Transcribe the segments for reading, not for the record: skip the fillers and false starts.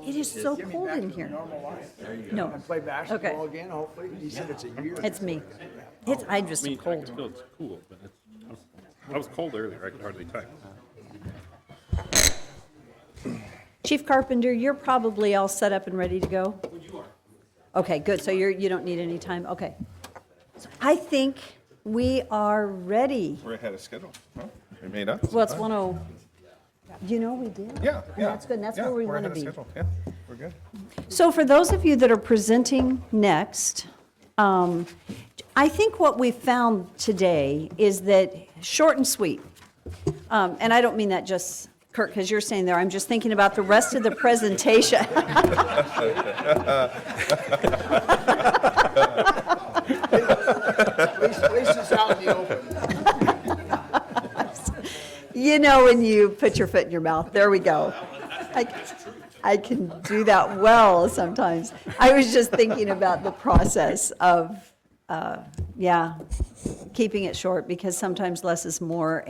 It is so cold in here. No, And play basketball again, hopefully. He said it's a year. it's me. I'm just I cold. can feel it's cool, but I was cold earlier. I could hardly type. Chief Carpenter, you're probably all set up and ready to go? Okay, good. So you don't need any time? Okay. So I think we are ready. We're ahead of schedule. No, we made up. Well, it's 10. You know we did? Yeah, yeah. That's good. And that's yeah, where we we're want to ahead be. of schedule. Yeah, we're good. So for those of you that are presenting next, I think what we found today is that short and sweet. And I don't mean that just, Kirk, because you're saying there, I'm just thinking about the rest of the presentation. At least it's out in the open. You know when you put your foot in your mouth. There we go. I can do that well sometimes. I was just thinking about the process of, keeping it short, because sometimes less is more.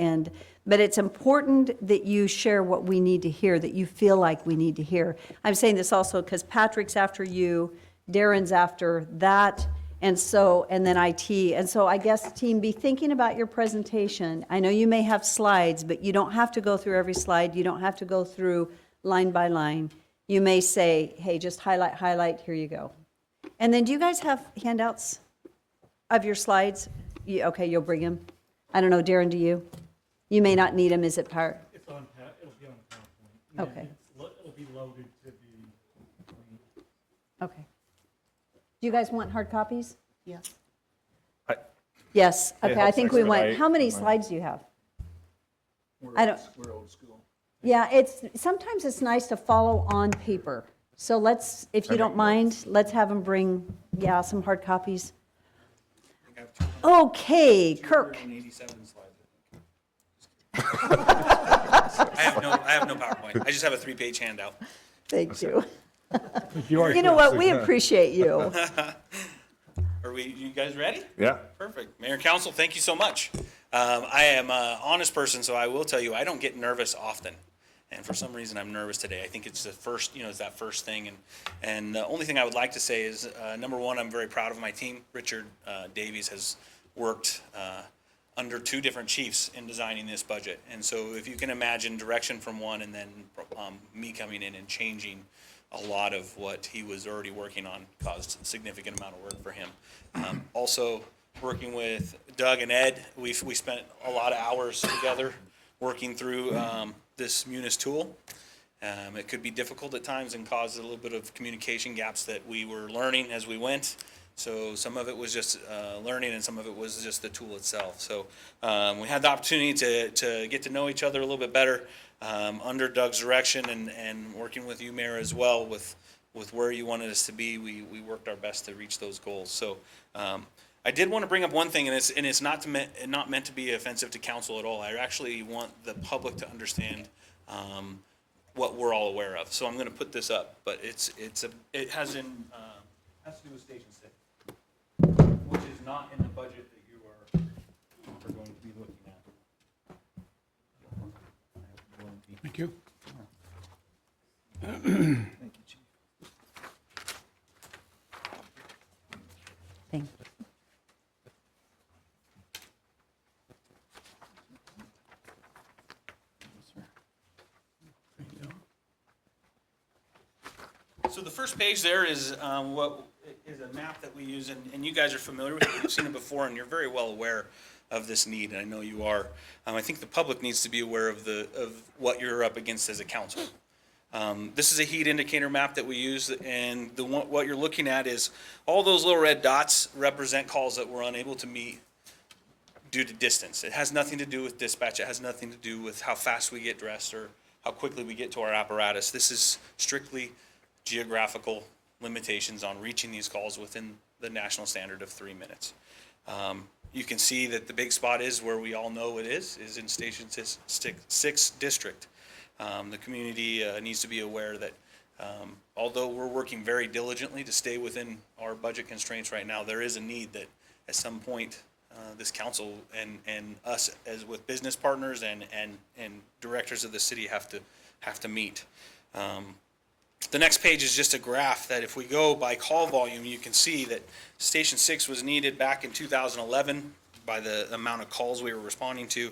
But it's important that you share what we need to hear, that you feel like we need to hear. I'm saying this also because Patrick's after you, Darren's after that, and then IT. And so I guess, team, be thinking about your presentation. I know you may have slides, but you don't have to go through every slide. You don't have to go through line by line. You may say, hey, just highlight, here you go. And then do you guys have handouts of your slides? Okay, you'll bring them. I don't know, Darren, do you? You may not need them, is it part? It's on, it'll be on the PowerPoint. Okay. It'll be loaded to the, Okay. Do you guys want hard copies? Yes. Yes, It okay, I helps think we went, expedite how many my- slides do you have? I don't, We're old school. yeah, sometimes it's nice to follow on paper. So let's, if you don't mind, let's have them bring, some hard copies. Okay, Kirk. 287 slides. I have no PowerPoint. I just have a 3-page handout. Thank you. You You know what, we appreciate you. You guys ready? Yeah. Perfect. Mayor and Council, thank you so much. I am an honest person, so I will tell you, I don't get nervous often. And for some reason, I'm nervous today. I think it's the first, it's that first thing. And the only thing I would like to say is, number one, I'm very proud of my team. Richard Davies has worked under 2 different chiefs in designing this budget. And so if you can imagine direction from one and then me coming in and changing a lot of what he was already working on caused a significant amount of work for him. Also, working with Doug and Ed, we spent a lot of hours together working through this Munis tool. It could be difficult at times and cause a little bit of communication gaps that we were learning as we went. So some of it was just learning and some of it was just the tool itself. So we had the opportunity to get to know each other a little bit better under Doug's direction and working with you, Mayor, as well with where you wanted us to be. We worked our best to reach those goals. So I did want to bring up one thing, and it's not meant to be offensive to council at all. I actually want the public to understand what we're all aware of. So I'm going to put this up, but it has to do with Station 6, which is not in the budget that you are going to be looking at. Thank you. Thank you, Chief. Thank you. So the first page there is what is a map that we use, and you guys are familiar with it. You've seen it before, and you're very well aware of this need, and I know you are. I think the public needs to be aware of what you're up against as a council. This is a heat indicator map that we use, and what you're looking at is all those little red dots represent calls that we're unable to meet due to distance. It has nothing to do with dispatch. It has nothing to do with how fast we get dressed or how quickly we get to our apparatus. This is strictly geographical limitations on reaching these calls within the national standard of 3 minutes. You can see that the big spot is where we all know it is in Station 6 district. The community needs to be aware that although we're working very diligently to stay within our budget constraints right now, there is a need that at some point this council and us as with business partners and directors of the city have to meet. The next page is just a graph that if we go by call volume, you can see that Station 6 was needed back in 2011 by the amount of calls we were responding to.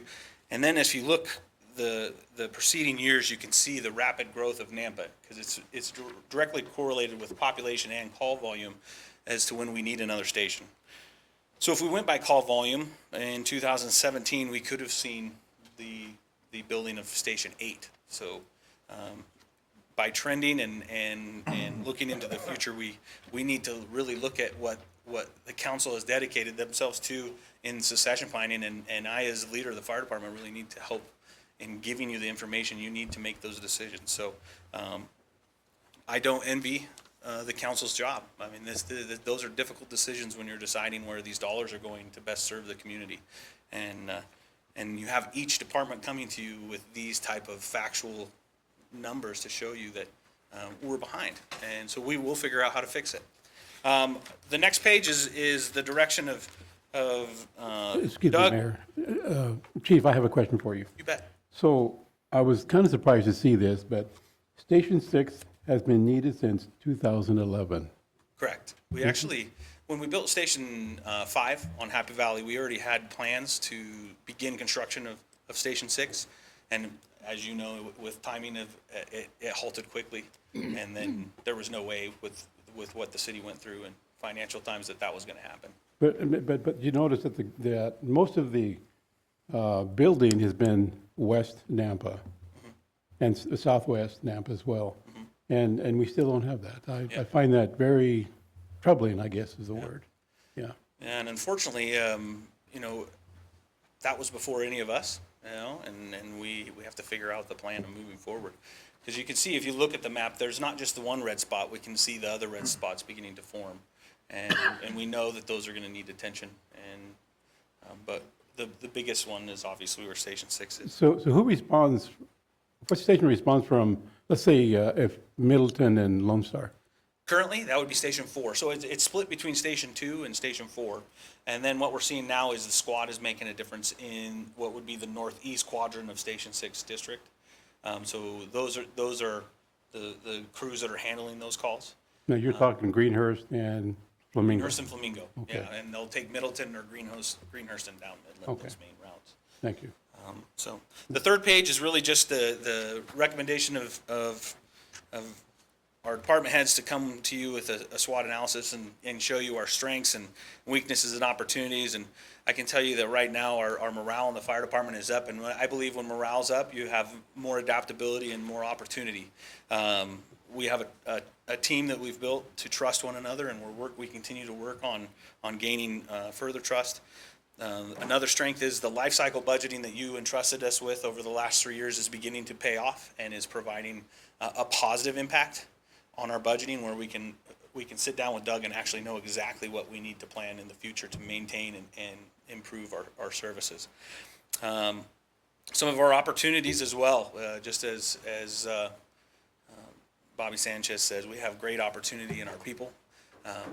And then if you look the preceding years, you can see the rapid growth of Nampa, because it's directly correlated with population and call volume as to when we need another station. So if we went by call volume, in 2017, we could have seen the building of Station 8. So by trending and looking into the future, we need to really look at what the council has dedicated themselves to in succession planning, and I, as the leader of the fire department, really need to help in giving you the information you need to make those decisions. So I don't envy the council's job. I mean, those are difficult decisions when you're deciding where these dollars are going to best serve the community. And you have each department coming to you with these type of factual numbers to show you that we're behind. And so we will figure out how to fix it. The next page is the direction of Excuse me, Doug. Mayor. Chief, I have a question for you. You bet. So I was kind of surprised to see this, but Station 6 has been needed since 2011. Correct. We actually, when we built Station 5 on Happy Valley, we already had plans to begin construction of Station 6. And as you know, with timing it halted quickly. And then there was no way with what the city went through and financial times that was going to happen. But you notice that that most of the building has been West Nampa and Southwest Nampa as well. And we still don't have that. I find that very troubling, I guess is the word. Yeah. And unfortunately, that was before any of us, and we have to figure out the plan of moving forward. Because you can see, if you look at the map, there's not just the one red spot. We can see the other red spots beginning to form. And we know that those are going to need attention. But the biggest one is obviously where Station 6 is. So who responds, what station responds from, let's say, if Middleton and Lone Star? Currently, that would be Station 4. So it's split between Station 2 and Station 4. And then what we're seeing now is the squad is making a difference in what would be the northeast quadrant of Station 6 district. So those are the crews that are handling those calls. No, you're talking Greenhurst and Flamingo. Greenhurst and Flamingo, Okay. yeah, and they'll take Middleton or Greenhurst and down Midland, Okay. those main routes. Thank you. So the third page is really just the recommendation of our department heads to come to you with a SWOT analysis and show you our strengths and weaknesses and opportunities. And I can tell you that right now our morale in the fire department is up. And I believe when morale's up, you have more adaptability and more opportunity. We have a team that we've built to trust one another, and we continue to work on gaining further trust. Another strength is the life cycle budgeting that you entrusted us with over the last 3 years is beginning to pay off and is providing a positive impact on our budgeting, where we can sit down with Doug and actually know exactly what we need to plan in the future to maintain and improve our services. Some of our opportunities as well, just as Bobby Sanchez says, we have great opportunity in our people.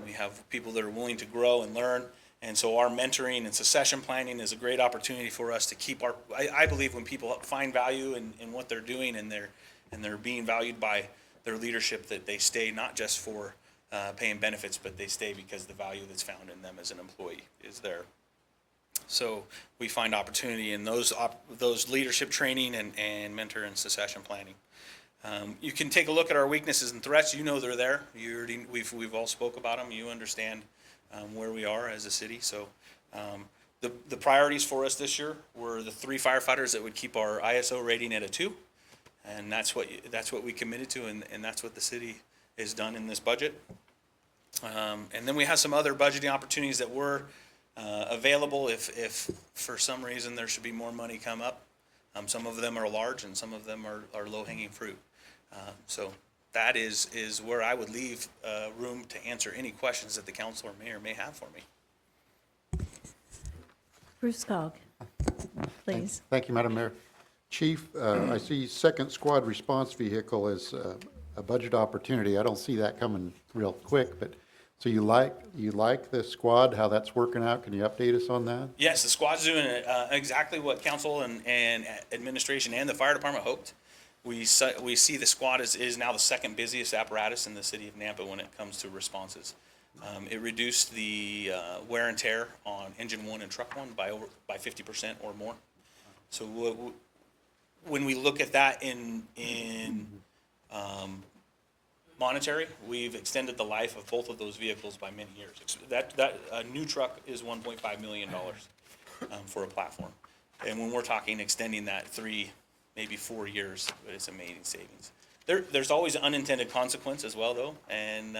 We have people that are willing to grow and learn. And so our mentoring and succession planning is a great opportunity for us to keep I believe when people find value in what they're doing and they're being valued by their leadership, that they stay not just for paying benefits, but they stay because the value that's found in them as an employee is there. So we find opportunity in those leadership training and mentor and succession planning. You can take a look at our weaknesses and threats. You know they're there. We've all spoke about them. You understand where we are as a city. So the priorities for us this year were the 3 firefighters that would keep our ISO rating at a 2. And that's what we committed to, and that's what the city has done in this budget. And then we have some other budgeting opportunities that were available if for some reason there should be more money come up. Some of them are large and some of them are low-hanging fruit. So that is where I would leave room to answer any questions that the council or mayor may have for me. Bruce Cog, please. Thank you, Madam Mayor. Chief, I see second squad response vehicle as a budget opportunity. I don't see that coming real quick, but so you like the squad, how that's working out? Can you update us on that? Yes, the squad's doing exactly what council and administration and the fire department hoped. we see the squad is now the second busiest apparatus in the city of Nampa when it comes to responses. It reduced the wear and tear on engine 1 and truck 1 by 50% or more. So when we look at that in monetary, we've extended the life of both of those vehicles by many years. That new truck is $1.5 million for a platform. And when we're talking extending that 3, maybe 4 years, it's amazing savings. There's always unintended consequence as well, though. And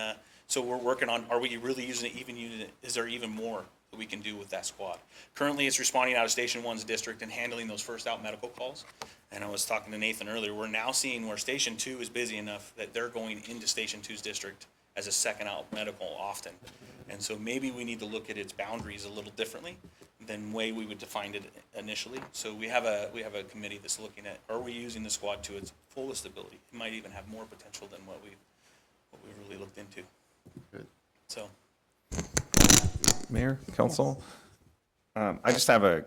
so we're working on, are we really using it, is there even more that we can do with that squad? Currently, it's responding out of Station 1's district and handling those first out medical calls. And I was talking to Nathan earlier, we're now seeing where Station 2 is busy enough that they're going into Station 2's district as a second out medical often. And so maybe we need to look at its boundaries a little differently than way we would define it initially. So we have a committee that's looking at, are we using the squad to its fullest ability? It might even have more potential than what we really looked into. Good. So. Mayor, council, I just have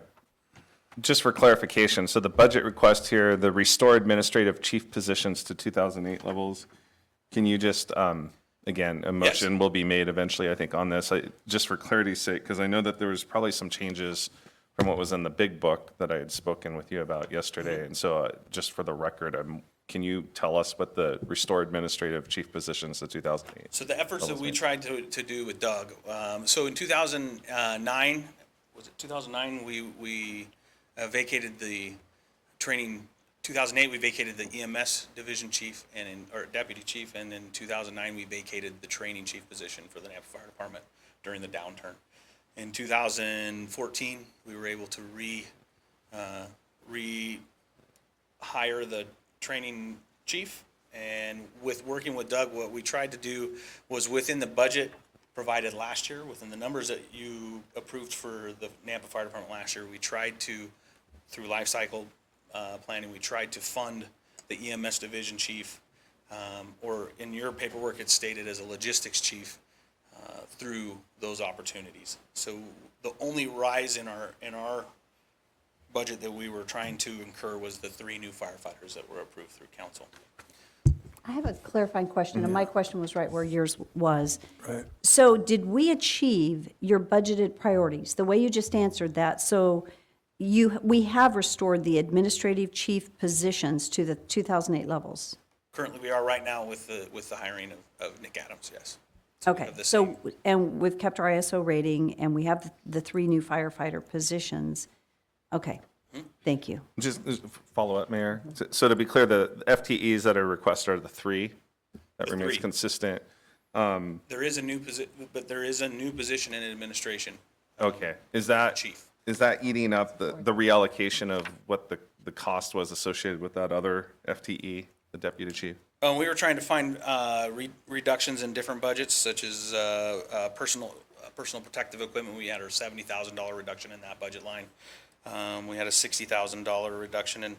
just for clarification, so the budget request here, the restore administrative chief positions to 2008 levels, can you just, again, a motion will be made eventually, I think, on this, just for clarity's sake, because I know that there was probably some changes from what was in the big book that I had spoken with you about yesterday, and so just for the record, can you tell us what the restore administrative chief positions to 2008? So the efforts that we tried to do with Doug, so in 2009, was it 2009, we vacated the training. 2008, we vacated the EMS division chief or deputy chief, and in 2009, we vacated the training chief position for the Nampa Fire Department during the downturn. In 2014, we were able to rehire the training chief, and with working with Doug, what we tried to do was within the budget provided last year, within the numbers that you approved for the Nampa Fire Department last year, we tried to, through life cycle planning, we tried to fund the EMS division chief, or in your paperwork it's stated as a logistics chief, through those opportunities. So the only rise in our budget that we were trying to incur was the 3 new firefighters that were approved through council. I have a clarifying question, and my question was right where yours was. Right. So did we achieve your budgeted priorities, the way you just answered that? So we have restored the administrative chief positions to the 2008 levels? Currently, we are right now with the hiring of Nick Adams, yes. Okay, Of the so, and we've kept our ISO rating, and we have the 3 new firefighter positions. Okay, thank you. Just follow up, Mayor. So to be clear, the FTEs that are requested are the 3. That The remains 3. consistent. There is a new position in administration. Okay. Is that Chief. eating up the reallocation of what the cost was associated with that other FTE, the deputy chief? We were trying to find reductions in different budgets, such as personal protective equipment. We had a $70,000 reduction in that budget line. We had a $60,000 reduction in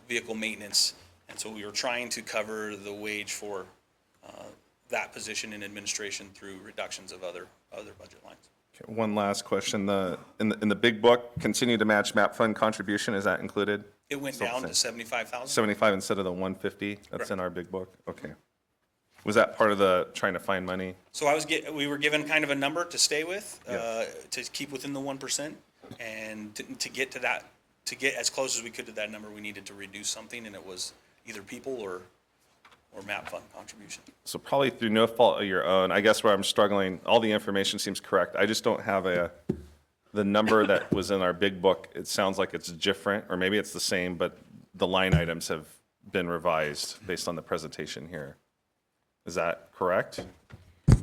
vehicle maintenance. And so we were trying to cover the wage for that position in administration through reductions of other budget lines. Okay, one last question. In the big book, continue to match MAP fund contribution, is that included? It went Still the down to same. 75,000. 75 instead of the 150 that's in our big book? Okay. Was that part of the trying to find money? So we were given kind of a number to stay with, to keep within the 1%, and to get to that, to get as close as we could to that number, we needed to reduce something, and it was either people or MAP fund contribution. So probably through no fault of your own, I guess where I'm struggling, all the information seems correct. I just don't have the number that was in our big book. It sounds like it's different, or maybe it's the same, but the line items have been revised based on the presentation here. Is that correct?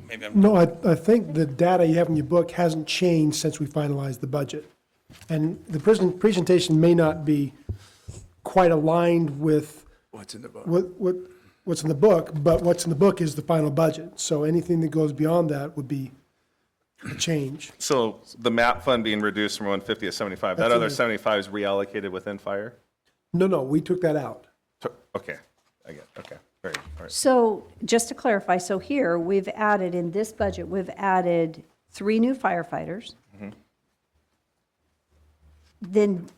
Maybe I'm. No, I think the data you have in your book hasn't changed since we finalized the budget. And the presentation may not be quite aligned with What's in the book? what's in the book, but what's in the book is the final budget. So anything that goes beyond that would be a change. So the MAP fund being reduced from 150 to 75, that That's other in there. 75 is reallocated within fire? No, we took that out. Okay, I get, okay, very, all right. So just to clarify, so here, we've added, in this budget, we've added 3 new firefighters. Then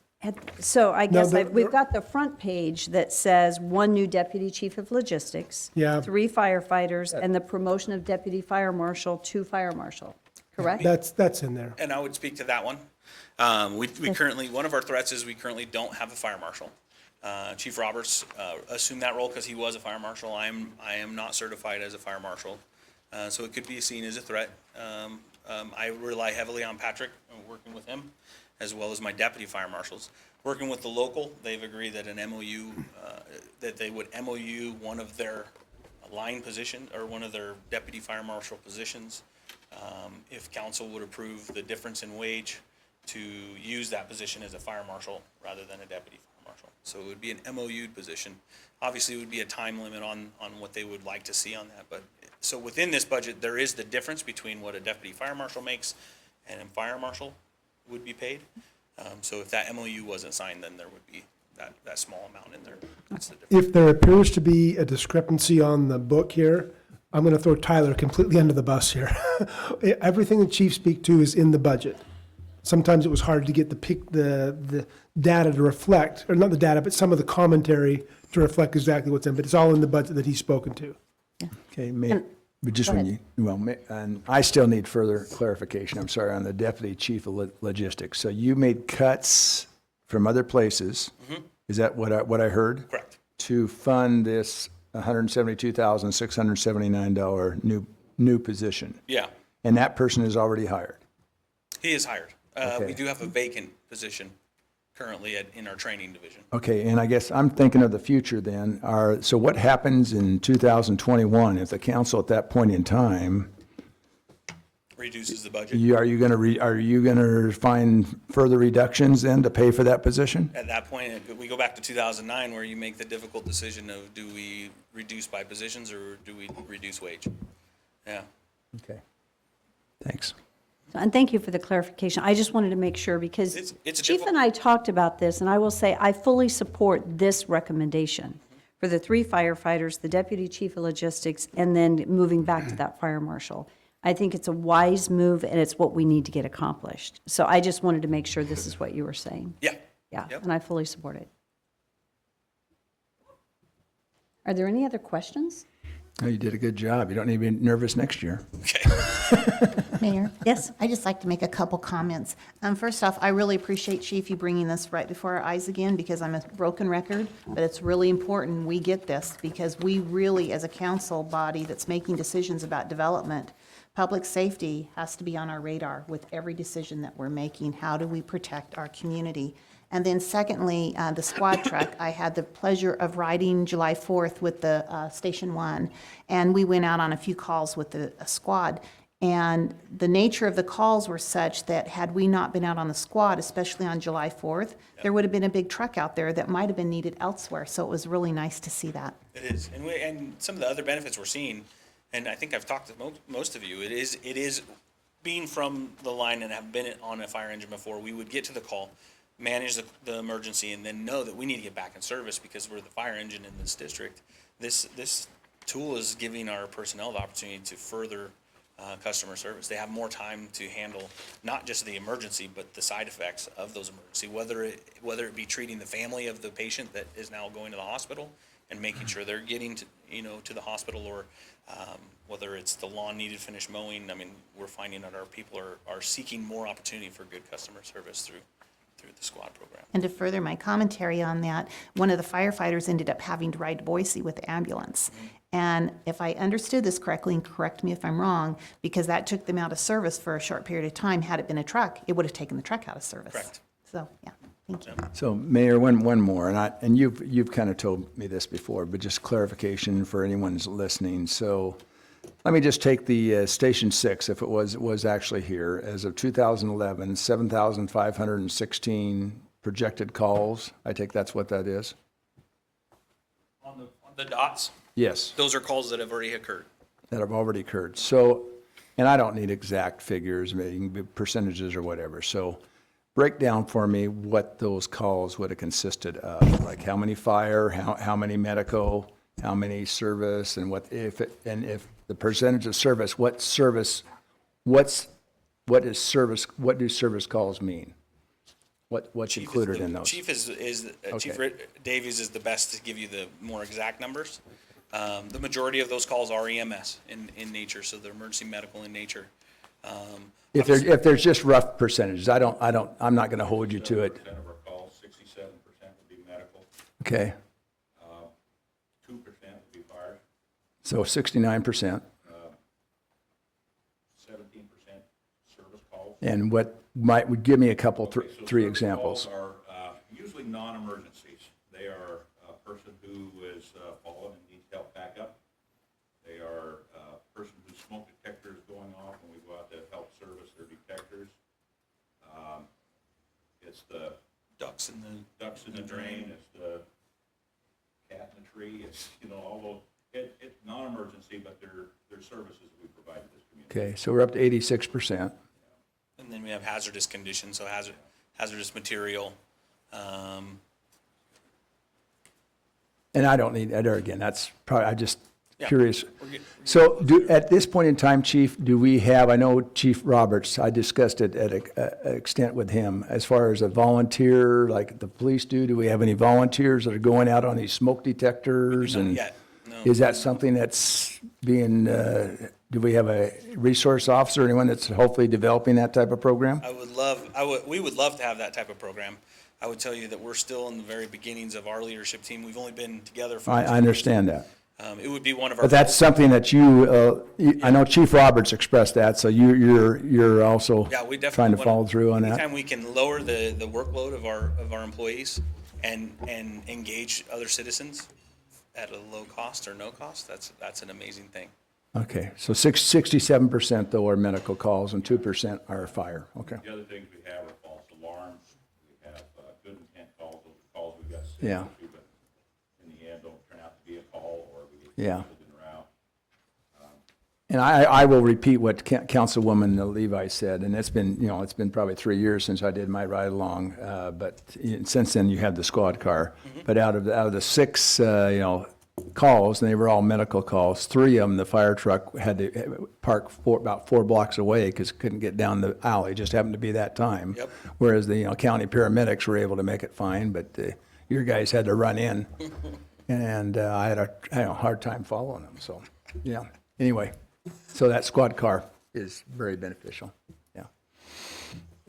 So I guess the- we've got the front page that says 1 new deputy chief of logistics. Yeah. 3 firefighters, and the promotion of deputy fire marshal to fire marshal, correct? That's in there. And I would speak to that one. We currently, one of our threats is we currently don't have a fire marshal. Chief Roberts assumed that role because he was a fire marshal. I am not certified as a fire marshal, so it could be seen as a threat. I rely heavily on Patrick, working with him, as well as my deputy fire marshals. Working with the local, they've agreed that an MOU, that they would MOU one of their line position, or one of their deputy fire marshal positions, if council would approve the difference in wage, to use that position as a fire marshal rather than a deputy fire marshal. So it would be an MOU'd position. Obviously, it would be a time limit on what they would like to see on that, but, so within this budget, there is the difference between what a deputy fire marshal makes and a fire marshal would be paid. So if that MOU wasn't signed, then there would be that small amount in there. That's the difference. If there appears to be a discrepancy on the book here, I'm going to throw Tyler completely under the bus here. Everything the chief speak to is in the budget. Sometimes it was hard to get the data to reflect, or not the data, but some of the commentary to reflect exactly what's in, but it's all in the budget that he's spoken to. Okay, but just Go when ahead. you, well, and I still need further clarification, I'm sorry, on the deputy chief of logistics. So you made cuts from other places, is that what I heard? Correct. To fund this $172,679 new position, Yeah, and that person is already hired? he is hired. We Okay. do have a vacant position currently in our training division. Okay, and I guess I'm thinking of the future then. So what happens in 2021 if the council at that point in time, Reduces the budget. are you going to find further reductions then to pay for that position? At that point, we go back to 2009 where you make the difficult decision of, do we reduce by positions or do we reduce wage? Yeah. Okay, thanks. And thank you for the clarification. I just wanted to make sure, because It's a Chief difficult- and I talked about this, and I will say, I fully support this recommendation for the 3 firefighters, the deputy chief of logistics, and then moving back to that fire marshal. I think it's a wise move, and it's what we need to get accomplished. So I just wanted to make sure this is what you were saying. Yeah. Yeah, Yep. and I fully support it. Are there any other questions? Oh, you did a good job. You don't need to be nervous next year. Okay. Mayor? Yes? I'd just like to make a couple comments. First off, I really appreciate, Chief, you bringing this right before our eyes again, because I'm a broken record, but it's really important we get this, because we really, as a council body that's making decisions about development, public safety has to be on our radar with every decision that we're making. How do we protect our community? And then secondly, the squad truck, I had the pleasure of riding July 4th with the Station 1, and we went out on a few calls with the squad. And the nature of the calls were such that had we not been out on the squad, especially on July 4th, there would have been a big truck out there that might have been needed elsewhere. So it was really nice to see that. It is, and some of the other benefits we're seeing, and I think I've talked to most of you, it is being from the line and have been on a fire engine before, we would get to the call, manage the emergency, and then know that we need to get back in service because we're the fire engine in this district. This tool is giving our personnel the opportunity to further customer service. They have more time to handle not just the emergency, but the side effects of those emergency, whether it be treating the family of the patient that is now going to the hospital and making sure they're getting to the hospital, or whether it's the lawn needed finished mowing. I mean, we're finding that our people are seeking more opportunity for good customer service through the squad program. And to further my commentary on that, one of the firefighters ended up having to ride to Boise with the ambulance. And if I understood this correctly, and correct me if I'm wrong, because that took them out of service for a short period of time, had it been a truck, it would have taken the truck out of service. Correct. So, yeah, thank you. So Mayor, one more, and you've kind of told me this before, but just clarification for anyone who's listening. So let me just take the Station 6, if it was actually here, as of 2011, 7,516 projected calls. I take that's what that is? On the dots, Yes, those are calls that have already occurred. that have already occurred. So, and I don't need exact figures, maybe percentages or whatever. So break down for me what those calls would have consisted of, like how many fire, how many medical, how many service, and what if the percentage of service, what do service calls mean? What's Chief is included the- in those? Chief Chief Davies is the best to give you the more exact numbers. The majority of those calls are EMS in nature, so they're emergency medical in nature. If there's just rough percentages, I'm not going to hold you to it. Percent of our calls, 67% would be medical, Okay, 2% would be fire, so 69%. 17% service calls. And would give me a couple, So three service examples. calls are usually non-emergencies. They are a person who is fallen and needs help back up. They are a person whose smoke detector is going off and we go out to help service their detectors. It's the Ducks in the ducks in the drain, it's the cat in the tree, it's, all those, it's non-emergency, but they're services that we provide to this community. Okay, so we're up to 86%. And then we have hazardous conditions, so hazardous material. And I don't need, there again, that's probably, I'm just Yeah, curious. we're good. So at this point in time, Chief, do we have, I know Chief Roberts, I discussed it at an extent with him, as far as a volunteer, like the police do we have any volunteers that are going out on these smoke detectors? Not And yet, no. is that something that's being, do we have a resource officer, anyone that's hopefully developing that type of program? We would love to have that type of program. I would tell you that we're still in the very beginnings of our leadership team. We've only been together for. I understand that. It would be one of our. But that's something that I know Chief Roberts expressed that, so you're also Yeah, we definitely trying to wanna- follow through on that? Anytime we can lower the workload of our employees and engage other citizens at a low cost or no cost, that's an amazing thing. Okay, so 67% though are medical calls and 2% are fire, okay. The other things we have are false alarms, we have good intent calls, those are calls we got sent Yeah. to, but in the end don't turn out to be a call, or we get Yeah. canceled en route. And I will repeat what Councilwoman Levi said, and it's been probably 3 years since I did my ride-along, but since then you had the squad car. But out of the 6, calls, and they were all medical calls, 3 of them, the fire truck had to park about 4 blocks away because it couldn't get down the alley, it just happened to be that time. Yep. Whereas the county paramedics were able to make it fine, but your guys had to run in. And I had a hard time following them, so, yeah. Anyway, so that squad car is very beneficial, yeah.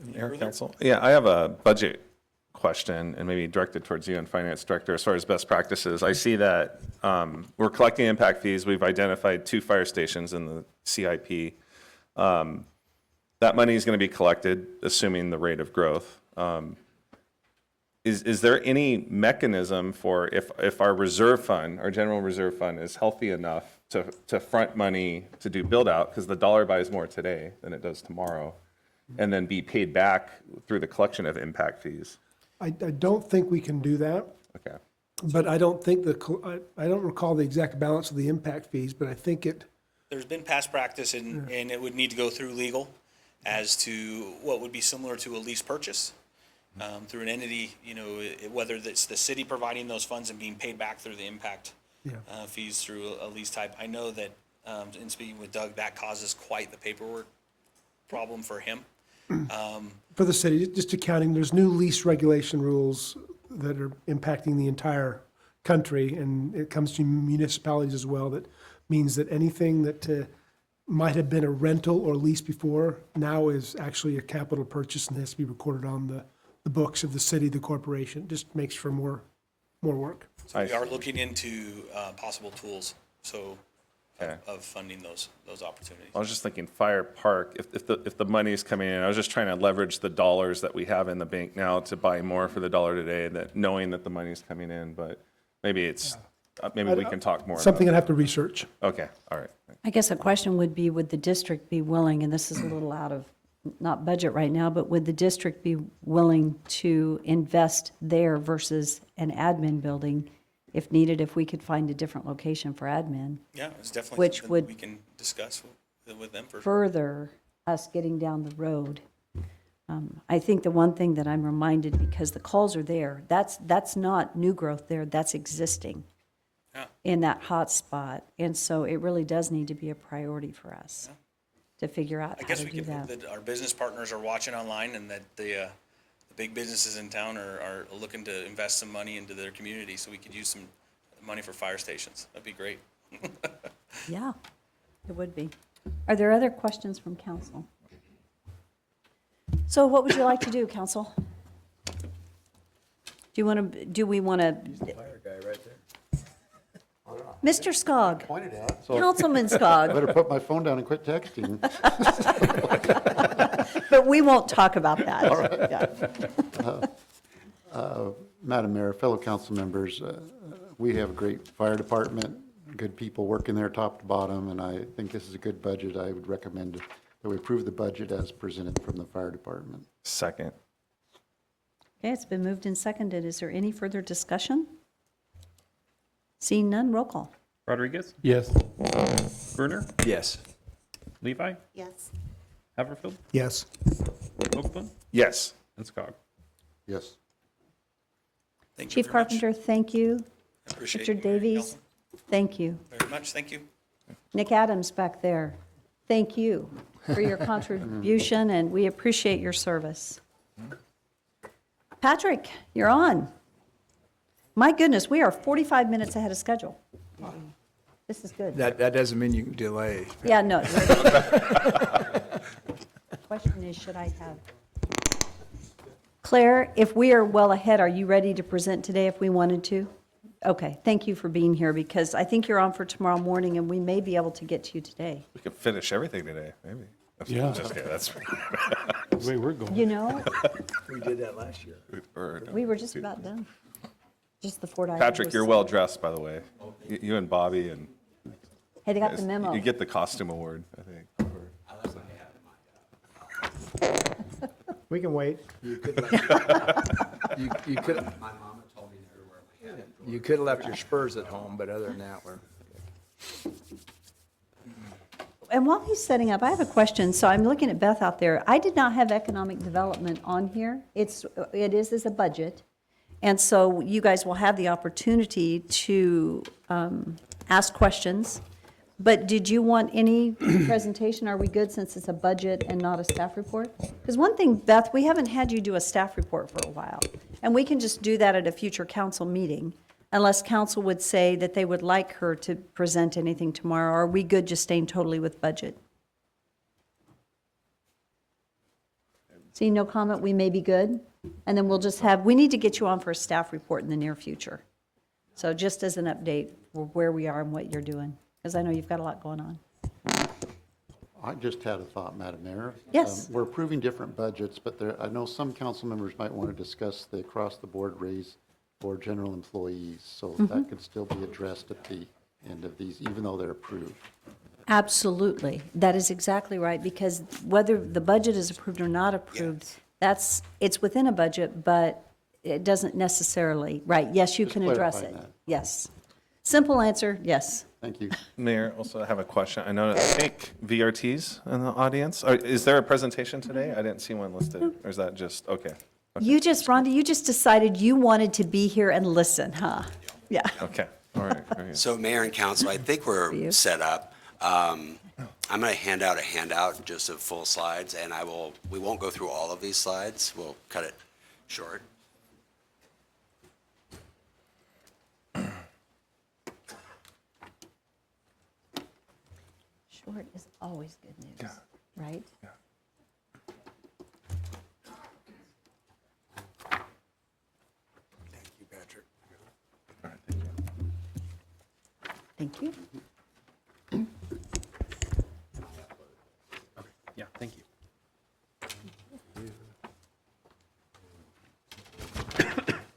Mayor, Council? Yeah, I have a budget question, and maybe directed towards you and Finance Director, as far as best practices. I see that we're collecting impact fees. We've identified 2 fire stations in the CIP. That money is going to be collected, assuming the rate of growth. Is there any mechanism for if our reserve fund, our general reserve fund, is healthy enough to front money to do build out, because the dollar buys more today than it does tomorrow, and then be paid back through the collection of impact fees? I don't think we can do that, Okay. but I don't think I don't recall the exact balance of the impact fees, but I think There's been past practice and it would need to go through legal as to what would be similar to a lease purchase. Through an entity, whether it's the city providing those funds and being paid back through the impact fees through a lease type. I know that, in speaking with Doug, that causes quite the paperwork problem for him. for the city, just accounting, there's new lease regulation rules that are impacting the entire country, and it comes to municipalities as well, that means that anything that might have been a rental or lease before, now is actually a capital purchase and has to be recorded on the books of the city, the corporation. Just makes for more work. So we are looking into possible tools, Okay. of funding those opportunities. I was just thinking fire park, if the money is coming in, I was just trying to leverage the dollars that we have in the bank now to buy more for the dollar today, that knowing that the money's coming in, but maybe maybe we can talk more about Something it. I'd have to research. Okay, all right. I guess a question would be, would the district be willing, and this is a little out of, not budget right now, but would the district be willing to invest there versus an admin building if needed, if we could find a different location for admin? Yeah, it's definitely Which something would we can discuss with them for sure. further us getting down the road. I think the one thing that I'm reminded, because the calls are there, that's not new growth there, that's existing Yeah. in that hot spot. And so it really does need to be a priority for us to figure out I how guess to we do could hope that. that our business partners are watching online and that the big businesses in town are looking to invest some money into their community, so we could use some money for fire stations. That'd be great. Yeah, it would be. Are there other questions from council? So what would you like to do, council? Do we want to? Mr. Skog, Pointed at. Councilman Skog, Better put my phone down and quit texting. but we won't talk about that. Yeah. Madam Mayor, fellow council members, we have a great fire department, good people working there top to bottom, and I think this is a good budget. I would recommend that we approve the budget as presented from the fire department. Second. Okay, it's been moved and seconded. Is there any further discussion? Seeing none, roll call. Rodriguez, Yes. Brunner, Yes. Levi, Yes. Haverfield, Yes. Oakland, Yes. and Scog. Yes. Thank you Chief very much. Carpenter, thank you. I appreciate Richard you hearing me, Davies, Council. thank you. Very much, thank you. Nick Adams back there, thank you for your contribution, and we appreciate your service. Patrick, you're on. My goodness, we are 45 minutes ahead of schedule. This is good. That doesn't mean you can delay. Yeah, no. Question is, should I have? Claire, if we are well ahead, are you ready to present today if we wanted to? Okay, thank you for being here, because I think you're on for tomorrow morning, and we may be able to get to you today. We could finish everything today, maybe. Yeah. Just kidding, that's. The way we're going. You know, We did that last year. we were just about done. Just the Fort Iowa. Patrick, you're well dressed, by the way. You and Bobby and. Hey, they got the memo. You get the costume award, I think. We can wait. You could, you could have left your spurs at home, but other than that, we're. And while he's setting up, I have a question. So I'm looking at Beth out there. I did not have economic development on here. It is as a budget. And so you guys will have the opportunity to ask questions. But did you want any presentation? Are we good since it's a budget and not a staff report? Because one thing, Beth, we haven't had you do a staff report for a while. And we can just do that at a future council meeting, unless council would say that they would like her to present anything tomorrow. Are we good just staying totally with budget? See, no comment, we may be good. And then we'll just have, we need to get you on for a staff report in the near future. So just as an update, where we are and what you're doing, because I know you've got a lot going on. I just had a thought, Madam Mayor. Yes. We're approving different budgets, but I know some council members might want to discuss the across-the-board raise for general employees. So that could still be addressed at the end of these, even though they're approved. Absolutely. That is exactly right, because whether the budget is approved or not approved, it's within a budget, but it doesn't necessarily, right, yes, you Just can address it. clarifying that. Yes. Simple answer, yes. Thank you. Mayor, also I have a question. I know, I think VRT's in the audience. Is there a presentation today? I didn't see one listed. Or is that just, okay. Rhonda, you just decided you wanted to be here and listen, huh? Yeah. Okay, all right. Very good. So Mayor and Council, I think you. we're set up. I'm going to hand out a handout just of full slides, and we won't go through all of these slides. We'll cut it short. Short is always good news, right? Thank you, Patrick. All right, thank you. Thank you. Yeah, thank you.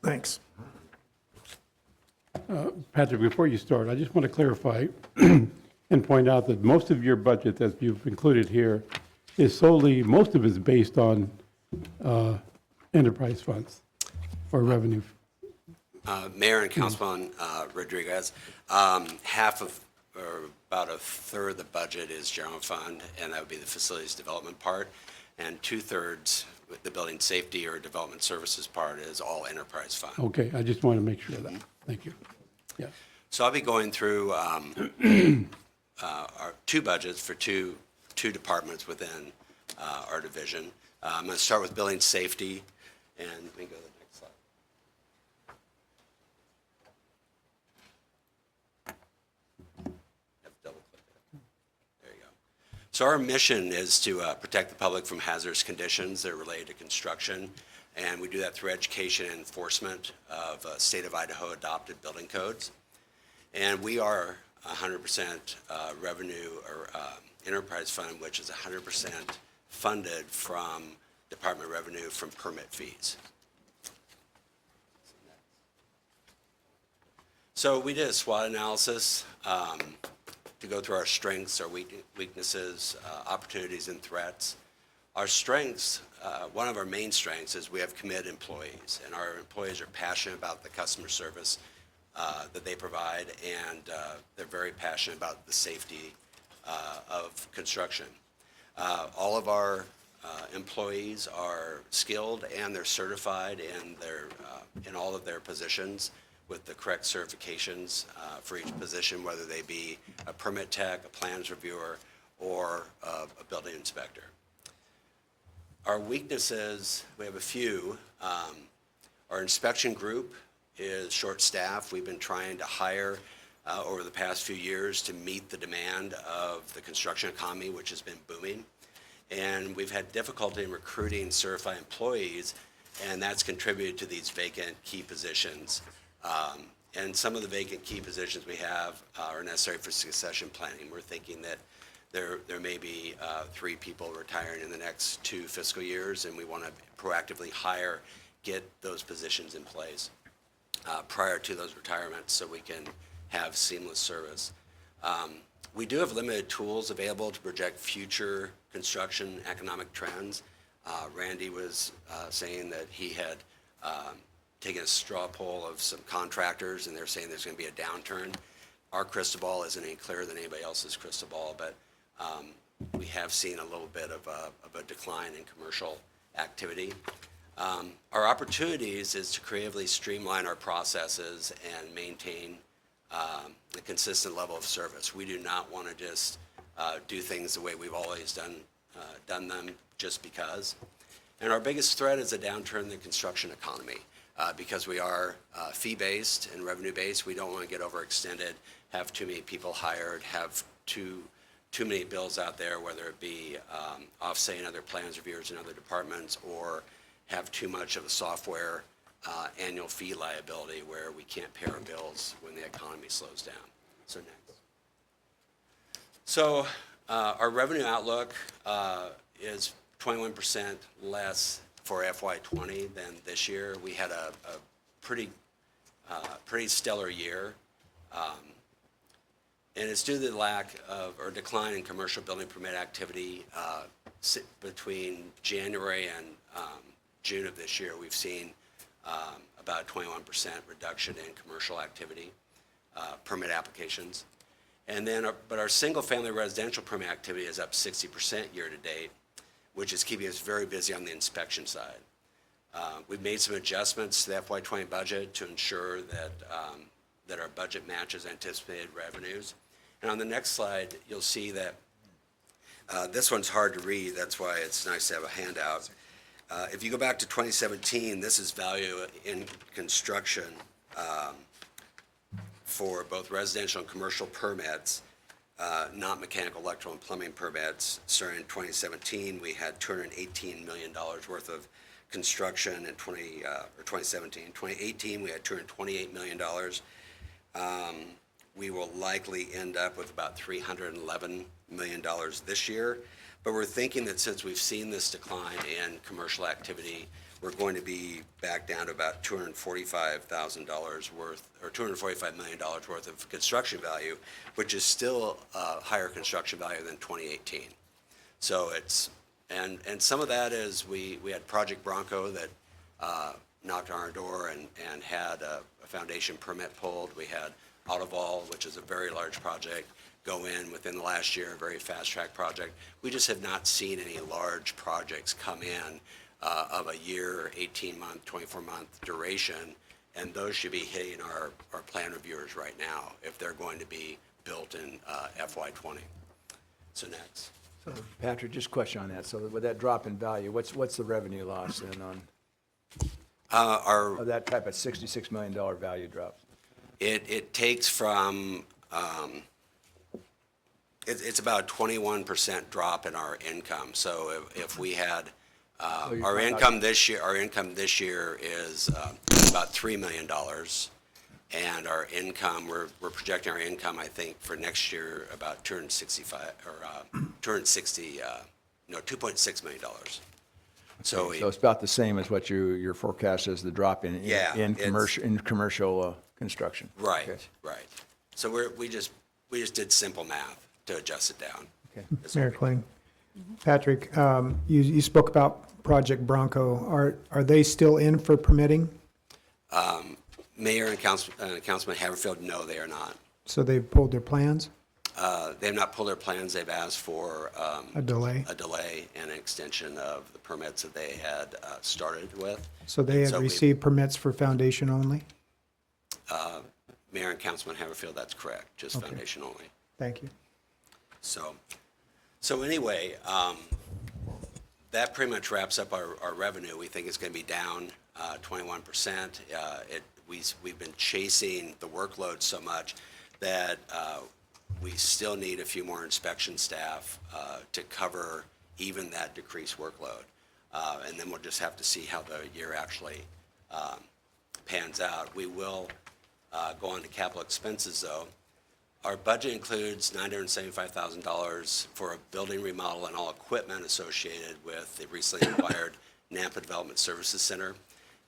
Thanks. Patrick, before you start, I just want to clarify and point out that most of your budget that you've included here is solely, most of it is based on enterprise funds or revenue. Mayor and Councilman Rodriguez, half of, or about a third of the budget is general fund, and that would be the facilities development part, and 2/3, the building safety or development services part is all enterprise fund. Okay, I just want to make sure of that. Thank you. Yeah. So I'll be going through our two budgets for two departments within our division. I'm going to start with building safety, And we can go to the next slide. Have to double click it. There you go. So our mission is to protect the public from hazardous conditions that are related to construction, and we do that through education and enforcement of state of Idaho adopted building codes. And we are 100% revenue or enterprise fund, which is 100% funded from Department of Revenue from permit fees. So we did a SWOT analysis to go through our strengths, our weaknesses, opportunities, and threats. Our strengths, one of our main strengths is we have committed employees, and our employees are passionate about the customer service that they provide, and they're very passionate about the safety of construction. All of our employees are skilled and they're certified in all of their positions with the correct certifications for each position, whether they be a permit tech, a plans reviewer, or a building inspector. Our weaknesses, we have a few. Our inspection group is short-staffed. We've been trying to hire over the past few years to meet the demand of the construction economy, which has been booming. And we've had difficulty in recruiting certified employees, and that's contributed to these vacant key positions. And some of the vacant key positions we have are necessary for succession planning. We're thinking that there may be 3 people retiring in the next 2 fiscal years, and we want to proactively get those positions in place prior to those retirements so we can have seamless service. We do have limited tools available to project future construction economic trends. Randy was saying that he had taken a straw poll of some contractors, and they're saying there's going to be a downturn. Our crystal ball isn't any clearer than anybody else's crystal ball, but we have seen a little bit of a decline in commercial activity. Our opportunities is to creatively streamline our processes and maintain a consistent level of service. We do not want to just do things the way we've always done them just because. And our biggest threat is a downturn in the construction economy. Because we are fee-based and revenue-based, we don't want to get overextended, have too many people hired, have too many bills out there, whether it be offsetting other plans reviewers in other departments, or have too much of a software annual fee liability where we can't pay our bills when the economy slows down. So next. So our revenue outlook is 21% less for FY20 than this year. We had a pretty stellar year. And it's due to the lack of or decline in commercial building permit activity between January and June of this year. We've seen about a 21% reduction in commercial activity, permit applications. And then, but our single-family residential permit activity is up 60% year-to-date, which is keeping us very busy on the inspection side. We've made some adjustments to the FY20 budget to ensure that our budget matches anticipated revenues. And on the next slide, you'll see that this one's hard to read. That's why it's nice to have a handout. If you go back to 2017, this is value in construction for both residential and commercial permits, not mechanical, electrical, and plumbing permits. Starting in 2017, we had $218 million worth of construction in 2017. In 2018, we had $228 million. We will likely end up with about $311 million this year. But we're thinking that since we've seen this decline in commercial activity, we're going to be back down to about $245,000 worth, or $245 million worth of construction value, which is still a higher construction value than 2018. So it's, and some of that is we had Project Bronco that knocked on our door and had a foundation permit pulled. We had Autoval, which is a very large project, go in within the last year, a very fast-track project. We just have not seen any large projects come in of a year, 18-month, 24-month duration, and those should be hitting our plan reviewers right now if they're going to be built in FY20. So next. So Patrick, just a question on that. So with that drop in value, what's the revenue loss then on? Our of that type of $66 million value drop? It takes from, it's about a 21% drop in our income. So if we had, you're our talking income this year is about $3 million. And our income, we're projecting our income, I think, for next year about $2.6 million. So So it's about the same as what your forecast is, the drop in Yeah, commercial construction. Right, Okay. right. So we just did simple math to adjust it down. Okay. That's all Mayor we- Kling. Patrick, you spoke about Project Bronco. Are they still in for permitting? Mayor and Councilman Haverfield, no, they are not. So they've pulled their plans? They have not pulled their plans. They've asked for A delay? a delay and an extension of the permits that they had started with. So they had So we- received permits for foundation only? Mayor and Councilman Haverfield, that's correct, just foundation only. Thank you. So anyway, that pretty much wraps up our revenue. We think it's going to be down 21%. We've been chasing the workload so much that we still need a few more inspection staff to cover even that decreased workload. And then we'll just have to see how the year actually pans out. We will go on to capital expenses, though. Our budget includes $975,000 for a building remodel and all equipment associated with the recently acquired Nampa Development Services Center.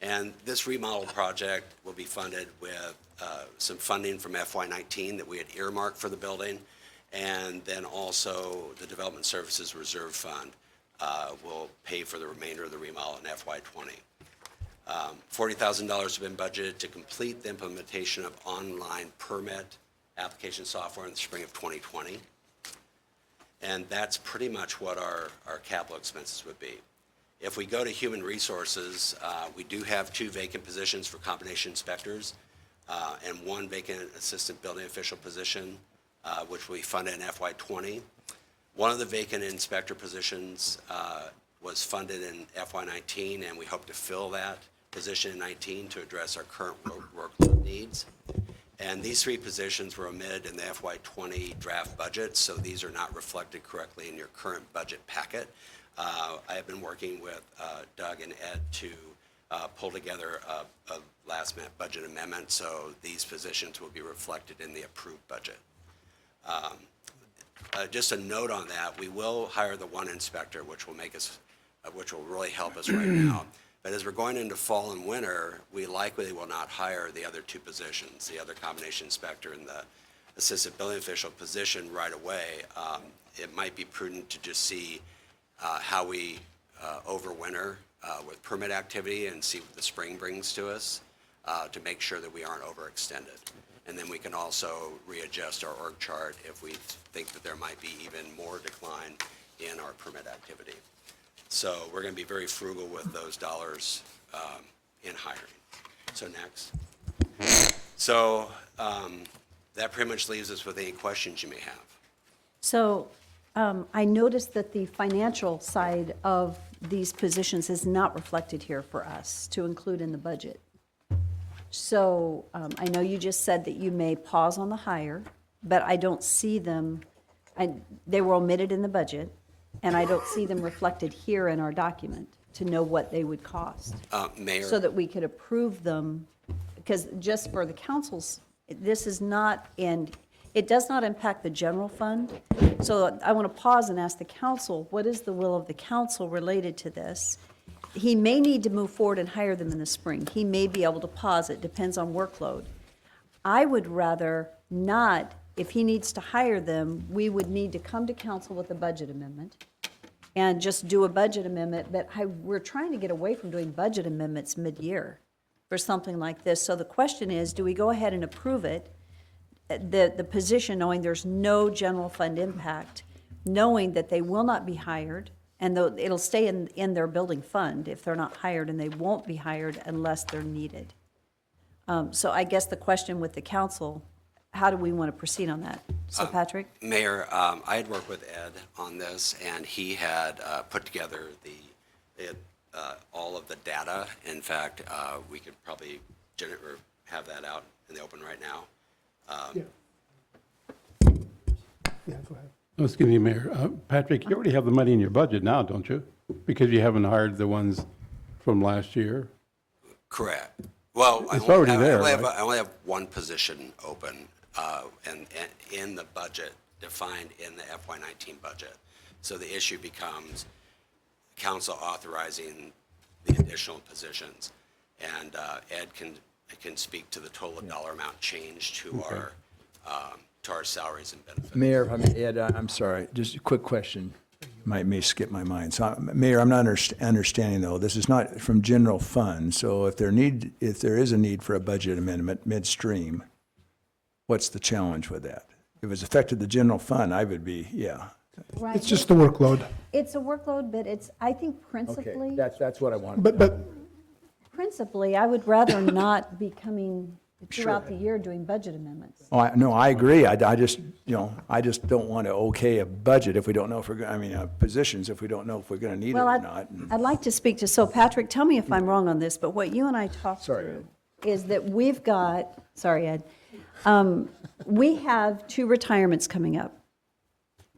And this remodel project will be funded with some funding from FY19 that we had earmarked for the building. And then also the Development Services Reserve Fund will pay for the remainder of the remodel in FY20. $40,000 have been budgeted to complete the implementation of online permit application software in the spring of 2020. And that's pretty much what our capital expenses would be. If we go to human resources, we do have 2 vacant positions for combination inspectors and 1 vacant assistant building official position, which we funded in FY20. One of the vacant inspector positions was funded in FY19, and we hope to fill that position in 19 to address our current workload needs. And these 3 positions were omitted in the FY20 draft budget, so these are not reflected correctly in your current budget packet. I have been working with Doug and Ed to pull together a last-minute budget amendment, so these positions will be reflected in the approved budget. Just a note on that, we will hire the 1 inspector, which will really help us right now. But as we're going into fall and winter, we likely will not hire the other 2 positions, the other combination inspector and the assistant building official position right away. It might be prudent to just see how we overwinter with permit activity and see what the spring brings to us to make sure that we aren't overextended. And then we can also readjust our org chart if we think that there might be even more decline in our permit activity. So we're going to be very frugal with those dollars in hiring. So next. So that pretty much leaves us with any questions you may have. So I noticed that the financial side of these positions is not reflected here for us to include in the budget. So I know you just said that you may pause on the hire, but I don't see them, they were omitted in the budget, and I don't see them reflected here in our document to know what they would cost. Mayor. So that we could approve them, because just for the councils, this is not, and it does not impact the general fund. So I want to pause and ask the council, what is the will of the council related to this? He may need to move forward and hire them in the spring. He may be able to pause it, depends on workload. I would rather not, if he needs to hire them, we would need to come to council with a budget amendment and just do a budget amendment, but we're trying to get away from doing budget amendments mid-year for something like this. So the question is, do we go ahead and approve it, the position, knowing there's no general fund impact, knowing that they will not be hired, and it'll stay in their building fund if they're not hired, and they won't be hired unless they're needed. So I guess the question with the council, how do we want to proceed on that? So Patrick? Mayor, I had worked with Ed on this, and he had put together all of the data. In fact, we could probably or have that out in the open right now. Yeah, go ahead. Excuse me, Mayor. Patrick, you already have the money in your budget now, don't you? Because you haven't hired the ones from last year. Correct. Well, It's already there, I right? only have one position open, and in the budget, defined in the FY19 budget. So the issue becomes council authorizing the additional positions. And Ed can speak to the total dollar amount change to our salaries and benefits. Mayor, Ed, I'm sorry, just a quick question. May skip my mind. So, Mayor, I'm not understanding, though, this is not from general fund, so if there is a need for a budget amendment midstream, what's the challenge with that? If it's affected the general fund, I would be, yeah. Right. It's just the workload. It's a workload, but it's, I think Okay, principally, that's what I wanted. But principally, I would rather not be coming throughout the year doing budget amendments. Oh, no, I agree. I just, I just don't want to okay a budget if we don't know if we're, positions if we don't know if we're going to need it Well, or not. I'd like to speak to, so Patrick, tell me if I'm wrong on this, but what you and I talked Sorry, through is that we've got, sorry, Ed, we have 2 retirements coming up,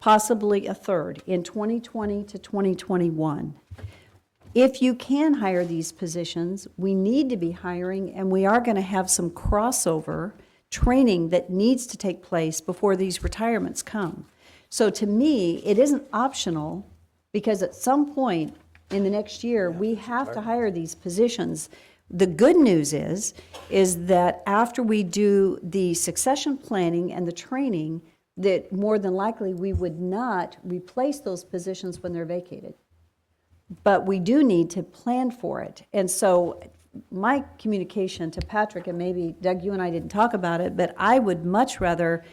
possibly a third in 2020 to 2021. If you can hire these positions, we need to be hiring, and we are going to have some crossover training that needs to take place before these retirements come. So to me, it isn't optional, because at some point in the next year, we have to hire these positions. The good news is that after we do the succession planning and the training, that more than likely, we would not replace those positions when they're vacated. But we do need to plan for it. And so my communication to Patrick, and maybe Doug, you and I didn't talk about it, but I would much rather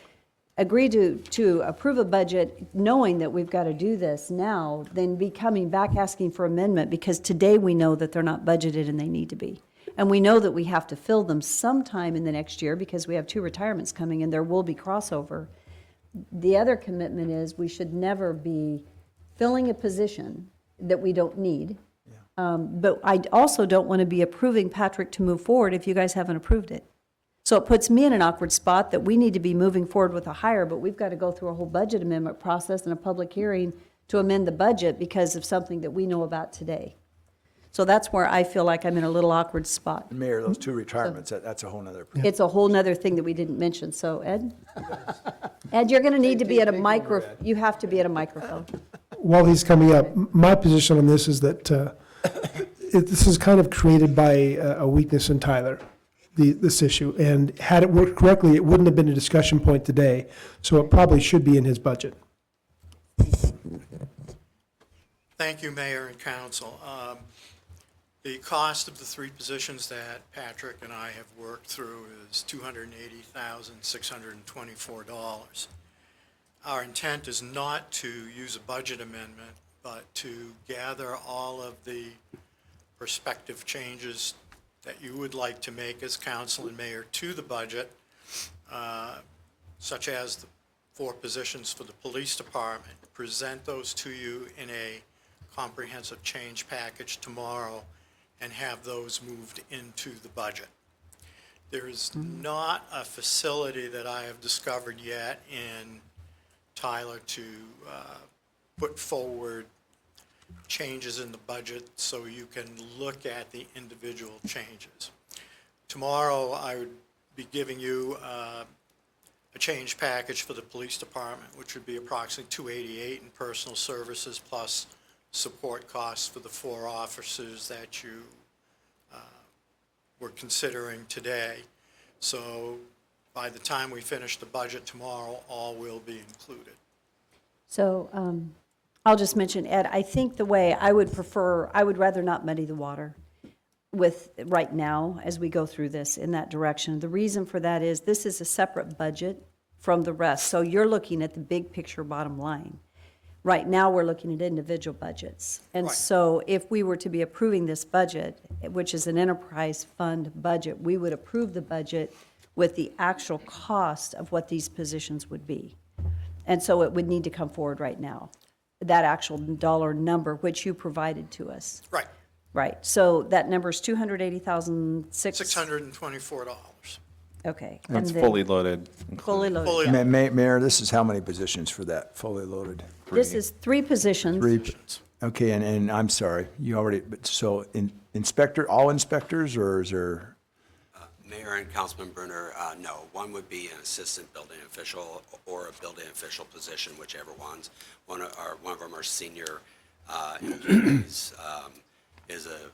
agree to approve a budget knowing that we've got to do this now than be coming back asking for amendment, because today we know that they're not budgeted and they need to be. And we know that we have to fill them sometime in the next year because we have 2 retirements coming and there will be crossover. The other commitment is we should never be filling a position that we don't need. But I also don't want to be approving Patrick to move forward if you guys haven't approved it. So it puts me in an awkward spot that we need to be moving forward with a hire, but we've got to go through a whole budget amendment process and a public hearing to amend the budget because of something that we know about today. So that's where I feel like I'm in a little awkward spot. Mayor, those 2 retirements, that's a whole nother. It's a whole nother thing that we didn't mention. So Ed? Ed, you're going to need to be at a you have to be at a microphone. while he's coming up, my position on this is that this is kind of created by a weakness in Tyler, this issue. And had it worked correctly, it wouldn't have been a discussion point today. So it probably should be in his budget. Thank you, Mayor and Council. The cost of the 3 positions that Patrick and I have worked through is $280,624. Our intent is not to use a budget amendment, but to gather all of the prospective changes that you would like to make as council and mayor to the budget, such as the 4 positions for the police department, present those to you in a comprehensive change package tomorrow, and have those moved into the budget. There is not a facility that I have discovered yet in Tyler to put forward changes in the budget so you can look at the individual changes. Tomorrow, I would be giving you a change package for the police department, which would be approximately $288 in personal services plus support costs for the 4 officers that you were considering today. So by the time we finish the budget tomorrow, all will be included. So I'll just mention, Ed, I think the way I would rather not muddy the water with, right now, as we go through this in that direction. The reason for that is this is a separate budget from the rest. So you're looking at the big picture bottom line. Right now, we're looking at individual budgets. And Right. so if we were to be approving this budget, which is an enterprise fund budget, we would approve the budget with the actual cost of what these positions would be. And so it would need to come forward right now, that actual dollar number, which you provided to us. Right. Right, so that number's $280,600. $624. Okay. That's and then fully loaded. Fully loaded. Fully, Mayor, this is how many positions for that, fully loaded? This is 3 positions. Three. Okay, and I'm sorry, you already, but so inspector, all inspectors, or is there? Mayor and Councilman Brunner, no. One would be an assistant building official or a building official position, whichever ones. One of our senior employees is a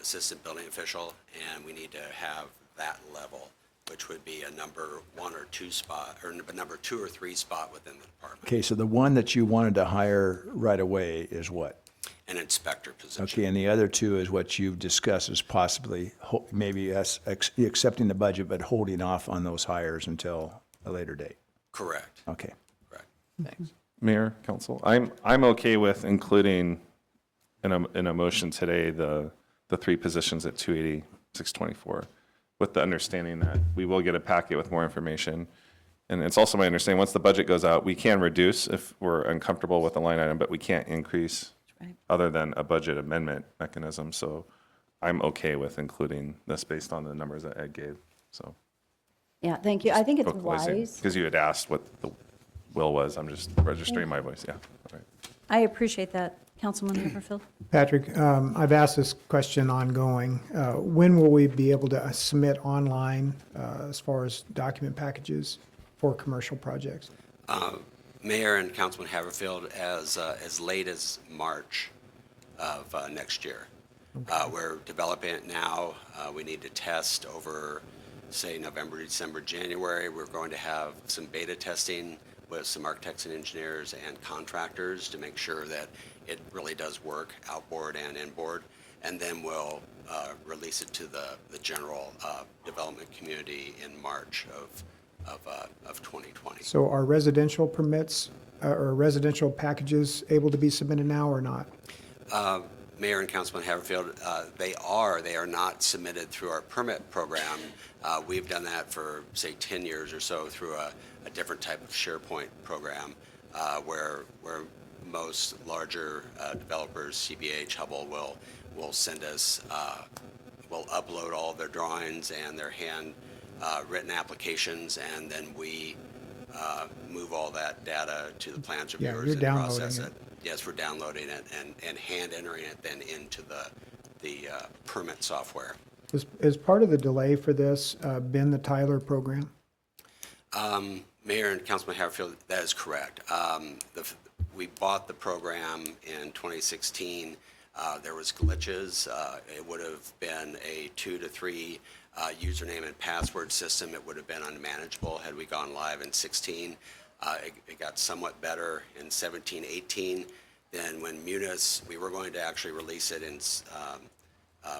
assistant building official, and we need to have that level, which would be a number 1 or 2 spot, or a number 2 or 3 spot within the department. Okay, so the one that you wanted to hire right away is what? An inspector position. Okay, and the other 2 is what you've discussed as possibly maybe us accepting the budget, but holding off on those hires until a later date. Correct. Okay. Correct. Thanks. Mayor, council, I'm okay with including in a motion today, the 3 positions at 280, 624, with the understanding that we will get a packet with more information. And it's also my understanding, once the budget goes out, we can reduce if we're uncomfortable with the line item, but we can't increase Right. other than a budget amendment mechanism. So I'm okay with including this based on the numbers that Ed gave, so. Yeah, thank you. I think it's wise. Because you had asked what the will was, I'm just registering my voice, yeah. All right. I appreciate that, Councilman Haverfield. Patrick, I've asked this question ongoing. When will we be able to submit online as far as document packages for commercial projects? Mayor and Councilman Haverfield, as late as March of next year. We're developing it now. We need to test over, say, November, December, January. We're going to have some beta testing with some architects and engineers and contractors to make sure that it really does work outboard and inboard. And then we'll release it to the general development community in March of 2020. So are residential permits or residential packages able to be submitted now or not? Mayor and Councilman Haverfield, they are not submitted through our permit program. We've done that for, say, 10 years or so through a different type of SharePoint program where most larger developers, CBH, Hubble, will send us, will upload all of their drawings and their hand written applications, and then we move all that data to the plans Yeah, reviewers you're and downloading process it. it. Yes, we're downloading it and hand entering it then into the permit software. Is part of the delay for this been the Tyler program? Mayor and Councilman Haverfield, that is correct. We bought the program in 2016. There was glitches. It would have been a 2 to 3 username and password system. It would have been unmanageable had we gone live in 16. It got somewhat better in 17, 18. Then when Munis, we were going to actually release it in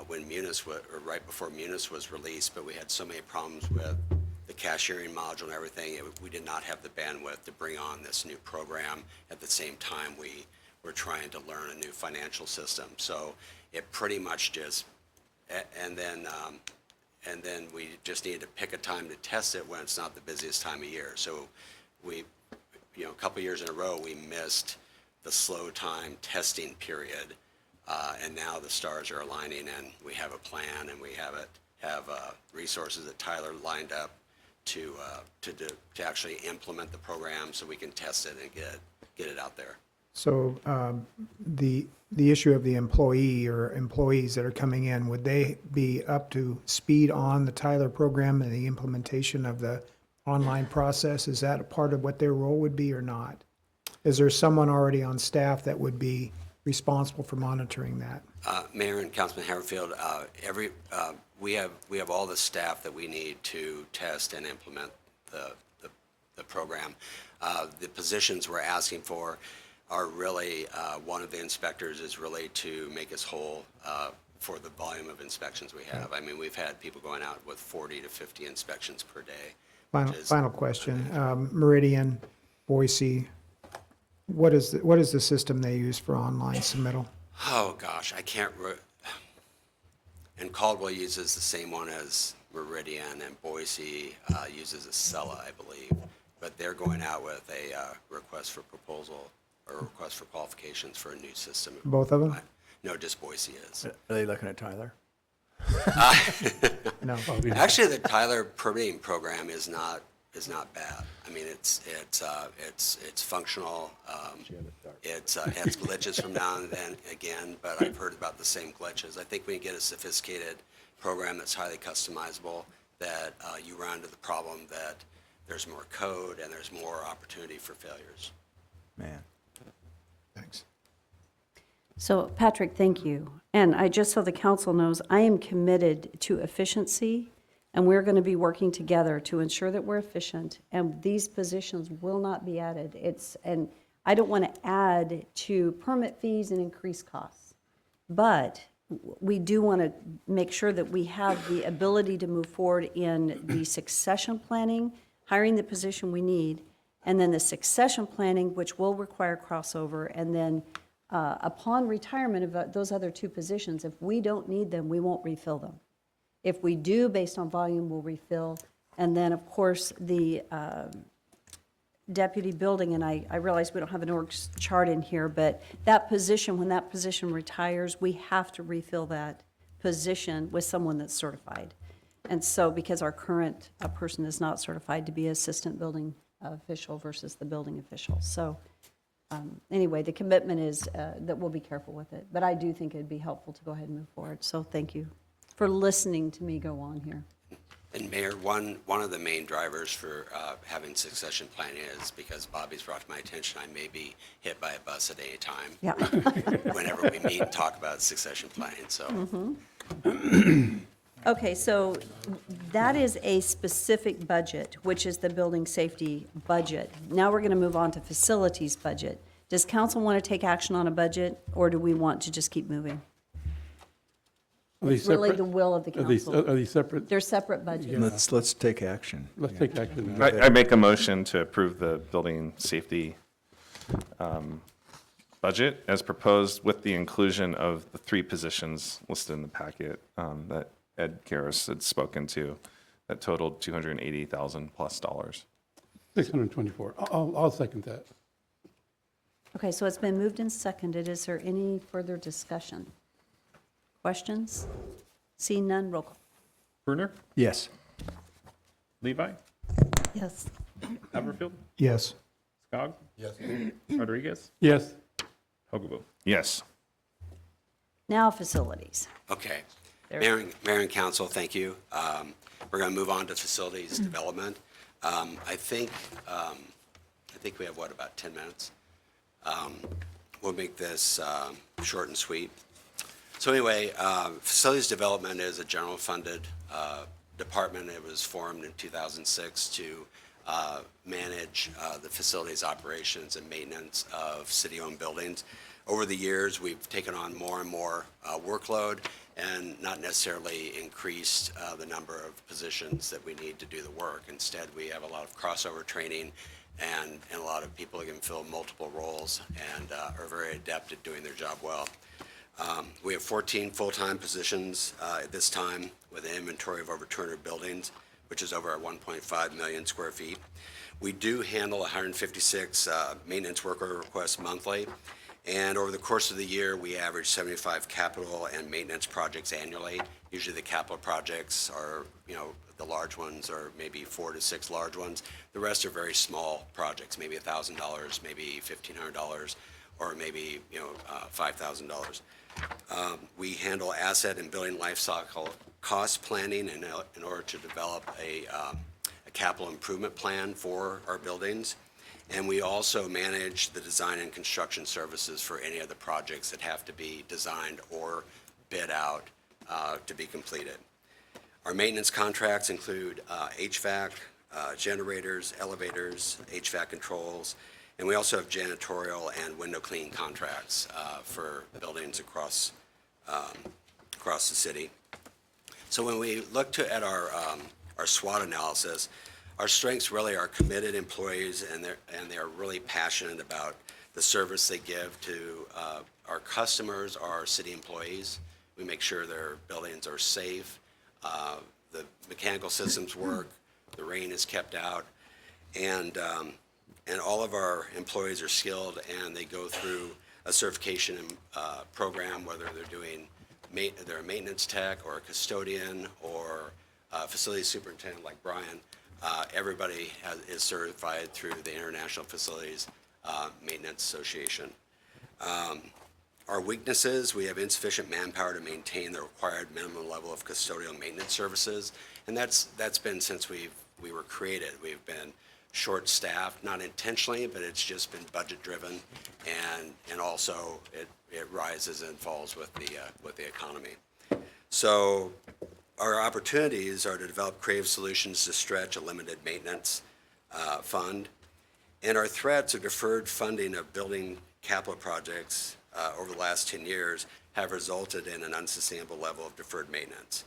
when Munis was, or right before Munis was released, but we had so many problems with the cashiering module and everything, we did not have the bandwidth to bring on this new program. At the same time, we were trying to learn a new financial system. So it pretty much just, and then we just needed to pick a time to test it when it's not the busiest time of year. So we, a couple years in a row, we missed the slow time testing period. And now the stars are aligning and we have a plan and we have resources at Tyler lined up to actually implement the program so we can test it and get it out there. So the issue of the employee or employees that are coming in, would they be up to speed on the Tyler program and the implementation of the online process? Is that a part of what their role would be or not? Is there someone already on staff that would be responsible for monitoring that? Mayor and Councilman Haverfield, we have all the staff that we need to test and implement the program. The positions we're asking for are really, one of the inspectors is really to make us whole for the volume of inspections we have. I mean, we've had people going out with 40 to 50 inspections per day. Final question. Meridian, Boise, what is the system they use for online submittal? Oh, gosh, I can't, and Caldwell uses the same one as Meridian, and Boise uses Acela, I believe. But they're going out with a request for proposal or request for qualifications for a new system. Both of them? know Des Boise is. Are they looking at Tyler? No. Actually, the Tyler permitting program is not bad. I mean, it's functional. It has glitches from now and then again, but I've heard about the same glitches. I think when you get a sophisticated program that's highly customizable, that you run into the problem that there's more code and there's more opportunity for failures. Man. Thanks. So Patrick, thank you. And just so the council knows, I am committed to efficiency, and we're going to be working together to ensure that we're efficient, and these positions will not be added. And I don't want to add to permit fees and increase costs. But we do want to make sure that we have the ability to move forward in the succession planning, hiring the position we need, and then the succession planning, which will require crossover, and then upon retirement of those other two positions, if we don't need them, we won't refill them. If we do, based on volume, we'll refill. And then, of course, the deputy building, and I realize we don't have an org chart in here, but that position, when that position retires, we have to refill that position with someone that's certified. And so, because our current person is not certified to be assistant building official versus the building official. So anyway, the commitment is that we'll be careful with it. But I do think it'd be helpful to go ahead and move forward. So thank you for listening to me go on here. And Mayor, one of the main drivers for having succession planning is because Bobby's brought to my attention, I may be hit by a bus at any time. Yeah. Whenever we meet and talk about succession planning, so. Okay, so that is a specific budget, which is the building safety budget. Now we're going to move on to facilities budget. Does council want to take action on a budget, or do we want to just keep moving? Are these It's really separate? the will of the council. Are these separate? They're separate budgets. Let's take action. Let's take action now. I make a motion to approve the building safety budget as proposed with the inclusion of the 3 positions listed in the packet that Ed Karras had spoken to that totaled $280,000 plus dollars. 624. I'll second that. Okay, so it's been moved and seconded. Is there any further discussion? Questions? Seeing none, roll call. Brunner, Yes. Levi, Yes. Haverfield, Yes. Skog. Yes. Rodriguez, Yes. Hogaboom. Yes. Now facilities. Okay. There. Mayor and council, thank you. We're going to move on to facilities development. I think we have, about 10 minutes? We'll make this short and sweet. So anyway, facilities development is a general funded department. It was formed in 2006 to manage the facilities operations and maintenance of city-owned buildings. Over the years, we've taken on more and more workload and not necessarily increased the number of positions that we need to do the work. Instead, we have a lot of crossover training and a lot of people who can fill multiple roles and are very adept at doing their job well. We have 14 full-time positions at this time with an inventory of over 200 buildings, which is over 1.5 million square feet. We do handle 156 maintenance worker requests monthly. And over the course of the year, we average 75 capital and maintenance projects annually. Usually the capital projects are, the large ones are maybe 4 to 6 large ones. The rest are very small projects, maybe $1,000, maybe $1,500, or maybe, $5,000. We handle asset and building life cycle cost planning in order to develop a capital improvement plan for our buildings. And we also manage the design and construction services for any of the projects that have to be designed or bid out to be completed. Our maintenance contracts include HVAC, generators, elevators, HVAC controls, and we also have janitorial and window cleaning contracts for buildings across the city. So when we look at our SWOT analysis, our strengths really are committed employees, and they're really passionate about the service they give to our customers, our city employees. We make sure their buildings are safe, the mechanical systems work, the rain is kept out, and all of our employees are skilled, and they go through a certification program, whether they're doing, they're a maintenance tech or a custodian or a facility superintendent like Brian. Everybody is certified through the International Facilities Maintenance Association. Our weaknesses, we have insufficient manpower to maintain the required minimum level of custodial maintenance services, and that's been since we were created. We've been short-staffed, not intentionally, but it's just been budget-driven, and also it rises and falls with the economy. So our opportunities are to develop creative solutions to stretch a limited maintenance fund, and our threats of deferred funding of building capital projects over the last 10 years have resulted in an unsustainable level of deferred maintenance.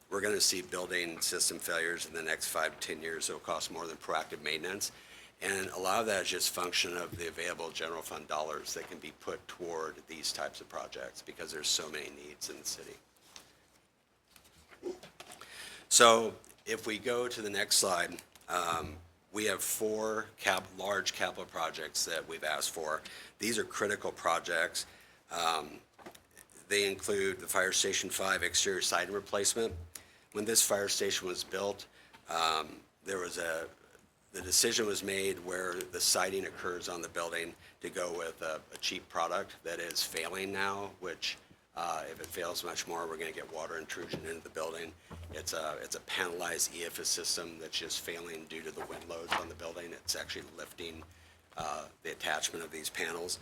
We're going to see building system failures in the next 5 to 10 years that will cost more than proactive maintenance. And a lot of that is just function of the available general fund dollars that can be put toward these types of projects because there's so many needs in the city. So if we go to the next slide, we have 4 large capital projects that we've asked for. These are critical projects. They include the Fire Station 5 exterior siding replacement. When this fire station was built, the decision was made where the siding occurs on the building to go with a cheap product that is failing now, which if it fails much more, we're going to get water intrusion into the building. It's a panelized EFS system that's just failing due to the wind loads on the building. It's actually lifting the attachment of these panels,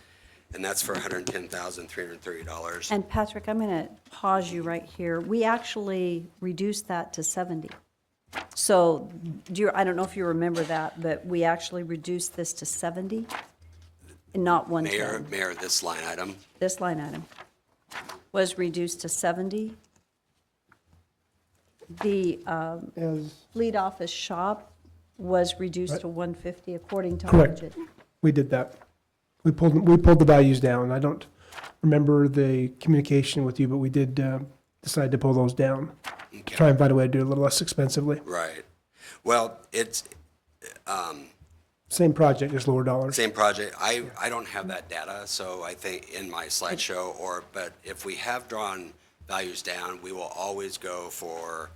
and that's for $110,330. And Patrick, I'm going to pause you right here. We actually reduced that to 70. So I don't know if you remember that, but we actually reduced this to 70 and not 110. Mayor, this line item, This line item was reduced to 70. The As, fleet office shop was reduced to 150 according to our Correct. budget. we did that. We pulled the values down. I don't remember the communication with you, but we did decide to pull those down. Try and find a way to do it a little less expensively. right. Well, it's Same project, just lower dollars. same project. I don't have that data, so I think in my slideshow, but if we have drawn values down, we will always go for,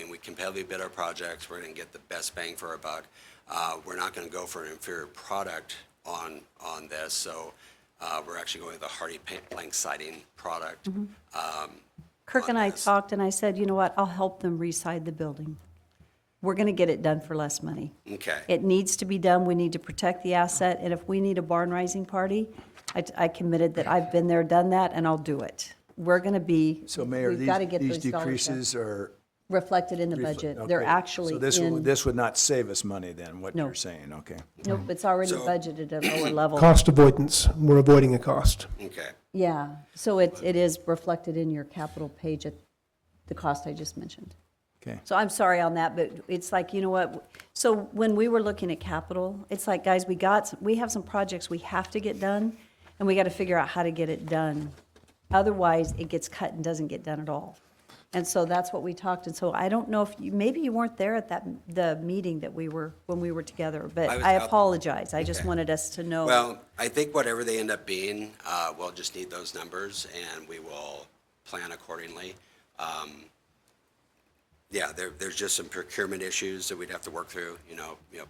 we competitively bid our projects. We're going to get the best bang for our buck. We're not going to go for an inferior product on this, so we're actually going with a hardy plank siding product. Kirk and I this. talked, and I said, you know what, I'll help them reside the building. We're going to get it done for less money. Okay. It needs to be done, we need to protect the asset, and if we need a barn rising party, I committed that I've been there, done that, and I'll do it. We're going to be, So Mayor, we've got to get these those dollars decreases are. reflected in the budget. They're okay. actually So in, this would not save us money then, what No. you're saying, okay? nope, it's already So- budgeted at a lower level. Cost avoidance, we're avoiding a cost. Okay. Yeah, so it is reflected in your capital page at the cost I just mentioned. Okay. So I'm sorry on that, but it's like, you know what? So when we were looking at capital, it's like, guys, we have some projects we have to get done, and we got to figure out how to get it done. Otherwise, it gets cut and doesn't get done at all. And so that's what we talked, and so I don't know if maybe you weren't there at the meeting that when we were together, but I was I out- apologize. I just Okay. wanted us to know. Well, I think whatever they end up being, we'll just need those numbers and we will plan accordingly. Yeah, there's just some procurement issues that we'd have to work through,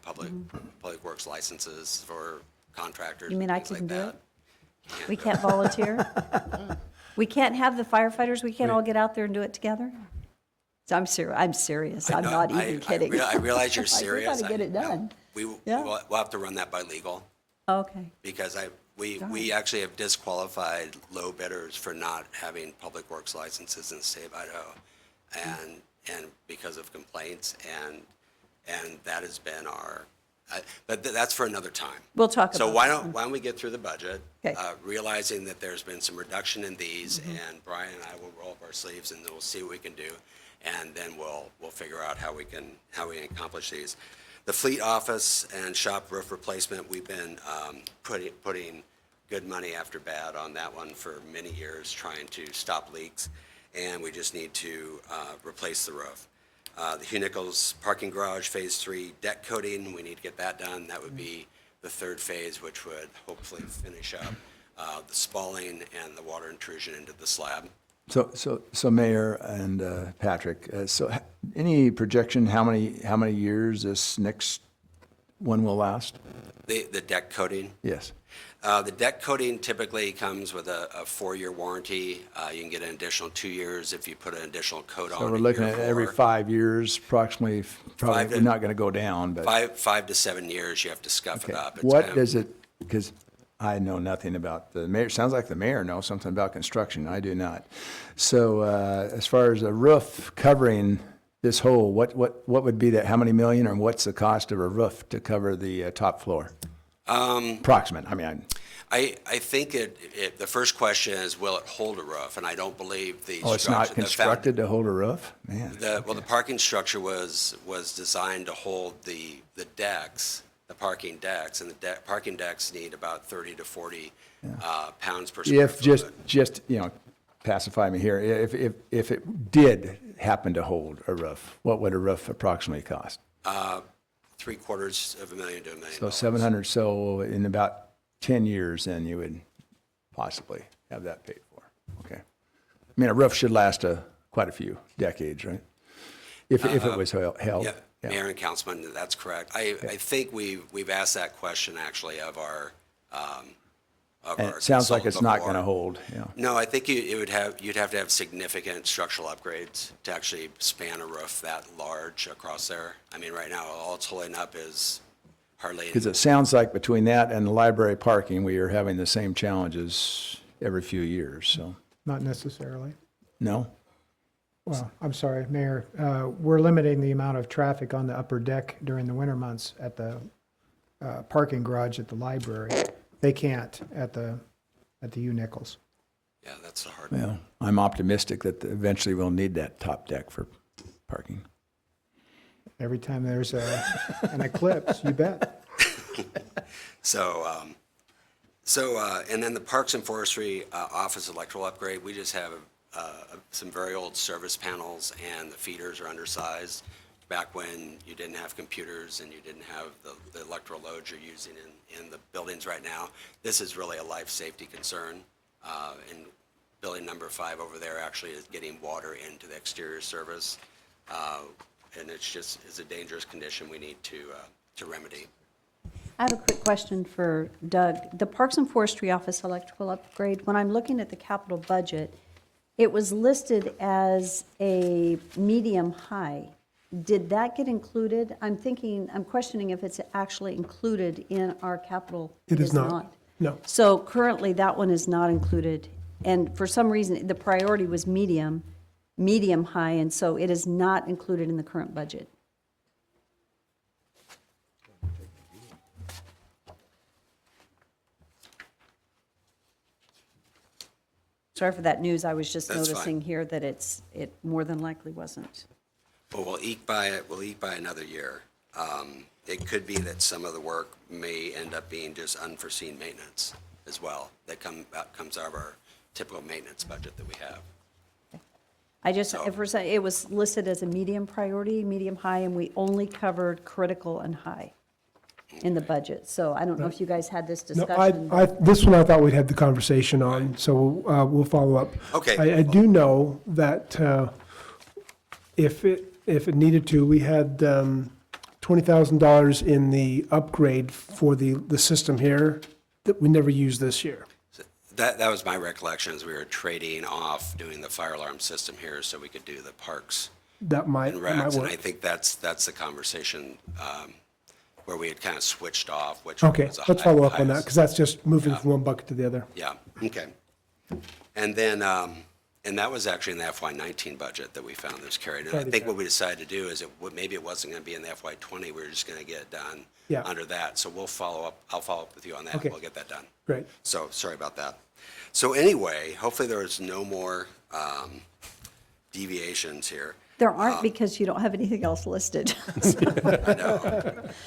public works licenses for contractors. You mean and I things like can do that. it? We can't volunteer? We can't have the firefighters, we can't all get out there and do it together? So I'm serious, I'm No, not even kidding. I realize you're Like, we serious. gotta get it I- done. We'll Yeah. have to run that by legal. Okay, Because we Darn. actually have disqualified low bidders for not having public works licenses in the state of Idaho. And because of complaints and that has been but that's for another time. we'll talk about So it. why don't we get through the budget? Okay. Realizing that there's been some reduction in these and Brian and I will roll up our sleeves and we'll see what we can do. And then we'll figure out how we can accomplish these. The fleet office and shop roof replacement, we've been putting good money after bad on that one for many years, trying to stop leaks, and we just need to replace the roof. The Hugh Nichols parking garage Phase 3 deck coating, we need to get that done. That would be the third phase, which would hopefully finish up the spalling and the water intrusion into the slab. So Mayor and Patrick, any projection how many years this next one will last? The deck coating. Yes. The deck coating typically comes with a 4-year warranty. You can get an additional 2 years if you put an additional coat on. So we're in looking year at every 4. 5 years, approximately. Probably Five to- we're not going to go down, but. 5 to 7 years, you have to scuff it Okay. up. It's What kind of- does it, because I know nothing about the mayor, sounds like the mayor knows something about construction, I do not. So as far as a roof covering this hole, what would be that, how many million, or what's the cost of a roof to cover the top floor? Approximate, I mean, I think the first question is, will it hold a roof? And I don't believe the. it's not constructed to hold a roof? Man. The parking structure was designed to hold the decks, the parking decks, and the parking decks need about 30 to 40 pounds per square If foot. just, pacify me here, if it did happen to hold a roof, what would a roof approximately cost? $750,000 to $1 million. So 700, so in about 10 years, then you would possibly have that paid for. Okay. I mean, a roof should last quite a few decades, right? If it was held. Yeah, Mayor and Councilman, that's correct. I think we've asked that question actually of our. And it sounds like consultant it's not before. going to hold, yeah. No, I think you'd have to have significant structural upgrades to actually span a roof that large across there. I mean, right now, all it's holding up is hardly. Because it sounds like between that and the library parking, we are having the same challenges every few years, so, Not necessarily. no? Well, I'm sorry, Mayor, we're limiting the amount of traffic on the upper deck during the winter months at the parking garage at the library. They can't at the U Nichols. Yeah, that's a hard one. Well, I'm optimistic that eventually we'll need that top deck for parking. Every time there's an eclipse, you bet. So, and then the Parks and Forestry office electrical upgrade, we just have some very old service panels, and the feeders are undersized. Back when you didn't have computers and you didn't have the electrical loads you're using in the buildings right now, this is really a life safety concern. And building number 5 over there actually is getting water into the exterior service. And it's a dangerous condition we need to remedy. I have a quick question for Doug. The Parks and Forestry Office electrical upgrade, when I'm looking at the capital budget, it was listed as a medium-high. Did that get included? I'm questioning if it's actually included in our capital. It is not. No. So currently, that one is not included. And for some reason, the priority was medium-high, and so it is not included in the current budget. Sorry for that news. I was just That's fine. noticing here that it more than likely wasn't. Well, we'll eke by it, we'll eke by another year. It could be that some of the work may end up being just unforeseen maintenance as well, that comes out of our typical maintenance budget that we have. I just, it was listed as a medium priority, medium high, and we only covered critical and high in the budget. So I don't know if you guys had this No, discussion. this one I thought we'd have the conversation on, so we'll follow up. Okay. I do know that if it needed to, we had $20,000 in the upgrade for the system here that we never used this year. That was my recollection, is we were trading off doing the fire alarm system here so we could do the parks That might and recs. And I work. think that's the conversation where we had kind of switched off, which Okay, was the let's follow up on that, highest. because that's just moving from one bucket to the other. Yeah, okay. And then, and that was actually in the FY19 budget that we found this carried. And I Already think done. what we decided to do is maybe it wasn't going to be in the FY20, we were just going to get it done Yeah. under that. So we'll follow up, I'll follow up with you on that, Okay. we'll get that done. Great. So, sorry about that. So anyway, hopefully there is no more deviations here. There aren't because you don't have anything else listed.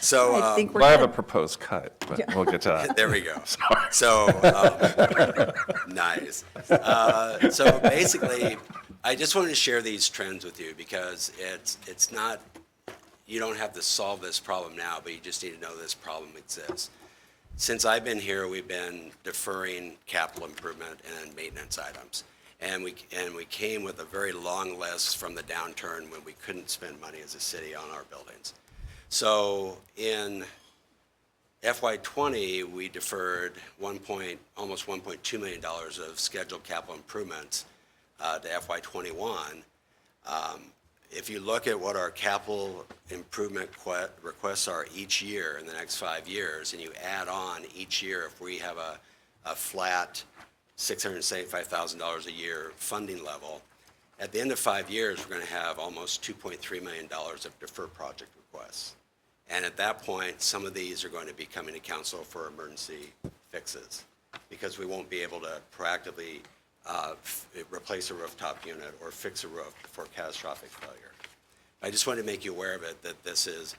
So, I think we're Well, I have a good. proposed cut, but we'll get to that. there we go. So, nice. So basically, I just wanted to share these trends with you because it's not, you don't have to solve this problem now, but you just need to know this problem exists. Since I've been here, we've been deferring capital improvement and maintenance items. And we came with a very long list from the downturn when we couldn't spend money as a city on our buildings. So in FY '20, we deferred almost $1.2 million of scheduled capital improvements to FY '21. If you look at what our capital improvement requests are each year in the next 5 years, and you add on each year, if we have a flat $675,000 a year funding level, at the end of 5 years, we're going to have almost $2.3 million of deferred project requests. And at that point, some of these are going to be coming to council for emergency fixes, because we won't be able to proactively replace a rooftop unit or fix a roof before catastrophic failure. I just wanted to make you aware of it, that this is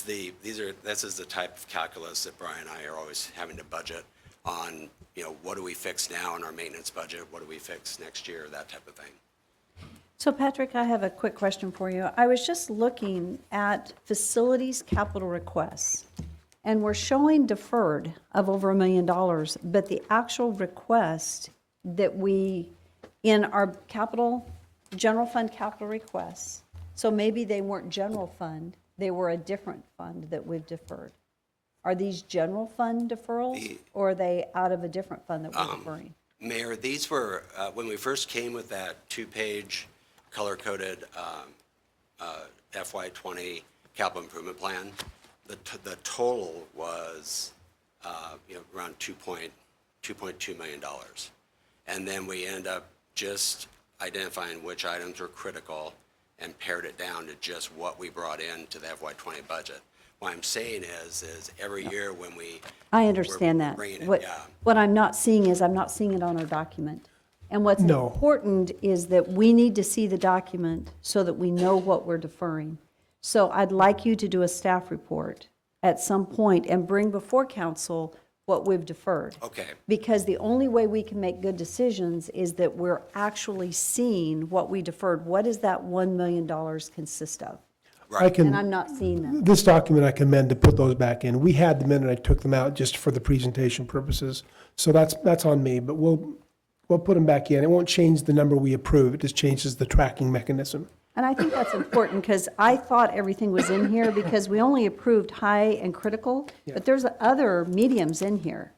the type of calculus that Brian and I are always having to budget on. What do we fix now in our maintenance budget? What do we fix next year? That type of thing. So Patrick, I have a quick question for you. I was just looking at facilities capital requests, and we're showing deferred of over $1 million, but the actual request that in our general fund capital requests, so maybe they weren't general fund, they were a different fund that we've deferred. Are these general fund deferrals, or are they out of a different fund that we're deferring? Mayor, these were, when we first came with that 2-page color-coded FY '20 capital improvement plan, the total was around $2.2 million. And then we end up just identifying which items were critical and pared it down to just what we brought into the FY '20 budget. What I'm saying is every year when I understand that. bringing it, What I'm not seeing is I'm not seeing it on our document. And what's No. important is that we need to see the document so that we know what we're deferring. So I'd like you to do a staff report at some point and bring before council what we've deferred. Okay. Because the only way we can make good decisions is that we're actually seeing what we deferred. What does that $1 million consist of? I And I'm can, not seeing that. this document, I can amend to put those back in. We had the minute I took them out just for the presentation purposes. So that's on me, but we'll put them back in. It won't change the number we approve. It just changes the tracking mechanism. And I think that's important, because I thought everything was in here, because we only approved high and critical, but there's other mediums in here.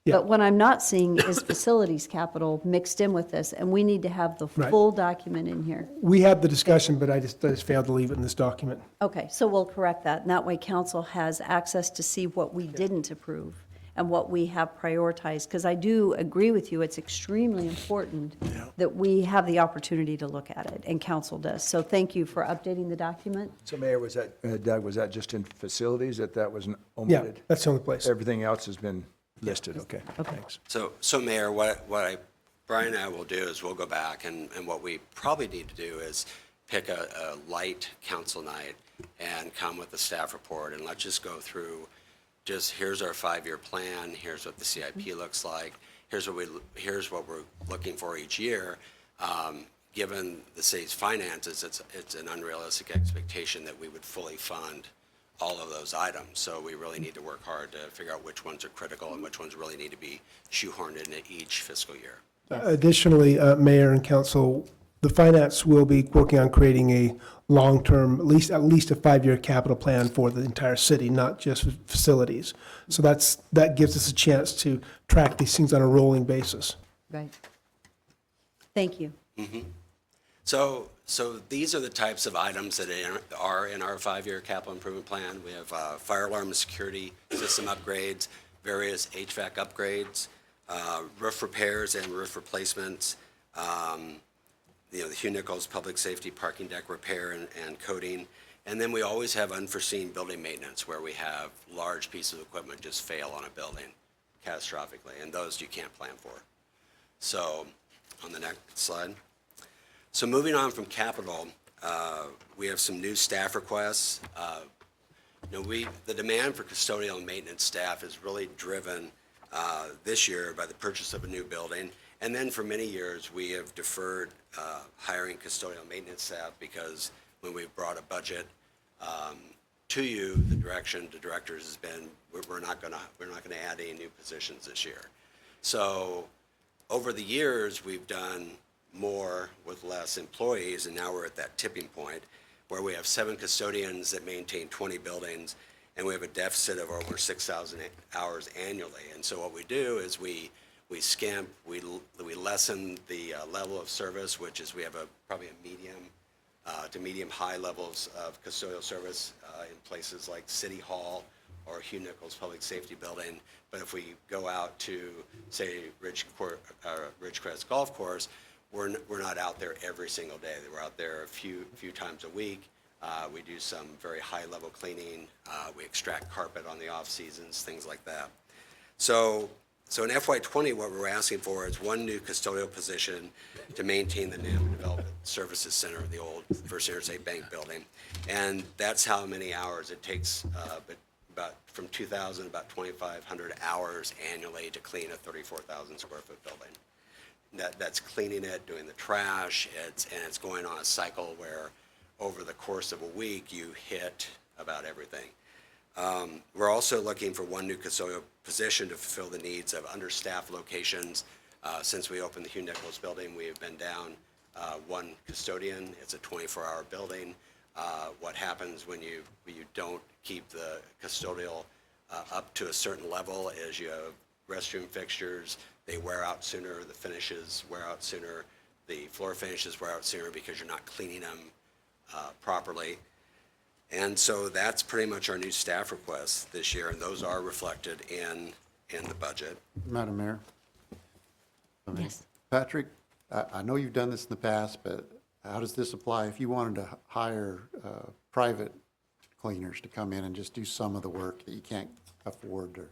Yeah. But what I'm not seeing is facilities capital mixed in with this, and we need to have the Right. full document in here. We had the discussion, but I just failed to leave it in this document. Okay, so we'll correct that, and that way council has access to see what we didn't approve and what we have prioritized, because I do agree with you, it's extremely important that we have the opportunity to look at it, and council does. So thank you for updating the document. So Mayor, was that, Doug, was that just in facilities that was Yeah, omitted? that's the only place. Everything else has been listed, okay, thanks. So Mayor, Brian and I will do is we'll go back, and what we probably need to do is pick a light council night and come with a staff report, and let's just go through, here's our 5-year plan, here's what the CIP looks like, here's what we're looking for each year. Given the city's finances, it's an unrealistic expectation that we would fully fund all of those items. So we really need to work hard to figure out which ones are critical and which ones really need to be shoehorned into each fiscal year. Additionally, Mayor and Council, the finance will be working on creating a long-term, at least a 5-year capital plan for the entire city, not just facilities. So that gives us a chance to track these things on a rolling basis. Right. Thank you. So these are the types of items that are in our 5-year capital improvement plan. We have fire alarm and security system upgrades, various HVAC upgrades, roof repairs and roof replacements, the Hugh Nichols Public Safety Parking Deck repair and coating. And then we always have unforeseen building maintenance where we have large pieces of equipment just fail on a building catastrophically, and those you can't plan for. So on the next slide. So moving on from capital, we have some new staff requests. The demand for custodial and maintenance staff is really driven this year by the purchase of a new building. And then for many years, we have deferred hiring custodial maintenance staff because when we brought a budget to you, the direction the directors has been, we're not gonna add any new positions this year. So over the years, we've done more with less employees, and now we're at that tipping point where we have 7 custodians that maintain 20 buildings, and we have a deficit of over 6,000 hours annually. And so what we do is we skimp, we lessen the level of service, which is we have probably a medium to medium-high levels of custodial service in places like City Hall or Hugh Nichols Public Safety Building. But if we go out to, say, Ridgecrest Golf Course, we're not out there every single day. We're out there a few times a week. We do some very high-level cleaning. We extract carpet on the off-seasons, things like that. So in FY20, what we're asking for is 1 new custodial position to maintain the Nampa Development Services Center, the old First Interstate Bank building. And that's how many hours it takes, about from 2,000, about 2,500 hours annually to clean a 34,000 square foot building. That's cleaning it, doing the trash, and it's going on a cycle where over the course of a week, you hit about everything. We're also looking for 1 new custodial position to fulfill the needs of understaffed locations. Since we opened the Hugh Nichols building, we have been down 1 custodian. It's a 24-hour building. What happens when you don't keep the custodial up to a certain level is you have restroom fixtures, they wear out sooner, the finishes wear out sooner, the floor finishes wear out sooner because you're not cleaning them properly. And so that's pretty much our new staff requests this year, and those are reflected in the budget. Madam Mayor? Yes. Patrick, I know you've done this in the past, but how does this apply if you wanted to hire private cleaners to come in and just do some of the work that you can't afford, or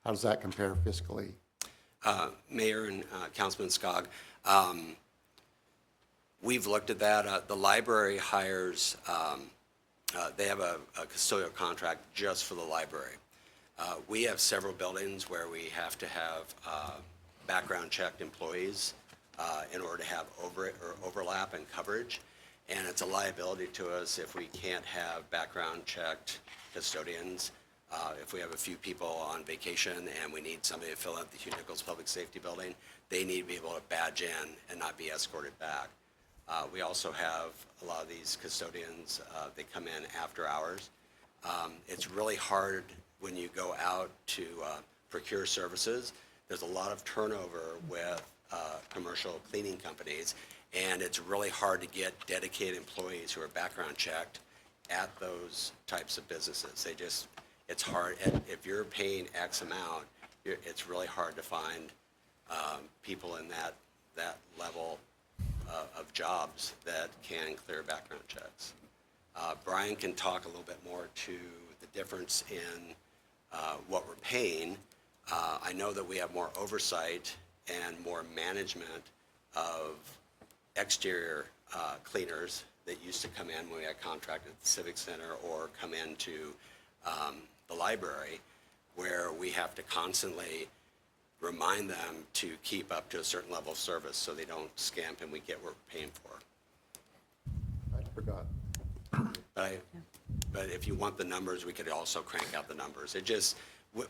how does that compare fiscally? Mayor and Councilman Skog, we've looked at that. The library hires, they have a custodial contract just for the library. We have several buildings where we have to have background checked employees in order to have overlap and coverage. And it's a liability to us if we can't have background checked custodians. If we have a few people on vacation and we need somebody to fill out the Hugh Nichols Public Safety Building, they need to be able to badge in and not be escorted back. We also have a lot of these custodians, they come in after hours. It's really hard when you go out to procure services. There's a lot of turnover with commercial cleaning companies, and it's really hard to get dedicated employees who are background checked at those types of businesses. It's hard. If you're paying X amount, it's really hard to find people in that level of jobs that can clear background checks. Brian can talk a little bit more to the difference in what we're paying. I know that we have more oversight and more management of exterior cleaners that used to come in when we had contracted at the Civic Center or come into the library, where we have to constantly remind them to keep up to a certain level of service so they don't scamp and we get what we're paying for. I forgot. But if you want the numbers, we could also crank out the numbers.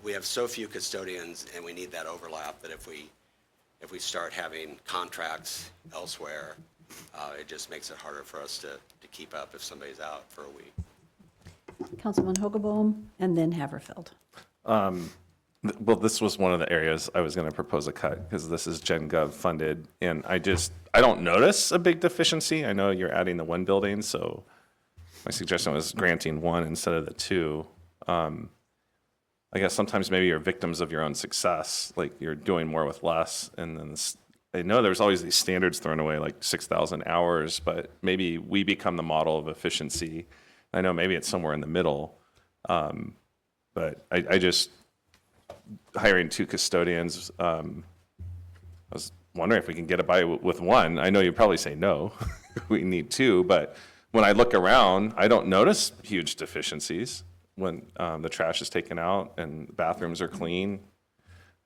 We have so few custodians and we need that overlap that if we start having contracts elsewhere, it just makes it harder for us to keep up if somebody's out for a week. Councilman Hogaboam, and then Haverfield. Well, this was one of the areas I was going to propose a cut, because this is Gen Gov funded, and I don't notice a big deficiency. I know you're adding the 1 building, so my suggestion was granting 1 instead of the 2. I guess sometimes maybe you're victims of your own success, like you're doing more with less, and then I know there's always these standards thrown away, like 6,000 hours, but maybe we become the model of efficiency. I know maybe it's somewhere in the middle, but I just, hiring 2 custodians, I was wondering if we can get it by with 1. I know you'd probably say no, we need 2, but when I look around, I don't notice huge deficiencies when the trash is taken out and bathrooms are clean.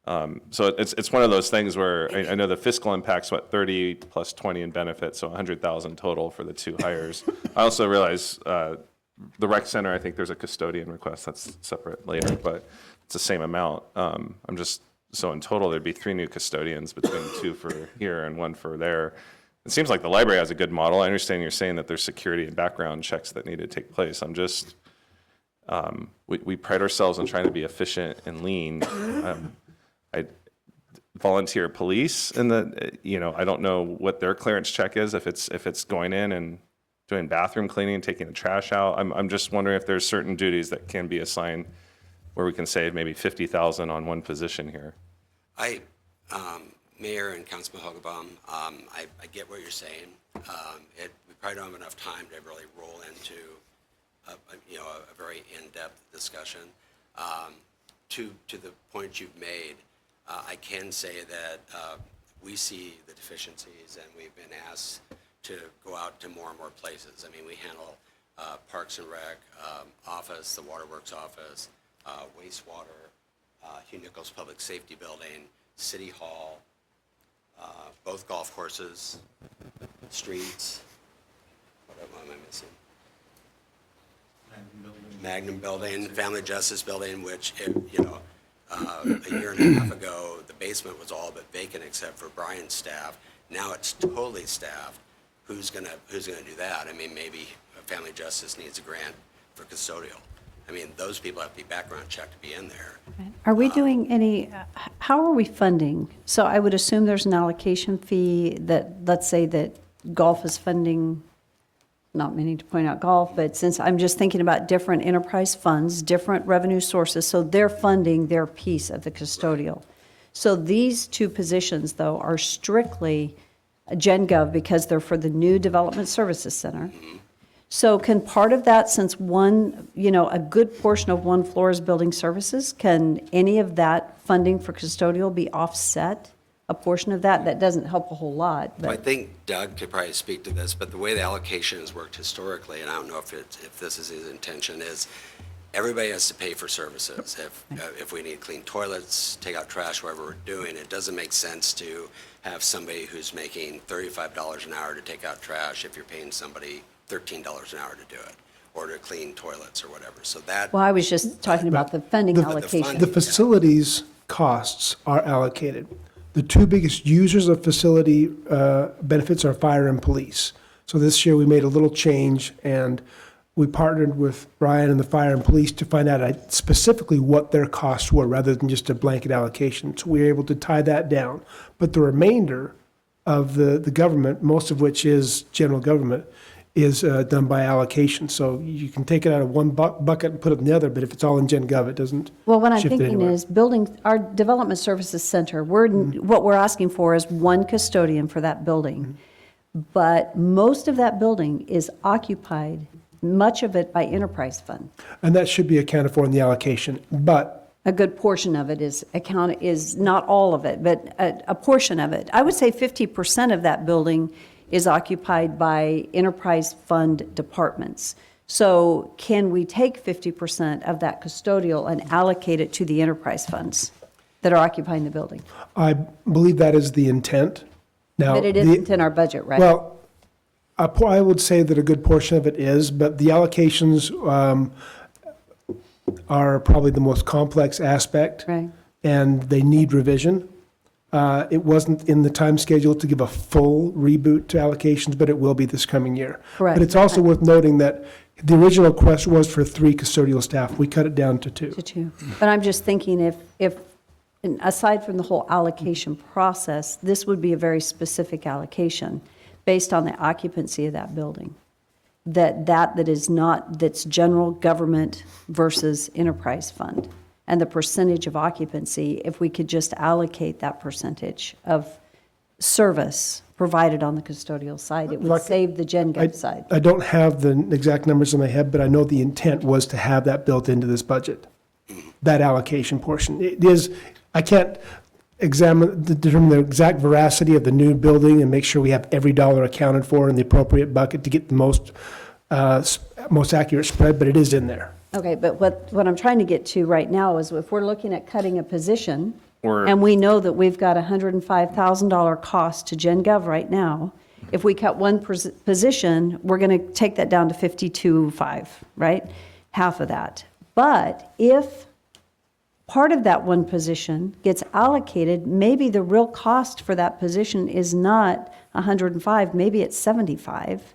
So it's one of those things where I know the fiscal impact's 30 plus 20 in benefits, so 100,000 total for the 2 hires. I also realize the rec center, I think there's a custodian request, that's separate later, but it's the same amount. So in total, there'd be 3 new custodians between 2 for here and 1 for there. It seems like the library has a good model. I understand you're saying that there's security and background checks that need to take place. I'm just, we pride ourselves on trying to be efficient and lean. I volunteer police and I don't know what their clearance check is, if it's going in and doing bathroom cleaning and taking the trash out. I'm just wondering if there's certain duties that can be assigned where we can save maybe 50,000 on one position here. Mayor and Councilman Hogabaum, I get what you're saying. We probably don't have enough time to really roll into a very in-depth discussion. To the point you've made, I can say that we see the deficiencies, and we've been asked to go out to more and more places. I mean, we handle Parks and Rec office, the Waterworks office, wastewater, Hugh Nichols Public Safety Building, City Hall, both golf courses, streets. What am I missing? Magnum Building, Family Justice Building, which, a year and a half ago, the basement was all but vacant except for Brian's staff. Now it's totally staffed. Who's gonna do that? I mean, maybe Family Justice needs a grant for custodial. I mean, those people have to be background checked to be in there. Are we doing any, how are we funding? So I would assume there's an allocation fee that, let's say that golf is funding, not meaning to point out golf, but since I'm just thinking about different enterprise funds, different revenue sources, so they're funding their piece of the custodial. So these 2 positions, though, are strictly Gen Gov because they're for the new Development Services Center. So can part of that, since a good portion of one floor is building services, can any of that funding for custodial be offset? A portion of that? That doesn't help a whole lot, Well, I but, think Doug could probably speak to this, but the way the allocation has worked historically, and I don't know if this is his intention, is everybody has to pay for services. If we need clean toilets, take out trash, whatever we're doing, it doesn't make sense to have somebody who's making $35 an hour to take out trash if you're paying somebody $13 an hour to do it, or to clean toilets or whatever. So that, well, I was just talking about the funding allocation. The facilities costs are allocated. The 2 biggest users of facility benefits are fire and police. So this year, we made a little change, and we partnered with Brian and the fire and police to find out specifically what their costs were, rather than just a blanket allocation. So we were able to tie that down. But the remainder of the government, most of which is general government, is done by allocation. So you can take it out of one bucket and put it in the other, but if it's all in Gen Gov, it doesn't Well, what I'm shift it thinking anywhere. is building, our Development Services Center, what we're asking for is 1 custodian for that building. But most of that building is occupied, much of it by enterprise fund. And that should be accounted for in the allocation. But A good portion of it is not all of it, but a portion of it. I would say 50% of that building is occupied by enterprise fund departments. So can we take 50% of that custodial and allocate it to the enterprise funds that are occupying the building? I believe that is the intent. Now, But it isn't in our budget, right? Well, I would say that a good portion of it is, but the allocations are probably the most complex aspect. Right. And they need revision. It wasn't in the time schedule to give a full reboot to allocations, but it will be this coming year. Correct. But it's also worth noting that the original request was for 3 custodial staff. We cut it down to 2. To 2. But I'm just thinking if, and aside from the whole allocation process, this would be a very specific allocation based on the occupancy of that building. That is not, that's general government versus enterprise fund. And the percentage of occupancy, if we could just allocate that percentage of service provided on the custodial side, it would Like- save the Gen Gov side. I don't have the exact numbers in my head, but I know the intent was to have that built into this budget, that allocation portion. It is, I can't determine the exact veracity of the new building and make sure we have every dollar accounted for in the appropriate bucket to get the most accurate spread, but it is in there. Okay, but what I'm trying to get to right now is if we're looking at cutting a position, Or- and we know that we've got a $105,000 cost to Gen Gov right now, if we cut one position, we're going to take that down to 52.5, right? Half of that. But if part of that one position gets allocated, maybe the real cost for that position is not 105, maybe it's 75.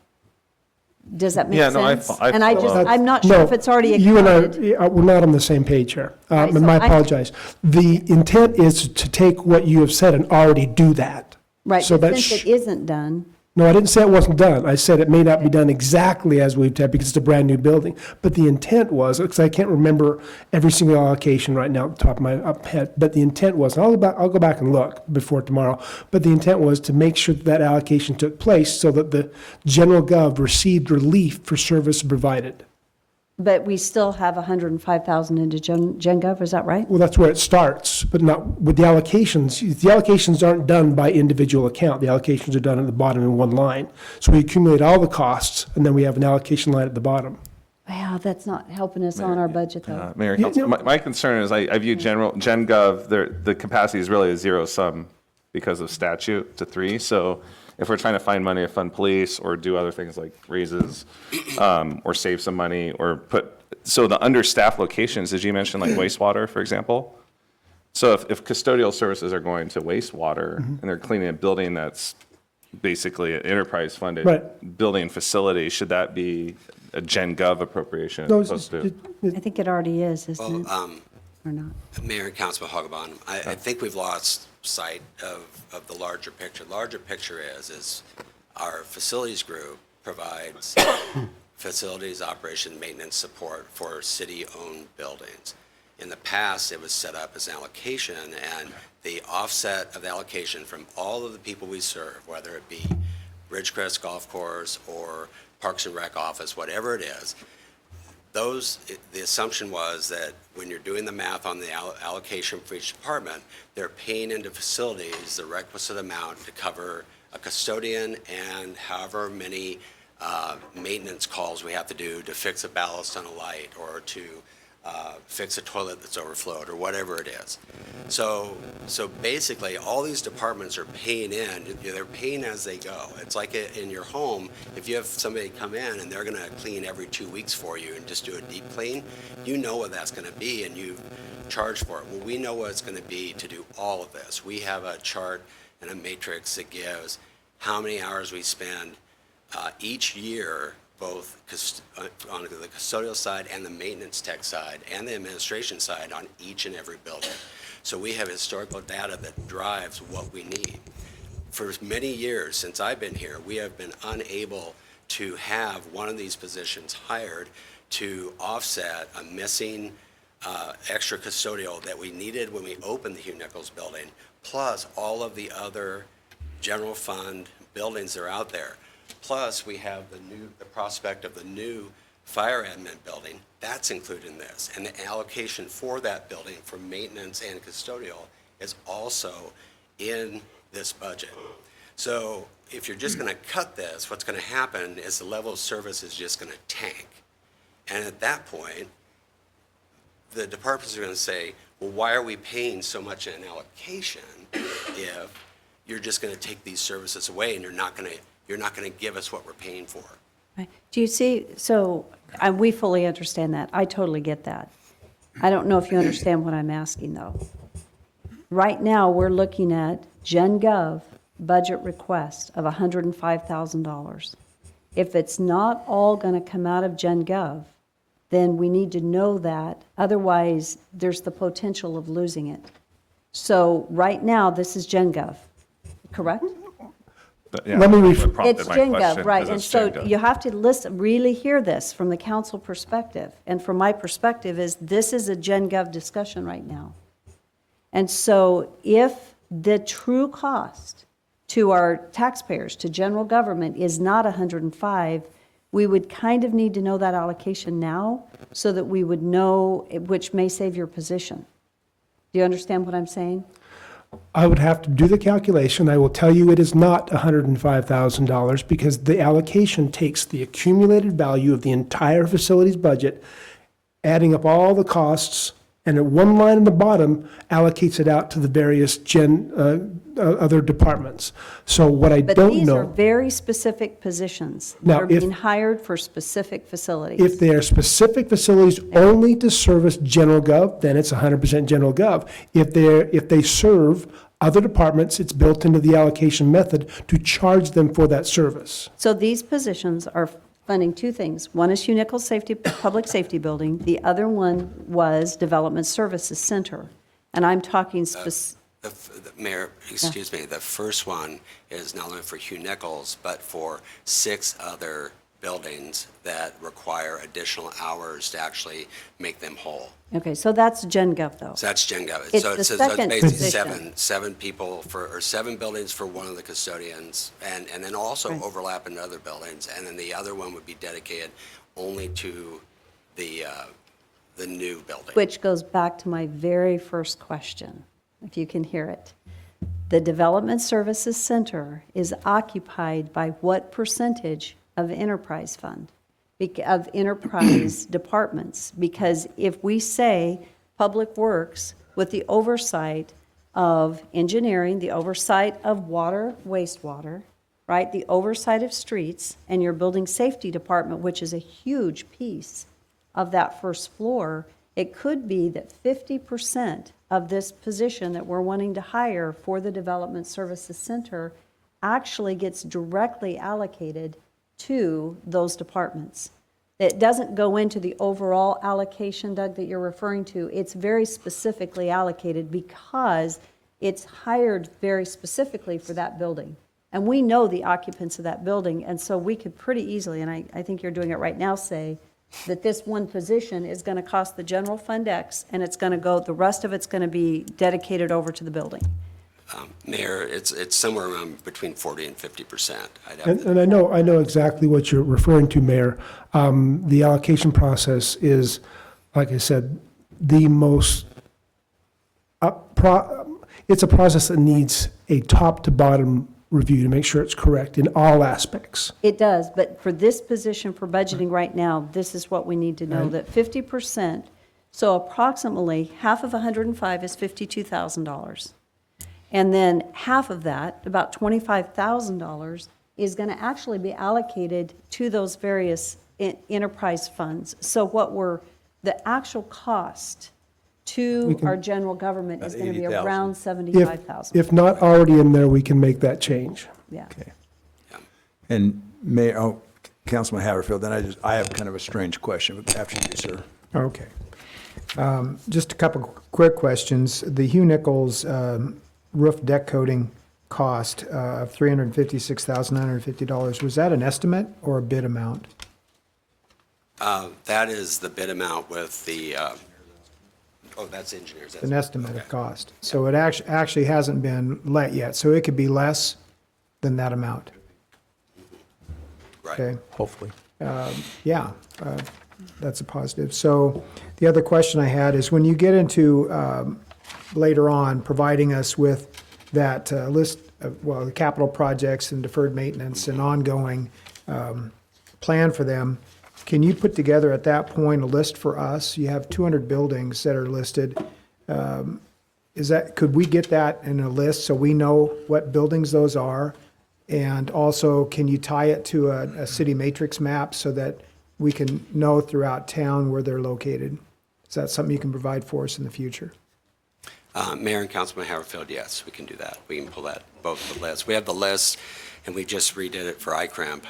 Does that make Yeah, no, sense? I And I just, follow. I'm not sure No, if it's already You and accounted. I, we're not on the same page here. Right, And so I I- apologize. The intent is to take what you have said and already do that. Right, So but that's, since it isn't done, no, I didn't say it wasn't done. I said it may not be done exactly as we've done because it's a brand-new building. But the intent was, because I can't remember every single allocation right now at the top of my head, but the intent was, and I'll go back and look before tomorrow, but the intent was to make sure that that allocation took place so that the general gov received relief for service provided. but we still have 105,000 into Gen Gov, is that right? Well, that's where it starts, but not with the allocations. The allocations aren't done by individual account. The allocations are done at the bottom in one line. So we accumulate all the costs, and then we have an allocation line at the bottom. Wow, that's not helping us on our budget, though. Mayor, Yeah, Council, yeah. my concern is I view Gen Gov, the capacity is really a zero sum because of statute to 3. So if we're trying to find money to fund police or do other things like raises, or save some money or so the understaffed locations, as you mentioned, like wastewater, for example. So if custodial services are going to wastewater and they're cleaning a building that's basically an enterprise funded Right. building facility, should that be a Gen Gov appropriation as No, opposed to? I think it already is, isn't it? Well, Or not? Mayor and Councilman Hogaboun, I think we've lost sight of the larger picture. Larger picture is our facilities group provides facilities, operation, maintenance support for city-owned buildings. In the past, it was set up as an allocation, and the offset of the allocation from all of the people we serve, whether it be Ridgecrest Golf Course or Parks and Rec office, whatever it is, the assumption was that when you're doing the math on the allocation for each department, they're paying into facilities the requisite amount to cover a custodian and however many maintenance calls we have to do to fix a ballast on a light or to fix a toilet that's overflowed or whatever it is. So basically, all these departments are paying in, they're paying as they go. It's like in your home, if you have somebody come in and they're gonna clean every 2 weeks for you and just do a deep clean, you know what that's gonna be and you charge for it. Well, we know what it's gonna be to do all of this. We have a chart and a matrix that gives how many hours we spend each year, both on the custodial side and the maintenance tech side and the administration side on each and every building. So we have historical data that drives what we need. For many years since I've been here, we have been unable to have one of these positions hired to offset a missing extra custodial that we needed when we opened the Hugh Nichols building, plus all of the other general fund buildings that are out there. Plus, we have the prospect of the new fire admin building. That's included in this. And the allocation for that building for maintenance and custodial is also in this budget. So if you're just going to cut this, what's going to happen is the level of service is just going to tank. And at that point, the departments are going to say, well, why are we paying so much in allocation if you're just going to take these services away and you're not going to give us what we're paying for? Right. Do you see, so we fully understand that. I totally get that. I don't know if you understand what I'm asking, though. Right now, we're looking at Gen Gov budget request of $105,000. If it's not all going to come out of Gen Gov, then we need to know that. Otherwise, there's the potential of losing it. So right now, this is Gen Gov, correct? Yeah, Let me that's ref- what prompted It's my Gen question, Gov, right, 'cause and it's so Gen Gov. you have to listen, really hear this from the council perspective. And from my perspective is, this is a Gen Gov discussion right now. And so if the true cost to our taxpayers, to general government, is not 105, we would kind of need to know that allocation now so that we would know, which may save your position. Do you understand what I'm saying? I would have to do the calculation. I will tell you it is not $105,000 because the allocation takes the accumulated value of the entire facilities budget, adding up all the costs And at one line in the bottom allocates it out to the various other departments. So what I But don't these are know, very specific positions that Now, are if- being hired for specific facilities. if they are specific facilities only to service general gov, then it's 100% general gov. If they serve other departments, it's built into the allocation method to charge them for that service. So these positions are funding two things. One is Hugh Nichols Safety, Public Safety Building. The other one was Development Services Center. And I'm talking Mayor, excuse me, the first one is not only for Hugh Nichols, but for 6 other buildings that require additional hours to actually make them whole. okay, so that's Gen Gov, though. So that's Gen Gov. It's So the it's second basically position. seven people or 7 buildings for one of the custodians, and then also Right. overlap in other buildings. And then the other one would be dedicated only to the new building. Which goes back to my very first question, if you can hear it. The Development Services Center is occupied by what percentage of enterprise fund, of enterprise departments? Because if we say Public Works with the oversight of engineering, the oversight of water, wastewater, right, the oversight of streets, and your building safety department, which is a huge piece of that first floor, it could be that 50% of this position that we're wanting to hire for the Development Services Center actually gets directly allocated to those departments. It doesn't go into the overall allocation, Doug, that you're referring to. It's very specifically allocated because it's hired very specifically for that building. And we know the occupants of that building, and so we could pretty easily, and I think you're doing it right now, say that this one position is going to cost the general fund X, and it's going to go, the rest of it's going to be dedicated over to the building. Mayor, it's somewhere around between 40 and 50%. I'd have And, to- and I know exactly what you're referring to, Mayor. The allocation process is, like I said, the most, it's a process that needs a top to bottom review to make sure it's correct in all aspects. It does, but for this position for budgeting right now, this is what we need to know, that 50%, so approximately half of 105 is $52,000. And then half of that, about $25,000, is going to actually be allocated to those various enterprise funds. So the actual cost to our general government is About going to be 80,000. around If, 75,000. if not already in there, we can make that change. Yeah. And Mayor, Councilman Haverfield, then I have kind of a strange question after you, sir. Okay. Just a couple quick questions. The Hugh Nichols roof deck coating cost of $356,950, was that an estimate or a bid amount? That is the bid amount with the, that's engineers. An estimate of cost. So it actually hasn't been let yet, so it could be less than that amount. Right. Okay, Hopefully. yeah, that's a positive. So the other question I had is when you get into, later on, providing us with that list of, well, the capital projects and deferred maintenance and ongoing plan for them, can you put together at that point a list for us? You have 200 buildings that are listed. Could we get that in a list so we know what buildings those are? And also, can you tie it to a city matrix map so that we can know throughout town where they're located? Is that something you can provide for us in the future? Mayor and Councilman Haverfield, yes, we can do that. We can pull that, both the lists. We have the list, and we just redid it for iCramp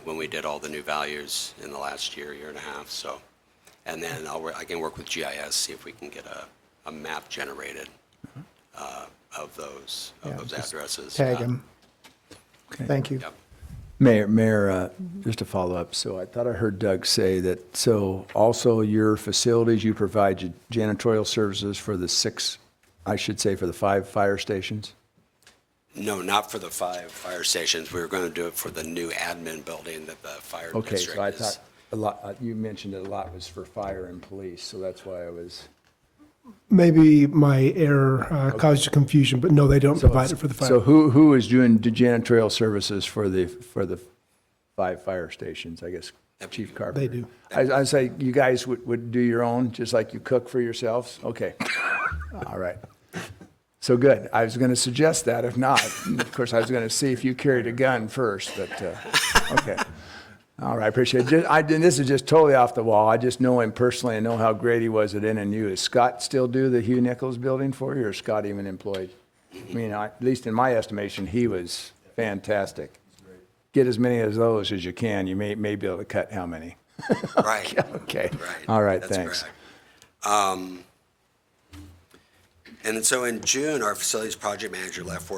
when we did all the new values in the last year and a half, so. And then I can work with GIS, see if we can get a map generated of those Yeah, just addresses. Tag them. Okay. Thank you. Yep. Mayor, just to follow up, so I thought I heard Doug say that, so also your facilities, you provide janitorial services for the 5 fire stations? No, not for the 5 fire stations. We were going to do it for the new admin building that the fire Okay, district so I is. thought a lot, you mentioned that a lot was for fire and police, so that's why I was. Maybe my error caused you confusion, but no, they don't provide it for the So fire. who is doing the janitorial services for the 5 fire stations, I guess? Chief Carpenter? They do. I say you guys would do your own, just like you cook for yourselves? Okay. All right. So good. I was going to suggest that. If not, of course, I was going to see if you carried a gun first, but, okay. All right, appreciate it. And this is just totally off the wall. I just know him personally and know how great he was at NNU. Does Scott still do the Hugh Nichols building for you, or is Scott even employed? I mean, at least in my estimation, he was fantastic. Get as many of those as you can. You may be able to cut how many? Right. Okay. Right. All right, That's thanks. correct. And so in June, our facilities project manager left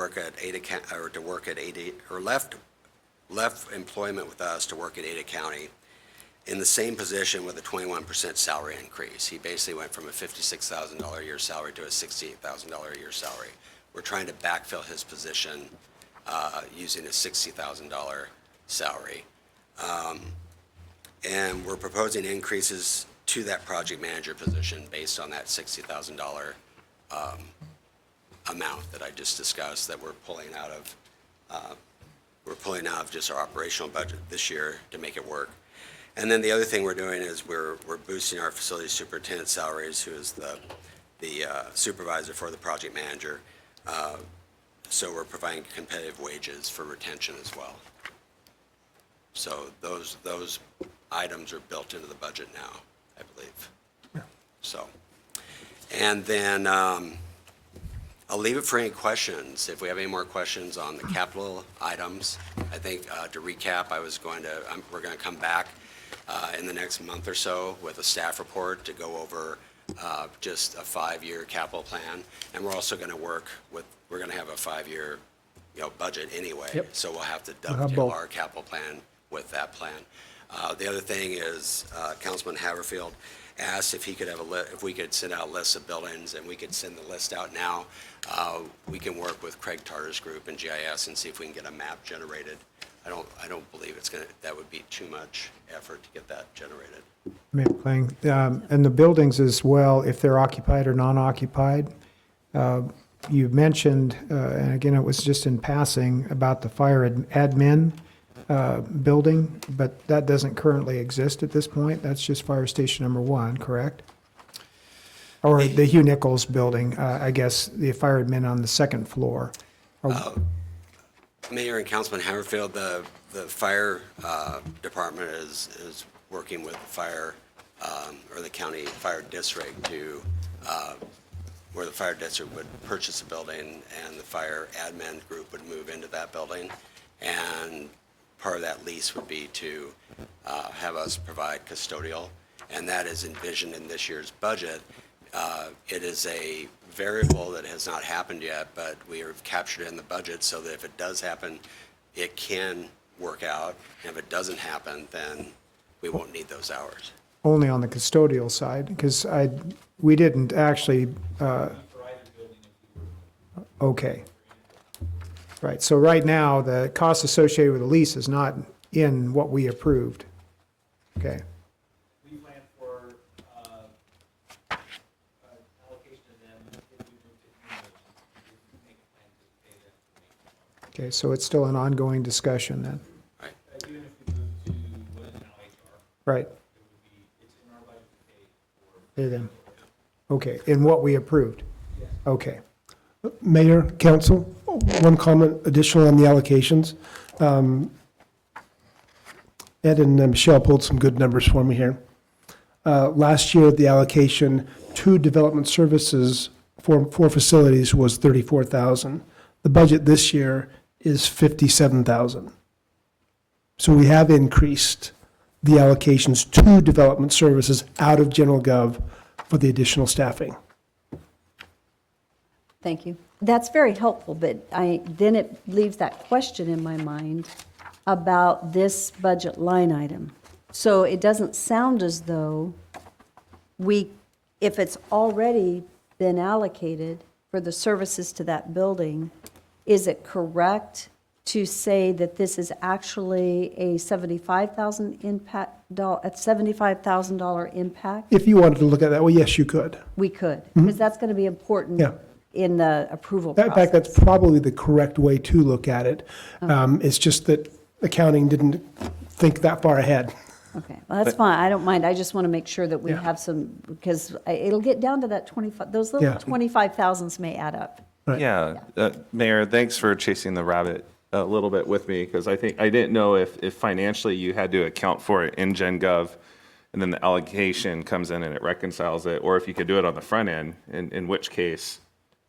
employment with us to work at Ada County in the same position with a 21% salary increase. He basically went from a $56,000 a year salary to a $68,000 a year salary. We're trying to backfill his position using a $60,000 salary. And we're proposing increases to that project manager position based on that $60,000 amount that I just discussed that we're pulling out of just our operational budget this year to make it work. And then the other thing we're doing is we're boosting our facility superintendent salaries, who is the supervisor for the project manager. So we're providing competitive wages for retention as well. So those items are built into the budget now, I believe. So, and then I'll leave it for any questions. If we have any more questions on the capital items, I think to recap, we're going to come back in the next month or so with a staff report to go over just a 5-year capital plan. And we're also going to we're going to have a 5-year, budget anyway. Yep. So we'll have to have dovetail both. our capital plan with that plan. The other thing is Councilman Haverfield asked if he could have if we could send out lists of buildings, and we could send the list out now. We can work with Craig Tarter's group and GIS and see if we can get a map generated. I don't believe that would be too much effort to get that generated. Mayor Kling, and the buildings as well, if they're occupied or non-occupied. You mentioned, and again, it was just in passing, about the fire admin building, but that doesn't currently exist at this point. That's just fire station number 1, correct? Or the Hugh Nichols building, I guess, the fire admin on the 2nd floor. Mayor and Councilman Haverfield, the fire department is working with the fire, or the county fire district to, where the fire district would purchase a building and the fire admin group would move into that building. And part of that lease would be to have us provide custodial, and that is envisioned in this year's budget. It is a variable that has not happened yet, but we have captured it in the budget so that if it does happen, it can work out. And if it doesn't happen, then we won't need those hours. Only on the custodial side, because we didn't actually, okay. Right, so right now, the cost associated with the lease is not in what we approved. Okay, We plan for allocation to them if we move to make a plan to pay them. okay, so it's still an ongoing discussion then, Even if we move to what is now HR, right? it's in our budget to pay for. Pay them. Okay, in what we approved? Okay. Mayor, council, one comment additional on the allocations. Ed and Michelle pulled some good numbers for me here. Last year, the allocation to development services for facilities was $34,000. The budget this year is $57,000. So we have increased the allocations to development services out of general gov for the additional staffing. Thank you. That's very helpful, but then it leaves that question in my mind about this budget line item. So it doesn't sound as though if it's already been allocated for the services to that building, is it correct to say that this is actually a $75,000 impact? If you wanted to look at that, well, yes, you could. We could, because that's going to be important Yeah. in the approval In fact, that's process. probably the correct way to look at it. It's just that accounting didn't think that far ahead. Okay. Well, that's fine, I don't mind, I just want to make sure that we have some, because it'll get down to that 25, those little Yeah. 25,000s may add up. Yeah, Mayor, thanks for chasing the rabbit a little bit with me, because I think, I didn't know if financially you had to account for it in Gen Gov, and then the allocation comes in and it reconciles it, or if you could do it on the front end, in which case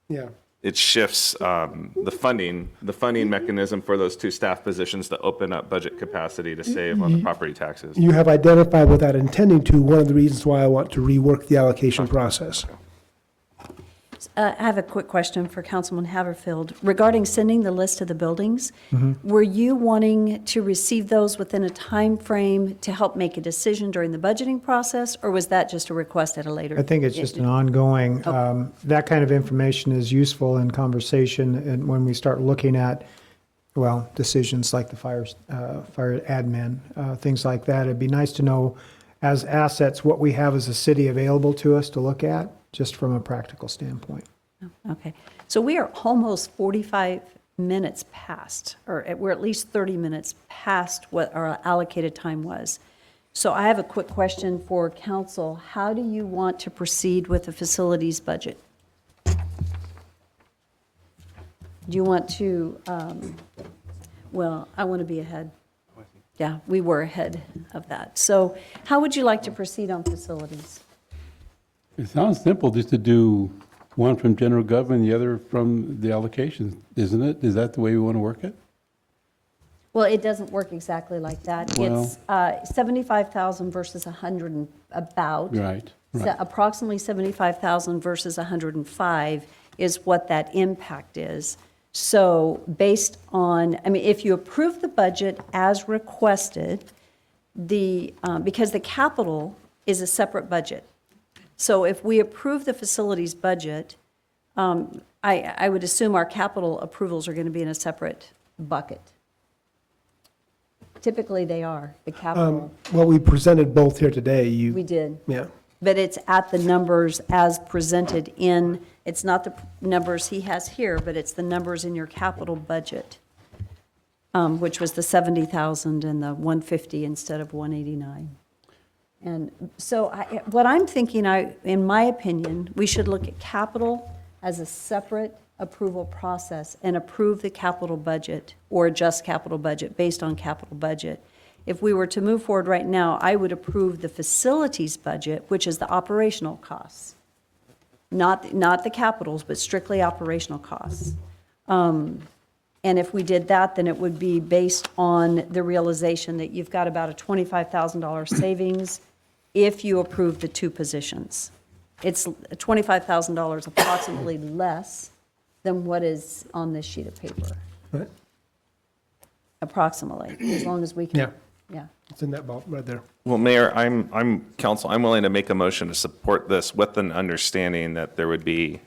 Yeah. it shifts the funding mechanism for those two staff positions to open up budget capacity to save on the property taxes. You have identified without intending to one of the reasons why I want to rework the allocation process. I have a quick question for Councilman Haverfield. Regarding sending the list of the buildings, were you wanting to receive those within a time frame to help make a decision during the budgeting process, or was that just a request at a later? I think it's just an ongoing, that kind of information is useful in conversation, and when we start looking at, well, decisions like the fire admin, things like that, it'd be nice to know as assets, what we have as a city available to us to look at, just from a practical standpoint. Okay, so we are almost 45 minutes past, or we're at least 30 minutes past what our allocated time was. So I have a quick question for council. How do you want to proceed with the facilities budget? Do you want to, well, I want to be ahead. Yeah, we were ahead of that. So how would you like to proceed on facilities? It sounds simple just to do one from general government, the other from the allocations, isn't it? Is that the way we want to work it? Well, it doesn't work exactly like that. It's 75,000 versus 100 and about. Right, So right. approximately 75,000 versus 105 is what that impact is. So based on, I mean, if you approve the budget as requested, because the capital is a separate budget. So if we approve the facilities budget, I would assume our capital approvals are going to be in a separate bucket. Typically, they are, the capital. Well, we presented both here today. We did. Yeah. But it's at the numbers as presented in, it's not the numbers he has here, but it's the numbers in your capital budget, which was the 70,000 and the 150 instead of 189. And so what I'm thinking, in my opinion, we should look at capital as a separate approval process and approve the capital budget or adjust capital budget based on capital budget. If we were to move forward right now, I would approve the facilities budget, which is the operational costs. Not the capitals, but strictly operational costs. And if we did that, then it would be based on the realization that you've got about a $25,000 savings if you approve the two positions. It's $25,000 approximately less than what is on this sheet of paper, Right. approximately, as long as we can. Yeah. Yeah. It's in that bulk right there. Well, Mayor, I'm willing to make a motion to support this with an understanding that there would be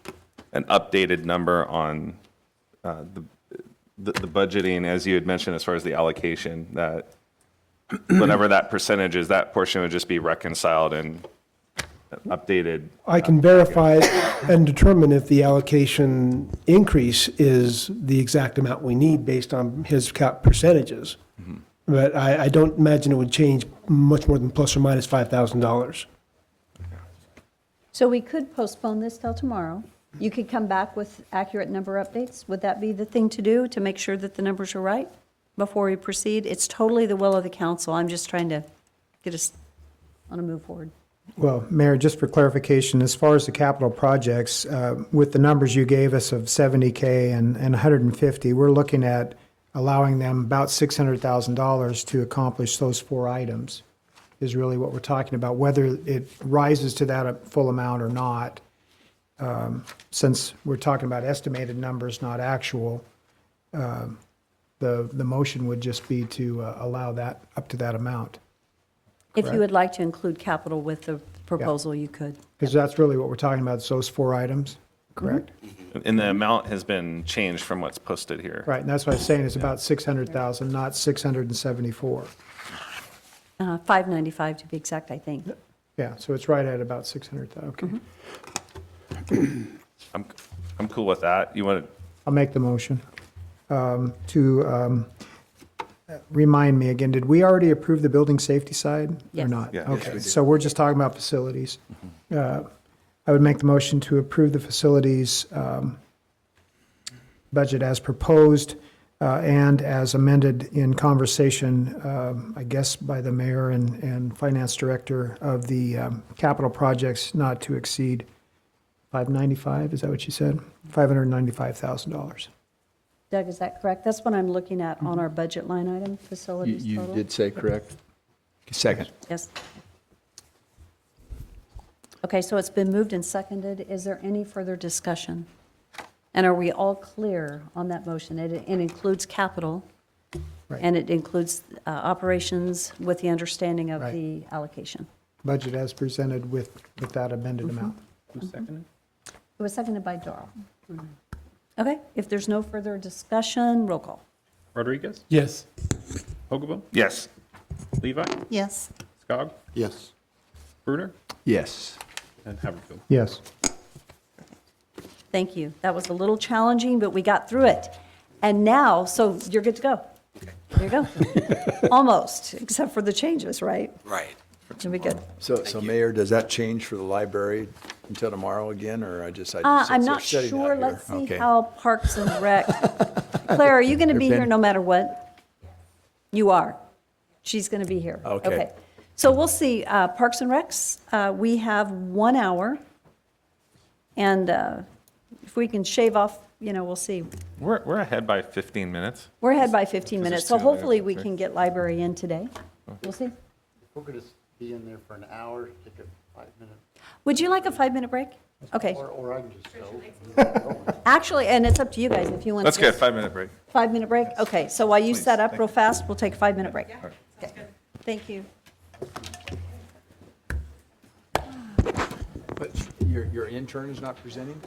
an updated number on the budgeting, as you had mentioned, as far as the allocation, that whatever that percentage is, that portion would just be reconciled and updated. I can verify and determine if the allocation increase is the exact amount we need based on his percentages. But I don't imagine it would change much more than plus or minus $5,000. So we could postpone this till tomorrow. You could come back with accurate number updates. Would that be the thing to do, to make sure that the numbers are right before we proceed? It's totally the will of the council. I'm just trying to get us on a move forward. Well, Mayor, just for clarification, as far as the capital projects, with the numbers you gave us of 70K and 150, we're looking at allowing them about $600,000 to accomplish those four items, is really what we're talking about. Whether it rises to that full amount or not, since we're talking about estimated numbers, not actual, the motion would just be to allow that up to that amount. If you would like to include capital with the proposal, you could. Because that's really what we're talking about, is those four items, correct? And the amount has been changed from what's posted here. Right, and that's what I was saying, it's about 600,000, not 674. 595 to be exact, I think. Yeah, so it's right at about 600,000, okay. I'm cool with that. You want to, I'll make the motion to remind me again, did we already approve the building safety side or Yes. not? Yeah. Yes, Okay, so we're just talking about facilities. I would make the motion to approve the facilities budget as proposed and as amended in conversation, I guess, by the mayor and finance director of the capital projects not to exceed $595, is that what you said? $595,000. Doug, is that correct? That's what I'm looking at on our budget line item, facilities You total? did say correct? Second. Yes. Okay, so it's been moved and seconded. Is there any further discussion? And are we all clear on that motion? It includes capital, Right. and it includes operations with the understanding of Right. the allocation. Budget as presented with that amended amount. Who seconded? It was seconded by Doral. Okay, if there's no further discussion, roll call. Rodriguez? Yes. Hoagland? Yes. Levi? Yes. Skog? Yes. Brunner? Yes. And Haverfield. Yes. Thank you. That was a little challenging, but we got through it. And now, so you're good to go. There you go. Almost, except for the changes, right? Right. You'll be good. So Mayor, does that change for the library until tomorrow again, or I just I'm sit there not sitting out sure. here? Let's see Okay. how Parks and Rec. Claire, are you going to be here been- no matter what? You are. She's going to be here. Okay. So we'll see. Parks and Recs, we have 1 hour. And if we can shave off, we'll see. We're ahead by 15 minutes. We're ahead by 15 minutes, so there's two hopefully items, we right? can get library in today. We'll see. We're going to be in there for an hour, take a 5-minute, Would you like a 5-minute break? Okay. or I can just go. Actually, and it's up to you guys if you want to. That's good, 5-minute break. 5-minute break? Okay, so while you set up real fast, we'll take a 5-minute break. Okay. Thank you. But your intern is not presenting?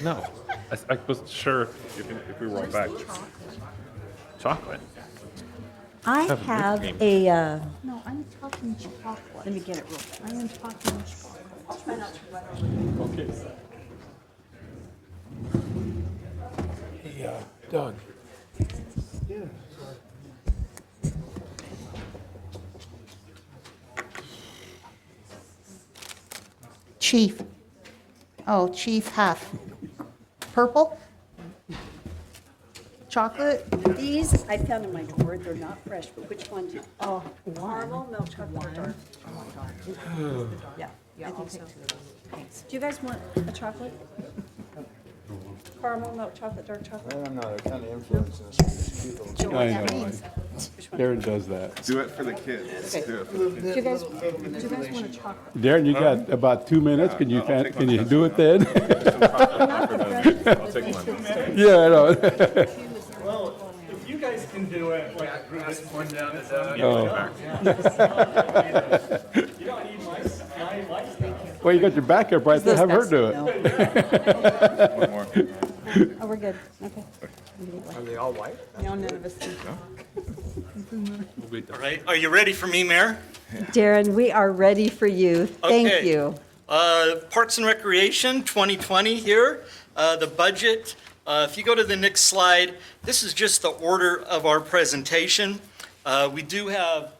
No, I wasn't sure if we were all back. Chocolate. I Have a have whipped a, No, I'm talking chocolate. let me get it real quick. I am talking chocolate. I'll try not to run over. Okay. Hey, Doug. Chief. Oh, Chief Huff. Purple? Chocolate? These, I found in my drawer, they're not fresh, but which one? Oh, Caramel, milk chocolate, or dark? Yeah, yeah, also. Thanks. Do you guys want a chocolate? Caramel, milk chocolate, dark chocolate? I don't know, they're kind of influencing us with these cute little I know. Which one? Darren does that. Do it for the kids. Okay. Do it for the kids. Do you guys want a chocolate? Darren, you got about 2 minutes. Can you do it then? I'll take one. Yeah, I know. If you guys can do it, like, pass one down to Doug. Oh. You don't need my license. Well, you got your backup right there. Have her do it. One more. Oh, we're good, okay. Are they all white? No, none of us. All right, are you ready for me, Mayor? Darren, we are ready for you. Thank Okay. you. Parks and Recreation 2020 here, the budget. If you go to the next slide, this is just the order of our presentation. We do have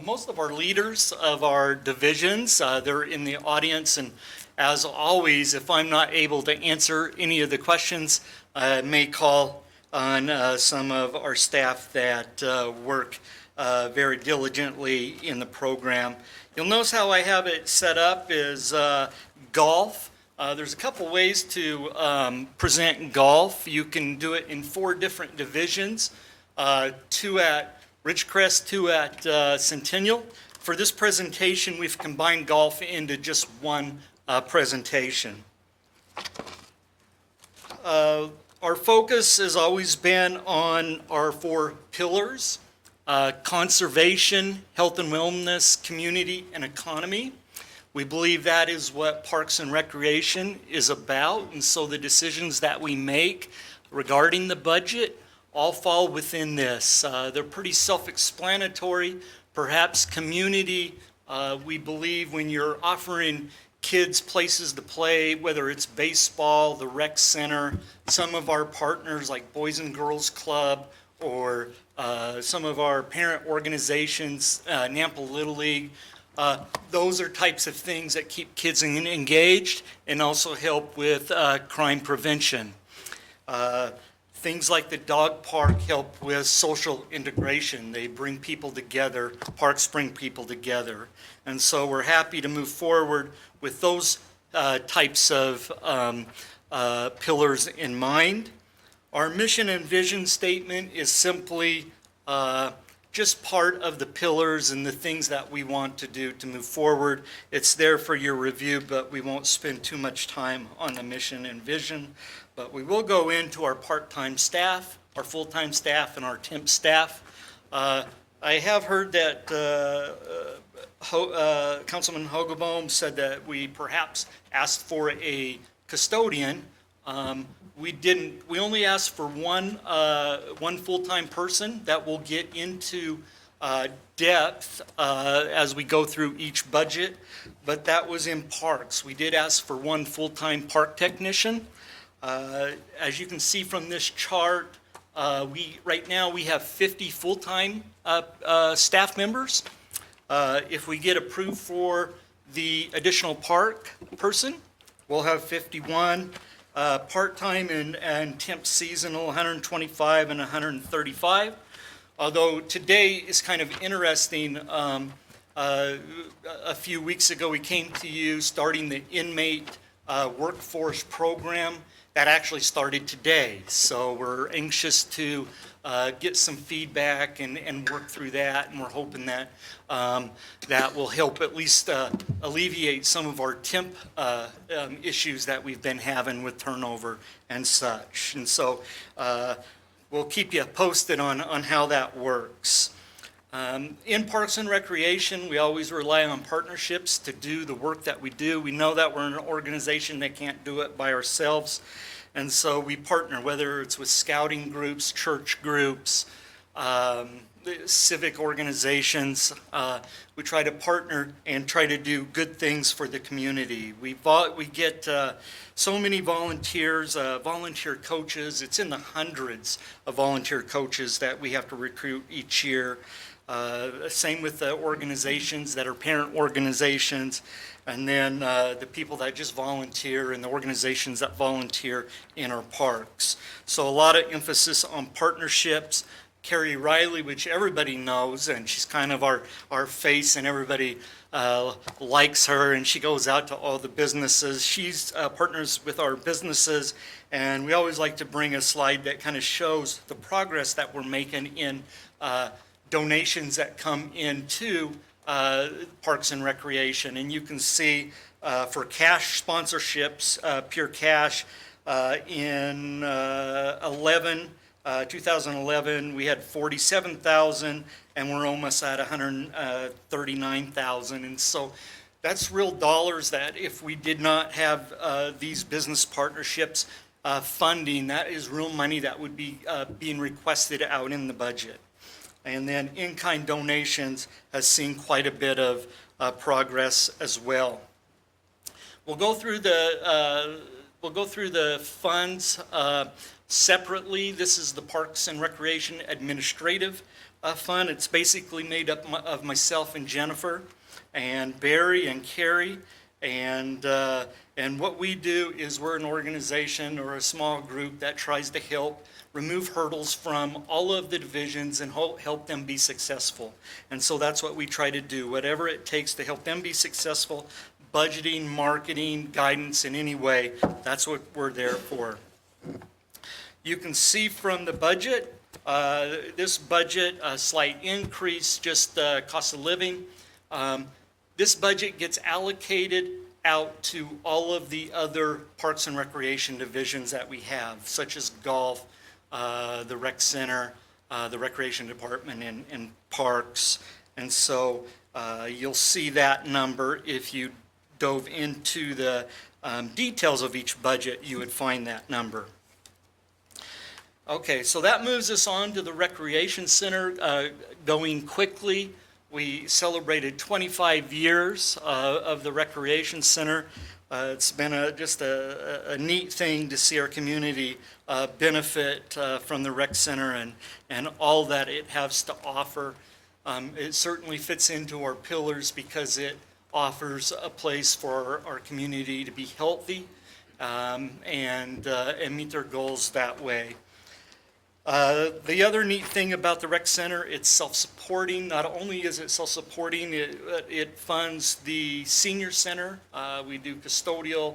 most of our leaders of our divisions. They're in the audience, and as always, if I'm not able to answer any of the questions, I may call on some of our staff that work very diligently in the program. You'll notice how I have it set up is golf. There's a couple ways to present golf. You can do it in 4 different divisions, 2 at Ridgecrest, 2 at Centennial. For this presentation, we've combined golf into just one presentation. Our focus has always been on our 4 pillars: conservation, health and wellness, community, and economy. We believe that is what Parks and Recreation is about, and so the decisions that we make regarding the budget all fall within this. They're pretty self-explanatory. Perhaps community, we believe when you're offering kids places to play, whether it's baseball, the rec center, some of our partners like Boys and Girls Club, or some of our parent organizations, Nampa Little League. Those are types of things that keep kids engaged and also help with crime prevention. Things like the dog park help with social integration. They bring people together, parks bring people together. And so we're happy to move forward with those types of pillars in mind. Our mission and vision statement is simply just part of the pillars and the things that we want to do to move forward. It's there for your review, but we won't spend too much time on the mission and vision. But we will go into our part-time staff, our full-time staff, and our temp staff. I have heard that Councilman Hogeboom said that we perhaps asked for a custodian. We didn't. We only asked for one full-time person that will get into depth as we go through each budget, but that was in parks. We did ask for one full-time park technician. As you can see from this chart, right now we have 50 full-time staff members. If we get approved for the additional park person, we'll have 51. Part-time and temp seasonal, 125 and 135. Although today is kind of interesting, a few weeks ago we came to you starting the inmate workforce program. That actually started today. So we're anxious to get some feedback and work through that, and we're hoping that that will help at least alleviate some of our temp issues that we've been having with turnover and such. And so we'll keep you posted on how that works. In Parks and Recreation, we always rely on partnerships to do the work that we do. We know that we're an organization that can't do it by ourselves. And so we partner, whether it's with scouting groups, church groups, civic organizations. We try to partner and try to do good things for the community. We get so many volunteers, volunteer coaches. It's in the hundreds of volunteer coaches that we have to recruit each year. Same with the organizations that are parent organizations, and then the people that just volunteer and the organizations that volunteer in our parks. So a lot of emphasis on partnerships. Carrie Riley, which everybody knows, and she's kind of our face, and everybody likes her, and she goes out to all the businesses. She's partners with our businesses, and we always like to bring a slide that kind of shows the progress that we're making in donations that come into Parks and Recreation. And you can see for cash sponsorships, Pure Cash, in 2011, we had 47,000, and we're almost at 139,000. And so that's real dollars that if we did not have these business partnerships funding, that is real money that would be being requested out in the budget. And then in-kind donations has seen quite a bit of progress as well. We'll go through the funds separately. This is the Parks and Recreation Administrative Fund. It's basically made up of myself and Jennifer and Barry and Carrie. And what we do is we're an organization or a small group that tries to help remove hurdles from all of the divisions and help them be successful. And so that's what we try to do, whatever it takes to help them be successful, budgeting, marketing, guidance in any way, that's what we're there for. You can see from the budget, this budget, a slight increase, just cost of living. This budget gets allocated out to all of the other Parks and Recreation divisions that we have, such as golf, the rec center, the recreation department, and parks. And so you'll see that number. If you dove into the details of each budget, you would find that number. Okay, so that moves us on to the Recreation Center. Going quickly, we celebrated 25 years of the Recreation Center. It's been just a neat thing to see our community benefit from the rec center and all that it has to offer. It certainly fits into our pillars because it offers a place for our community to be healthy and meet their goals that way. The other neat thing about the rec center, it's self-supporting. Not only is it self-supporting, it funds the senior center. We do custodial,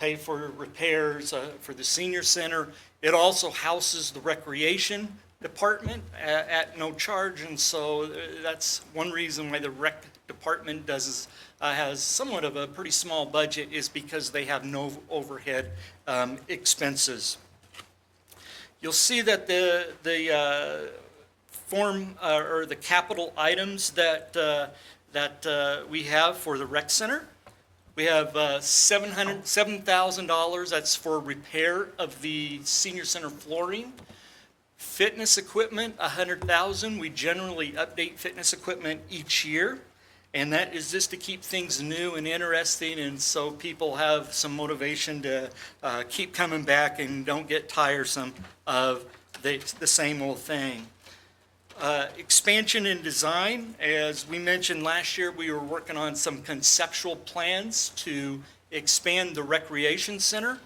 pay for repairs for the senior center. It also houses the recreation department at no charge, and so that's one reason why the rec department has somewhat of a pretty small budget, is because they have no overhead expenses. You'll see that the form or the capital items that we have for the rec center, we have $7,000. That's for repair of the senior center flooring. Fitness equipment, $100,000. We generally update fitness equipment each year, and that is just to keep things new and interesting, and so people have some motivation to keep coming back and don't get tiresome of the same old thing. Expansion and design, as we mentioned last year, we were working on some conceptual plans to expand the recreation center.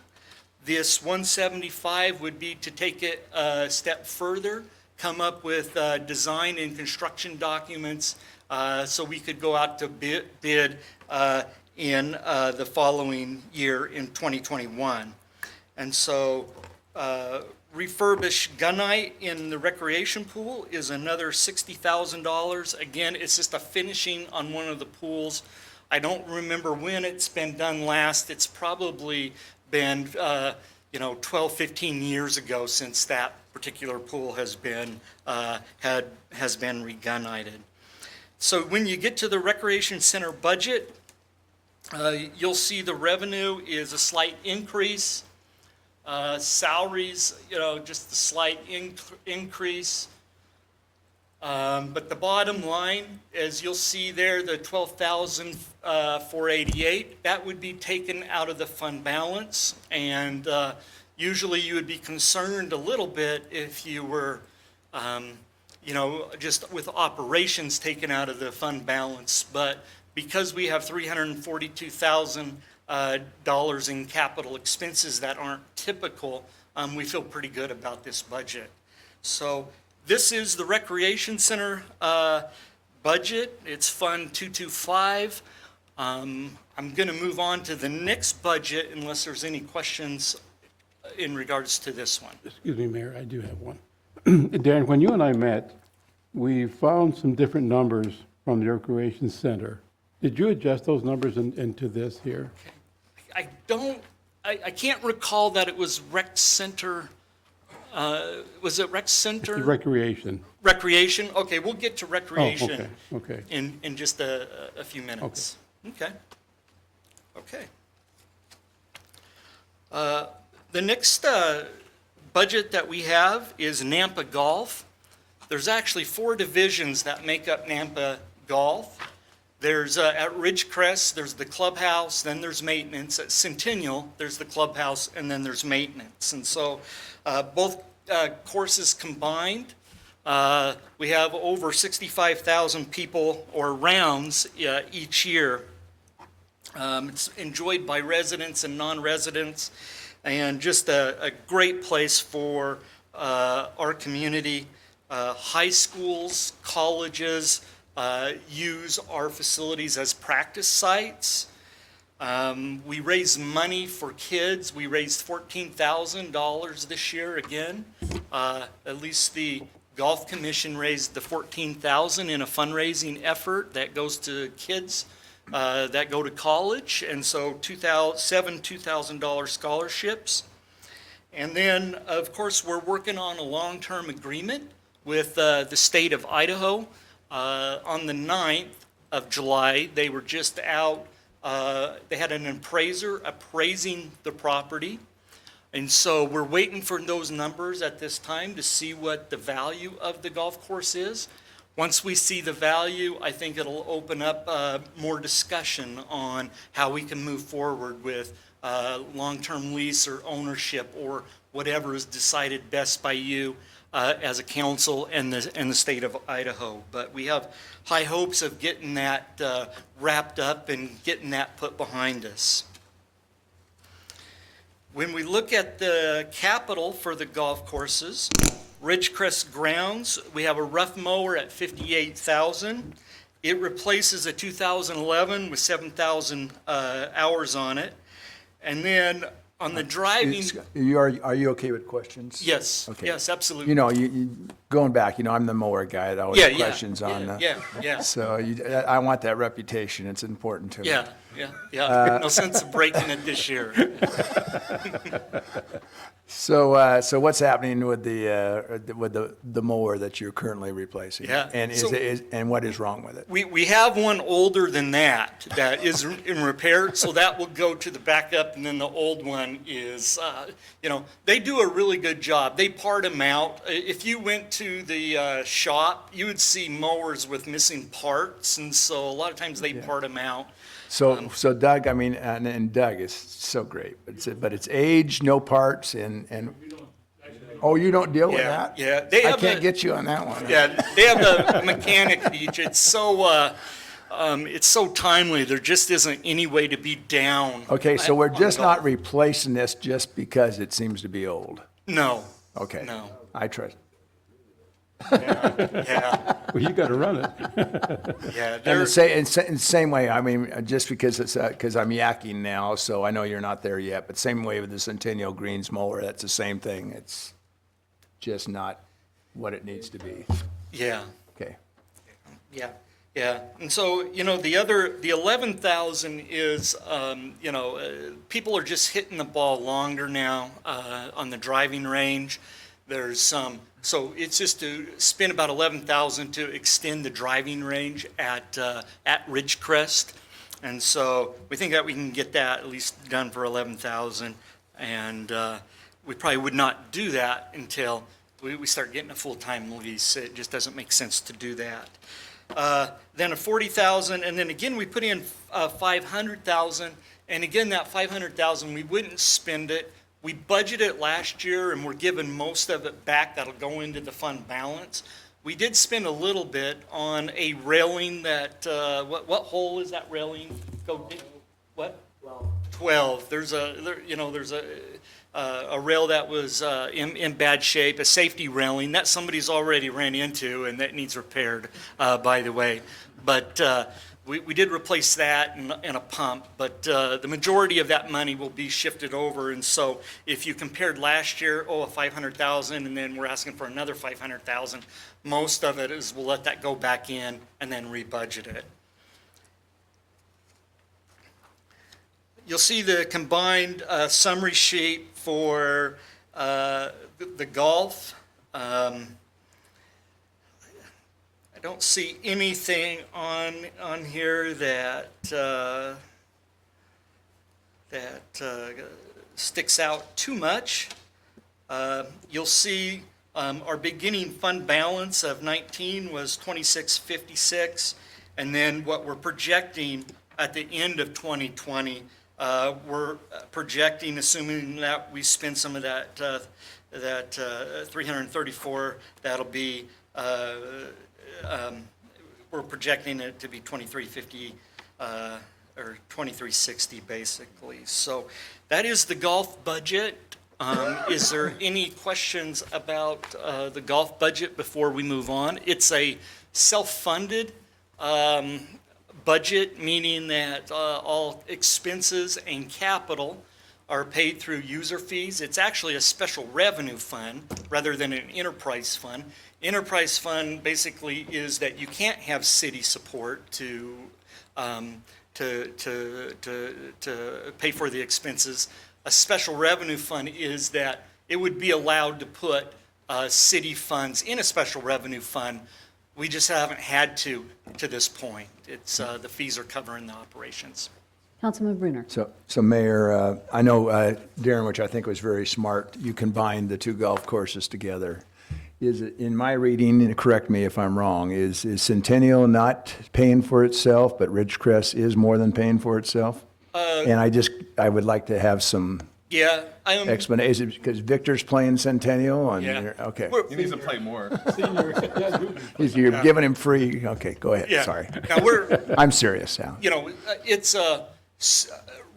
This 175 would be to take it a step further, come up with design and construction documents so we could go out to bid in the following year in 2021. And so refurbished gunite in the recreation pool is another $60,000. Again, it's just a finishing on one of the pools. I don't remember when it's been done last. It's probably been 12, 15 years ago since that particular pool has been re-gunited. So when you get to the recreation center budget, you'll see the revenue is a slight increase. Salaries, just a slight increase. But the bottom line, as you'll see there, the 12,488, that would be taken out of the fund balance. And usually you would be concerned a little bit if you were, just with operations taken out of the fund balance. But because we have $342,000 in capital expenses that aren't typical, we feel pretty good about this budget. So this is the Recreation Center budget. It's Fund 225. I'm going to move on to the next budget unless there's any questions in regards to this one. Excuse me, Mayor, I do have one. Darren, when you and I met, we found some different numbers from the Recreation Center. Did you adjust those numbers into this here? I can't recall that it was Rec Center. Was it Rec Center? The Recreation. Recreation? Okay, we'll get to recreation okay. in just a few minutes. Okay. The next budget that we have is Nampa Golf. There's actually 4 divisions that make up Nampa Golf. There's at Ridgecrest, there's the clubhouse, then there's maintenance. At Centennial, there's the clubhouse, and then there's maintenance. And so both courses combined, we have over 65,000 people or rounds each year. It's enjoyed by residents and non-residents, and just a great place for our community. High schools, colleges use our facilities as practice sites. We raise money for kids. We raised $14,000 this year again. At least the Golf Commission raised the $14,000 in a fundraising effort that goes to kids that go to college, and so 7 $2,000 scholarships. And then, of course, we're working on a long-term agreement with the state of Idaho. On the 9th of July, they were just out. They had an appraiser appraising the property. And so we're waiting for those numbers at this time to see what the value of the golf course is. Once we see the value, I think it'll open up more discussion on how we can move forward with long-term lease or ownership or whatever is decided best by you as a council and the state of Idaho. But we have high hopes of getting that wrapped up and getting that put behind us. When we look at the capital for the golf courses, Ridgecrest Grounds, we have a rough mower at $58,000. It replaces a 2011 with 7,000 hours on it. And then on the driving, Are you okay with questions? yes, Okay. yes, absolutely. You know, you going back, I'm the mower guy that always Yeah, has yeah, questions on. yeah. So I want that reputation. It's important to me. Yeah. No sense of breaking it this year. So what's happening with the mower that you're currently replacing? Yeah, And so- and what is wrong with it? We have one older than that is in repair, so that will go to the backup, and then the old one is, they do a really good job. They part them out. If you went to the shop, you would see mowers with missing parts, and so a lot of times they part them out. So Doug, and Doug is so great, but it's age, no parts, and oh, you don't deal with that? Yeah, they I have can't get you on that one. Yeah, they have a mechanic each. It's so timely. There just isn't any way to be down. Okay, so we're on just golf. not replacing this just because it seems to be old. No. Okay. No. I trust. Yeah. Well, you got to run it. Yeah. And the same way, just because because I'm yakking now, so I know you're not there yet, but same way with the Centennial Greens mower, that's the same thing. It's just not what it needs to be. Yeah. Okay. Yeah. And so, the 11,000 is, people are just hitting the ball longer now on the driving range. There's so it's just to spend about 11,000 to extend the driving range at Ridgecrest. And so we think that we can get that at least done for 11,000. And we probably would not do that until we start getting a full-time lease. It just doesn't make sense to do that. Then a 40,000, and then again, we put in 500,000, and again, that 500,000, we wouldn't spend it. We budgeted it last year, and we're giving most of it back. That'll go into the fund balance. We did spend a little bit on a railing that, what hole is that railing? What? 12. There's a rail that was in bad shape, a safety railing that somebody's already ran into and that needs repaired, by the way. But we did replace that and a pump, but the majority of that money will be shifted over. And so if you compared last year, a 500,000, and then we're asking for another 500,000, most of it is we'll let that go back in and then rebudget it. You'll see the combined summary sheet for the golf. I don't see anything on here that sticks out too much. You'll see our beginning fund balance of 19 was 2656, and then what we're projecting at the end of 2020. We're projecting, assuming that we spend some of that 334, that'll be, we're projecting it to be 2350 or 2360 basically. So that is the golf budget. Is there any questions about the golf budget before we move on? It's a self-funded budget, meaning that all expenses and capital are paid through user fees. It's actually a special revenue fund rather than an enterprise fund. Enterprise fund basically is that you can't have city support to pay for the expenses. A special revenue fund is that it would be allowed to put city funds in a special revenue fund. We just haven't had to this point. It's the fees are covering the operations. Councilman Brunner. So Mayor, I know Darren, which I think was very smart, you combined the two golf courses together. Is it, in my reading, and correct me if I'm wrong, is Centennial not paying for itself, but Ridgecrest is more than paying for itself? And I would like to have some explanation, because Victor's playing Centennial, and okay. He needs to play more. You're giving him free, okay, go ahead, sorry. Now I'm serious now. It's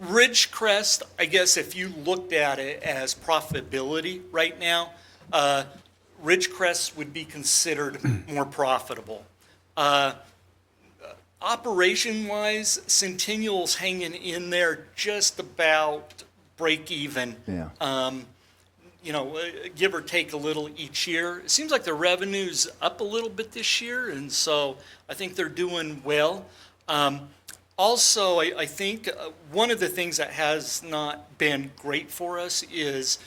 Ridgecrest, I guess if you looked at it as profitability right now, Ridgecrest would be considered more profitable. Operation-wise, Centennial's hanging in there just about break even. Yeah. Give or take a little each year. It seems like the revenue's up a little bit this year, and so I think they're doing well. Also, I think one of the things that has not been great for us is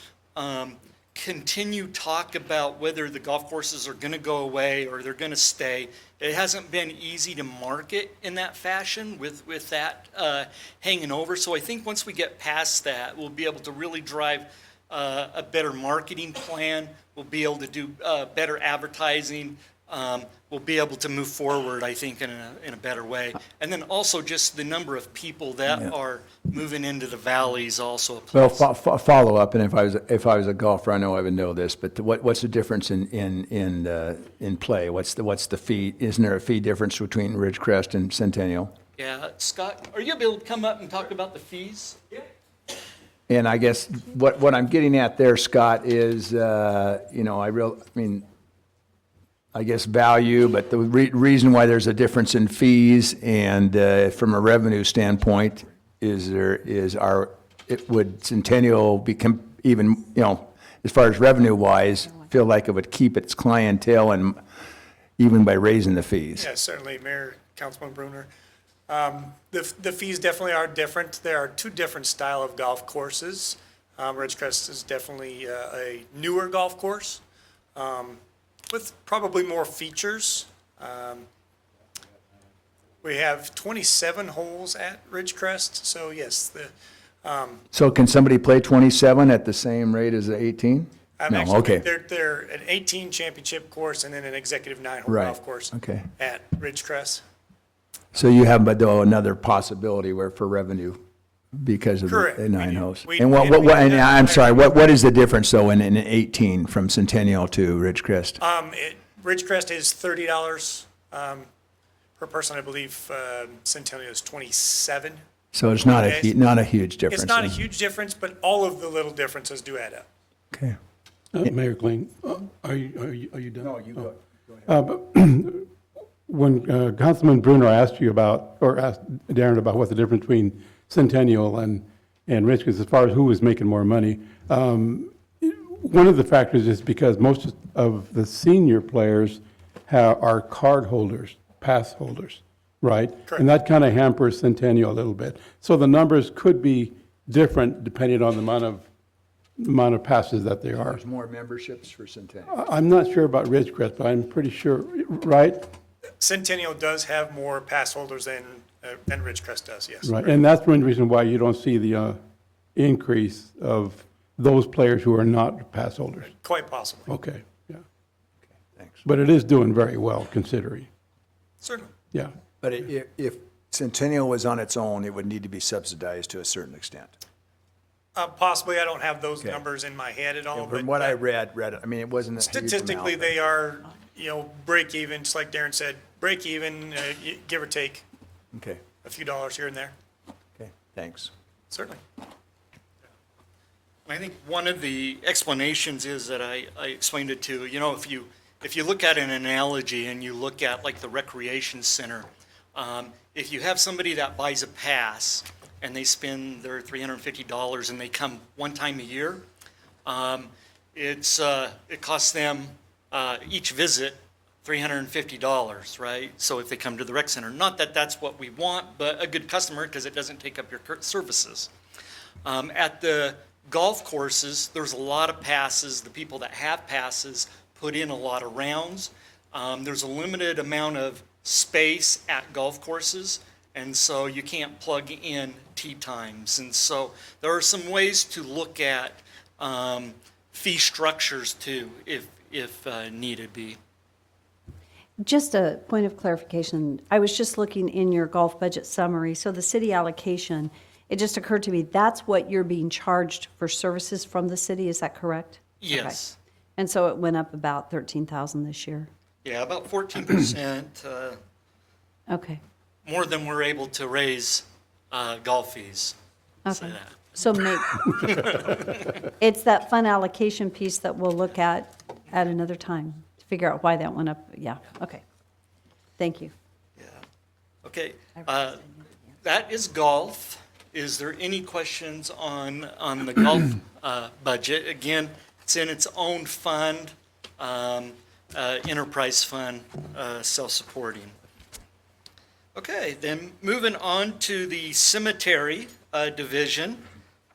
continue talk about whether the golf courses are going to go away or they're going to stay. It hasn't been easy to market in that fashion with that hanging over. So I think once we get past that, we'll be able to really drive a better marketing plan. We'll be able to do better advertising. We'll be able to move forward, I think, in a better way. And then also just the number of people that are moving into the valleys also applies. Well, follow up, and if I was a golfer, I know I would know this, but what's the difference in play? What's the fee? Isn't there a fee difference between Ridgecrest and Centennial? Yeah, Scott, are you able to come up and talk about the fees? Yeah. And I guess what I'm getting at there, Scott, is I guess value, but the reason why there's a difference in fees and from a revenue standpoint would Centennial become even, as far as revenue wise, feel like it would keep its clientele and even by raising the fees? Yeah, certainly, Mayor, Councilman Brunner. The fees definitely are different. There are two different style of golf courses. Ridgecrest is definitely a newer golf course. With probably more features. We have 27 holes at Ridgecrest, so yes, So can somebody play 27 at the same rate as the 18? No, Actually, okay. they're an 18 championship course and then an executive 9-hole Right, golf course okay. at Ridgecrest. So you have, but though, another possibility where for revenue because of Correct. the We 9 do. holes. We- And and we and do I'm have- sorry, what is the difference though in 18 from Centennial to Ridgecrest? Ridgecrest is $30 per person, I believe. Centennial is 27. So it's not Okay. not a huge difference. It's not a then. huge difference, but all of the little differences do add up. Okay. Mayor Kling, are you done? No, you go. When Councilman Bruno asked you about, or asked Darren about what the difference between Centennial and Ridgecrest as far as who was making more money, one of the factors is because most of the senior players are card holders, pass holders, right? Correct. And that kind of hampers Centennial a little bit. So the numbers could be different depending on the amount of passes that they are. There's more memberships for Centennial. I'm not sure about Ridgecrest, but I'm pretty sure, right? Centennial does have more pass holders than Ridgecrest does, yes. Right, and that's one reason why you don't see the increase of those players who are not pass holders. Quite possibly, Okay, yeah. Thanks. But it is doing very well considering, certainly. yeah. But if Centennial was on its own, it would need to be subsidized to a certain extent. Possibly, I don't have those Okay. numbers in my head at all, but From what I read, I mean, it wasn't a huge amount. statistically, they are, break even, just like Darren said, break even, give or take Okay, a few dollars here and there, okay, thanks. certainly. I think one of the explanations is that I explained it to, if you look at an analogy and you look at like the recreation center, if you have somebody that buys a pass and they spend their $350 and they come one time a year, it costs them each visit $350, right? So if they come to the rec center, not that that's what we want, but a good customer because it doesn't take up your services. At the golf courses, there's a lot of passes. The people that have passes put in a lot of rounds. There's a limited amount of space at golf courses, and so you can't plug in tee times. And so there are some ways to look at fee structures too, if needed be. Just a point of clarification. I was just looking in your golf budget summary. So the city allocation, it just occurred to me, that's what you're being charged for services from the city, is that correct? Yes. Okay. And so it went up about 13,000 this year? Yeah, about 14%, Okay. more than we're able to raise golf fees. Say Okay. that. So it's that fund allocation piece that we'll look at another time to figure out why that went up. Yeah, okay. Thank you. Okay, that is golf. Is there any questions on the golf budget? Again, it's in its own fund, enterprise fund, self-supporting. Okay, then moving on to the cemetery division.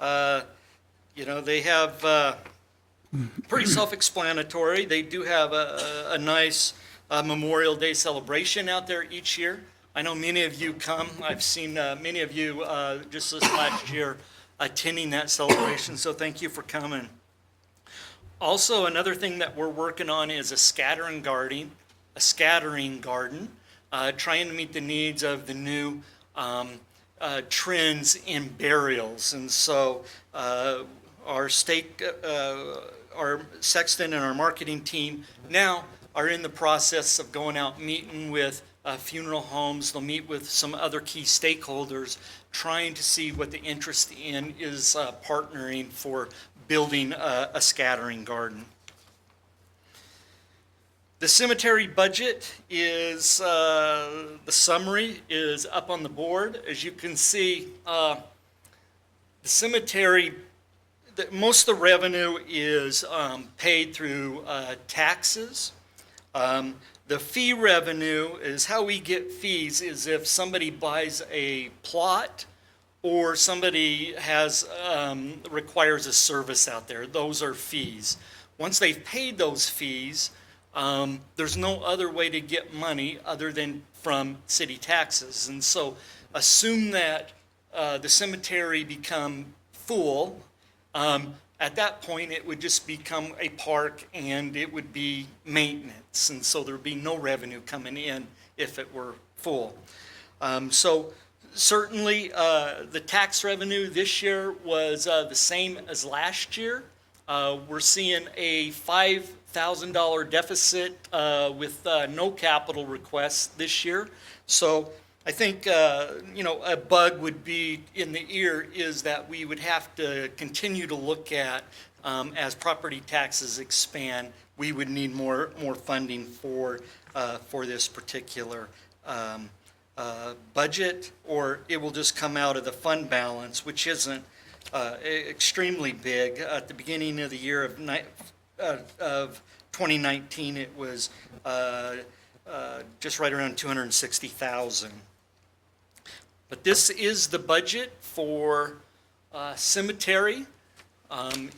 They have pretty self-explanatory. They do have a nice Memorial Day celebration out there each year. I know many of you come. I've seen many of you just this last year attending that celebration, so thank you for coming. Also, another thing that we're working on is a scattering garden, trying to meet the needs of the new trends in burials. And so our sexton and our marketing team now are in the process of going out meeting with funeral homes. They'll meet with some other key stakeholders, trying to see what the interest in is partnering for building a scattering garden. The cemetery budget is, the summary is up on the board. As you can see, the cemetery, most of the revenue is paid through taxes. The fee revenue is how we get fees is if somebody buys a plot or somebody requires a service out there. Those are fees. Once they've paid those fees, there's no other way to get money other than from city taxes. And so assume that the cemetery become full, at that point, it would just become a park and it would be maintenance. And so there would be no revenue coming in if it were full. So certainly, the tax revenue this year was the same as last year. We're seeing a $5,000 deficit with no capital requests this year. So I think, a bug would be in the ear is that we would have to continue to look at, as property taxes expand, we would need more funding for this particular budget, or it will just come out of the fund balance, which isn't extremely big. At the beginning of the year of 2019, it was just right around 260,000. But this is the budget for cemetery.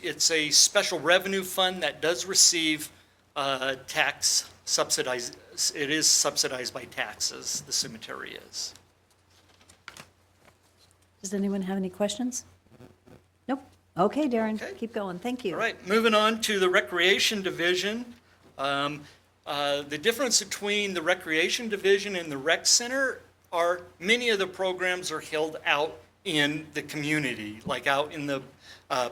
It's a special revenue fund that does receive tax subsidized. It is subsidized by taxes, the cemetery is. Does anyone have any questions? Nope. Okay, Darren, keep going. Thank you. All right, moving on to the Recreation Division. The difference between the Recreation Division and the Rec Center are many of the programs are held out in the community, like out in the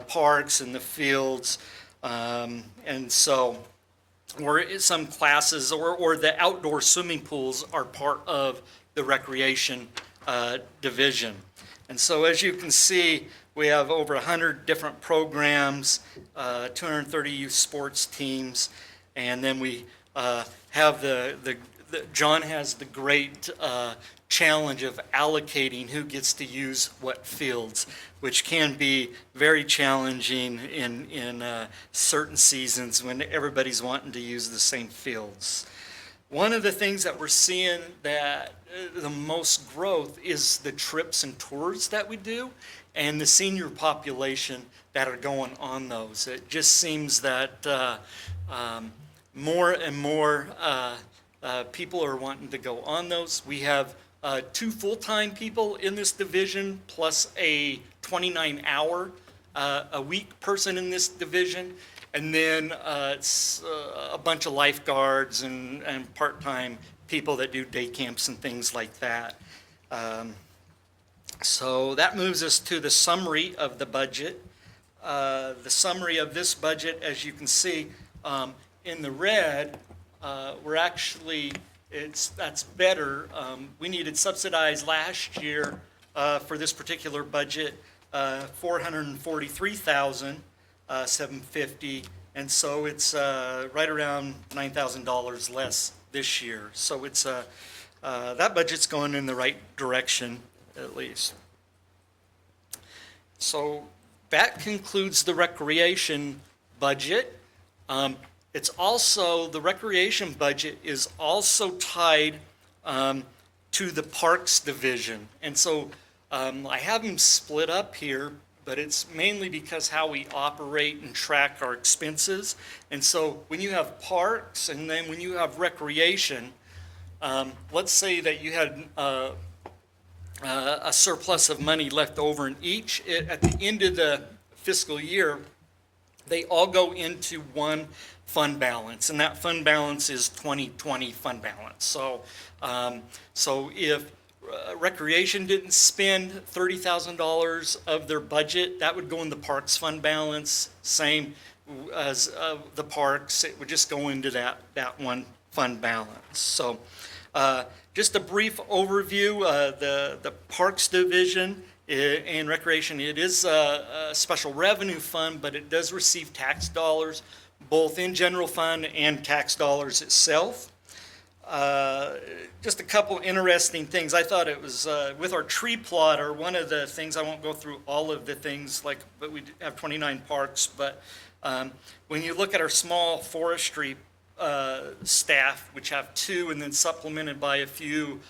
parks and the fields. And so, or some classes or the outdoor swimming pools are part of the Recreation Division. And so as you can see, we have over 100 different programs, 230 youth sports teams, and then we have John has the great challenge of allocating who gets to use what fields, which can be very challenging in certain seasons when everybody's wanting to use the same fields. One of the things that we're seeing that the most growth is the trips and tours that we do and the senior population that are going on those. It just seems that more and more people are wanting to go on those. We have 2 full-time people in this division plus a 29-hour a week person in this division. And then it's a bunch of lifeguards and part-time people that do day camps and things like that. So that moves us to the summary of the budget. The summary of this budget, as you can see, in the red, we're actually, that's better. We needed subsidized last year for this particular budget, $443,750, and so it's right around $9,000 less this year. So it's that budget's going in the right direction, at least. So that concludes the recreation budget. It's also, the recreation budget is also tied to the Parks Division. And so I have them split up here, but it's mainly because how we operate and track our expenses. And so when you have parks and then when you have recreation, let's say that you had a surplus of money left over in each, at the end of the fiscal year, they all go into one fund balance, and that fund balance is 2020 fund balance. So, so if recreation didn't spend $30,000 of their budget, that would go in the parks fund balance. Same as the parks, it would just go into that one fund balance. So, just a brief overview. The Parks Division and Recreation, it is a special revenue fund, but it does receive tax dollars, both in general fund and tax dollars itself. Just a couple interesting things. I thought it was, with our tree plotter, one of the things, I won't go through all of the things, but we have 29 parks, but when you look at our small forestry staff, which have 2 and then supplemented by a few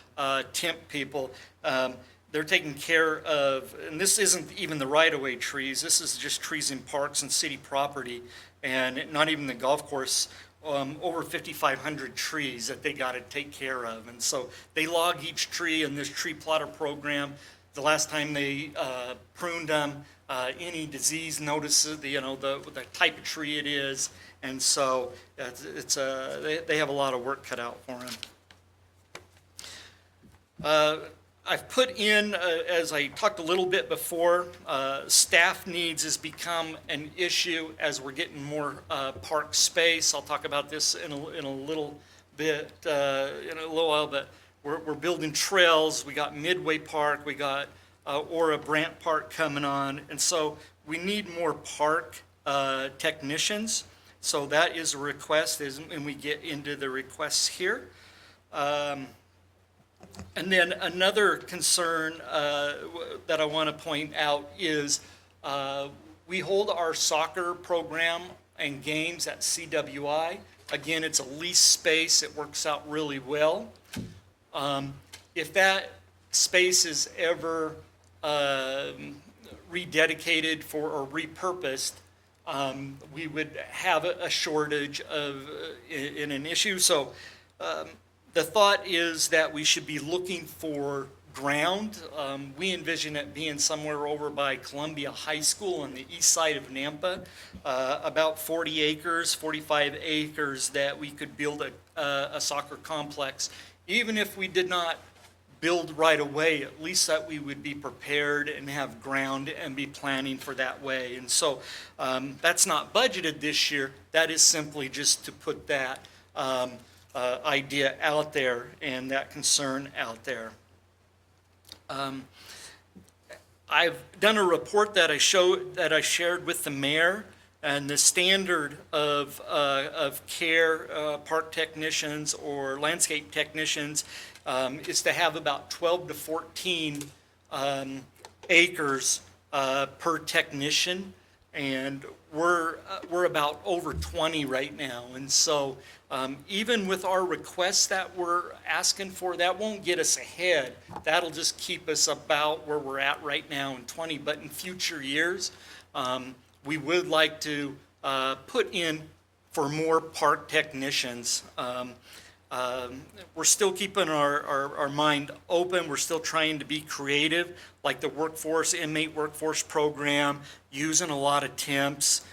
temp people, they're taking care of, and this isn't even the right-of-way trees, this is just trees in parks and city property, and not even the golf course, over 5,500 trees that they got to take care of. And so they log each tree in this tree plotter program the last time they pruned them, any disease notices, the type of tree it is. And so they have a lot of work cut out for them. I've put in, as I talked a little bit before, staff needs has become an issue as we're getting more park space. I'll talk about this in a little bit, in a little while, but we're building trails. We got Midway Park, we got Aura Brandt Park coming on, and so we need more park technicians. So that is a request, and we get into the requests here. And then another concern that I want to point out is we hold our soccer program and games at CWI. Again, it's a leased space. It works out really well. If that space is ever rededicated for or repurposed, we would have a shortage in an issue. So the thought is that we should be looking for ground. We envision it being somewhere over by Columbia High School on the east side of Nampa, about 40 acres, 45 acres that we could build a soccer complex. Even if we did not build right away, at least that we would be prepared and have ground and be planning for that way. And so that's not budgeted this year. That is simply just to put that idea out there and that concern out there. I've done a report that I shared with the mayor, and the standard of care park technicians or landscape technicians is to have about 12 to 14 acres per technician, and we're about over 20 right now. And so even with our requests that we're asking for, that won't get us ahead. That'll just keep us about where we're at right now in 20. But in future years, we would like to put in for more park technicians. We're still keeping our mind open. We're still trying to be creative, like the inmate workforce program, using a lot of temps.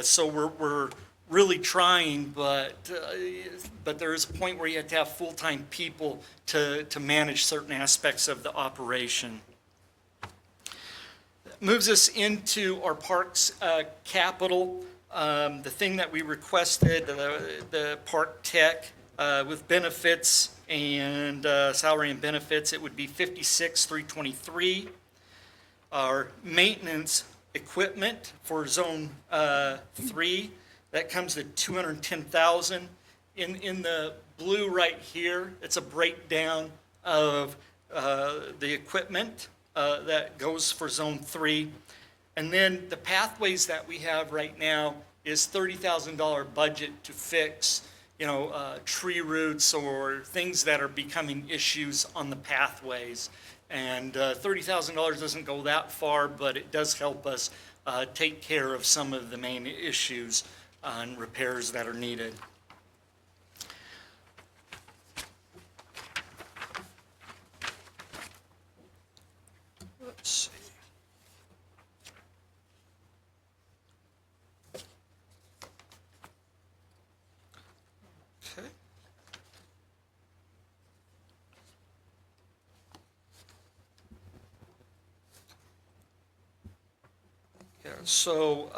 So we're really trying, but there is a point where you have to have full-time people to manage certain aspects of the operation. Moves us into our parks capital. The thing that we requested, the park tech with benefits and salary and benefits, it would be $56,323. Our maintenance equipment for zone 3, that comes to $210,000. In the blue right here, it's a breakdown of the equipment that goes for zone 3. And then the pathways that we have right now is $30,000 budget to fix, tree roots or things that are becoming issues on the pathways. And $30,000 doesn't go that far, but it does help us take care of some of the main issues and repairs that are needed. Let's see. Okay. Yeah, so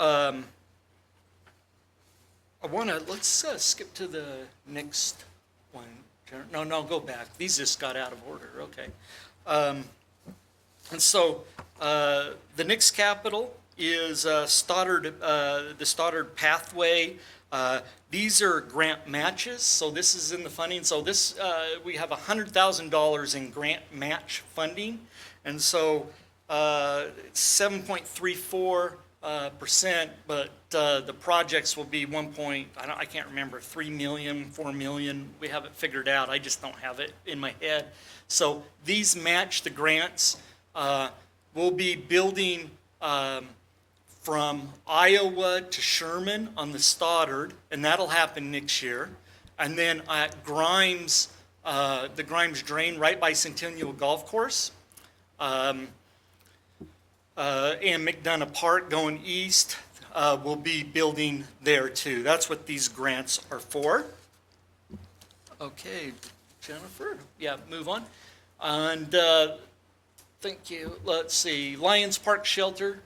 let's skip to the next one. No, go back. These just got out of order, okay. And so the next capital is Stoddard, the Stoddard Pathway. These are grant matches, so this is in the funding. So this, we have $100,000 in grant match funding, and so it's 7.34%, but the projects will be I can't remember, 3 million, 4 million. We have it figured out. I just don't have it in my head. So these match the grants. We'll be building from Iowa to Sherman on the Stoddard, and that'll happen next year. And then at Grimes, the Grimes Drain right by Centennial Golf Course, and McDonough Park going east, will be building there too. That's what these grants are for. Okay, Jennifer, yeah, move on. And thank you. Let's see, Lions Park Shelter.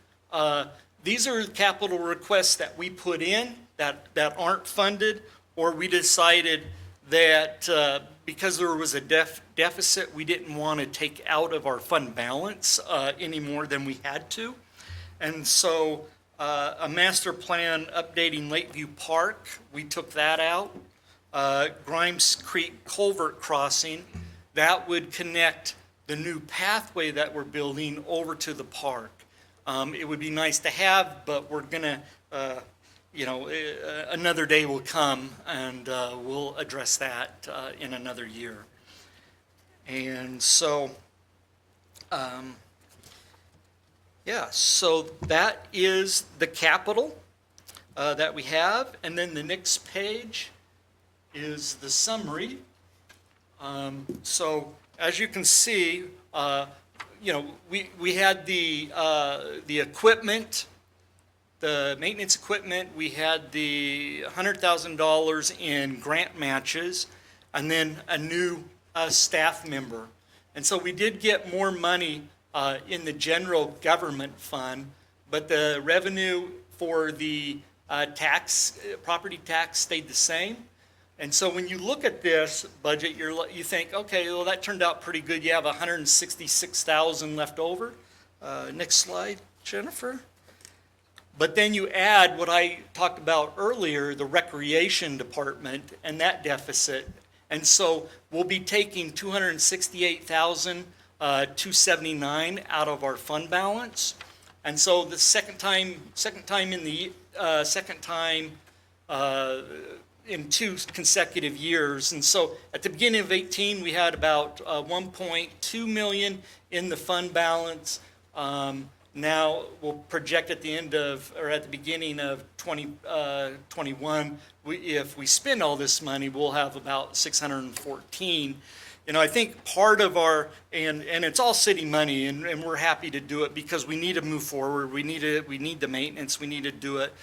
These are capital requests that we put in that aren't funded, or we decided that because there was a deficit, we didn't want to take out of our fund balance any more than we had to. And so a master plan updating Lakeview Park, we took that out. Grimes Creek Culvert Crossing, that would connect the new pathway that we're building over to the park. It would be nice to have, but we're gonna, another day will come and we'll address that in another year. And so, so that is the capital that we have. And then the next page is the summary. So as you can see, we had the equipment, the maintenance equipment, we had the $100,000 in grant matches, and then a new staff member. And so we did get more money in the general government fund, but the revenue for the property tax stayed the same. And so when you look at this budget, you think, okay, well, that turned out pretty good. You have $166,000 left over. Next slide, Jennifer. But then you add what I talked about earlier, the recreation department and that deficit. And so we'll be taking $268,279 out of our fund balance. And so the second time in 2 consecutive years. And so at the beginning of 18, we had about 1.2 million in the fund balance. Now we'll project at the end of, or at the beginning of 2021, if we spend all this money, we'll have about 614. I think part of our, and it's all city money, and we're happy to do it because we need to move forward. We need the maintenance. We need to do it.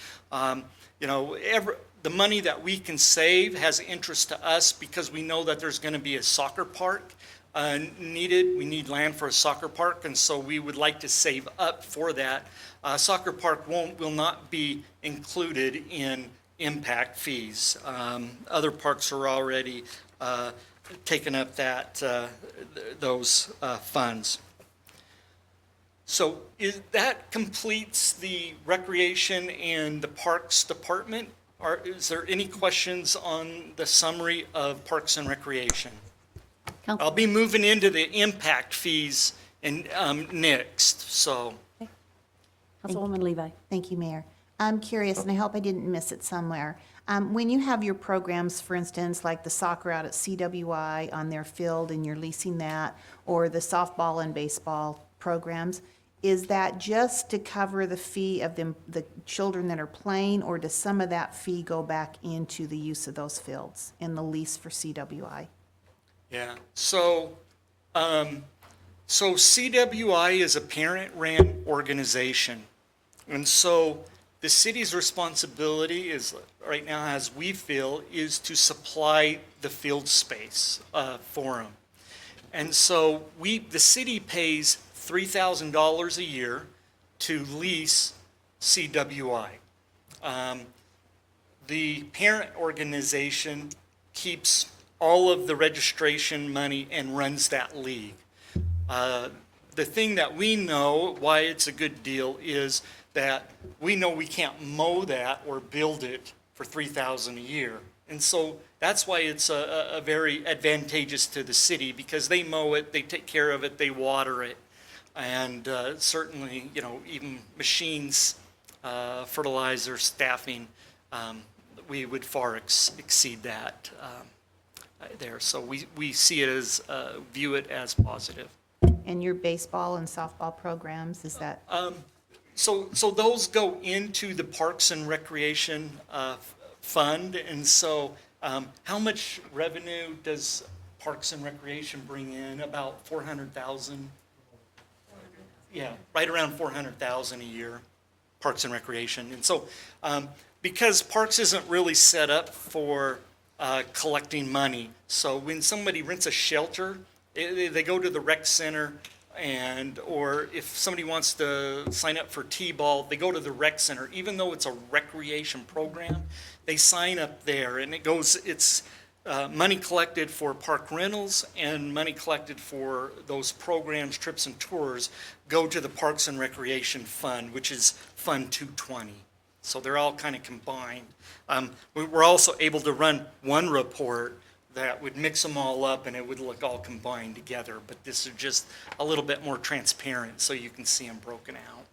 The money that we can save has interest to us because we know that there's going to be a soccer park needed. We need land for a soccer park, and so we would like to save up for that. Soccer park will not be included in impact fees. Other parks are already taking up those funds. So that completes the recreation and the parks department. Is there any questions on the summary of Parks and Recreation? I'll be moving into the impact fees next, so. Councilwoman Levi. Thank you, Mayor. I'm curious, and I hope I didn't miss it somewhere. When you have your programs, for instance, like the soccer out at CWI on their field and you're leasing that, or the softball and baseball programs, is that just to cover the fee of the children that are playing, or does some of that fee go back into the use of those fields in the lease for CWI? Yeah, so CWI is a parent-ran organization. And so the city's responsibility is, right now, as we feel, is to supply the field space for them. And so the city pays $3,000 a year to lease CWI. The parent organization keeps all of the registration money and runs that league. The thing that we know why it's a good deal is that we know we can't mow that or build it for $3,000 a year. And so that's why it's a very advantageous to the city, because they mow it, they take care of it, they water it. And certainly, even machines, fertilizer, staffing, we would far exceed that there. So we see it as, view it as positive. And your baseball and softball programs, is that? So those go into the Parks and Recreation Fund. And so how much revenue does Parks and Recreation bring in? About 400,000? Yeah, right around 400,000 a year, Parks and Recreation. And so, because Parks isn't really set up for collecting money, so when somebody rents a shelter, they go to the rec center, or if somebody wants to sign up for T-ball, they go to the rec center. Even though it's a recreation program, they sign up there, and it's money collected for park rentals and money collected for those programs, trips, and tours go to the Parks and Recreation Fund, which is Fund 220. So they're all kind of combined. We're also able to run one report that would mix them all up and it would look all combined together. But this is just a little bit more transparent so you can see them broken out.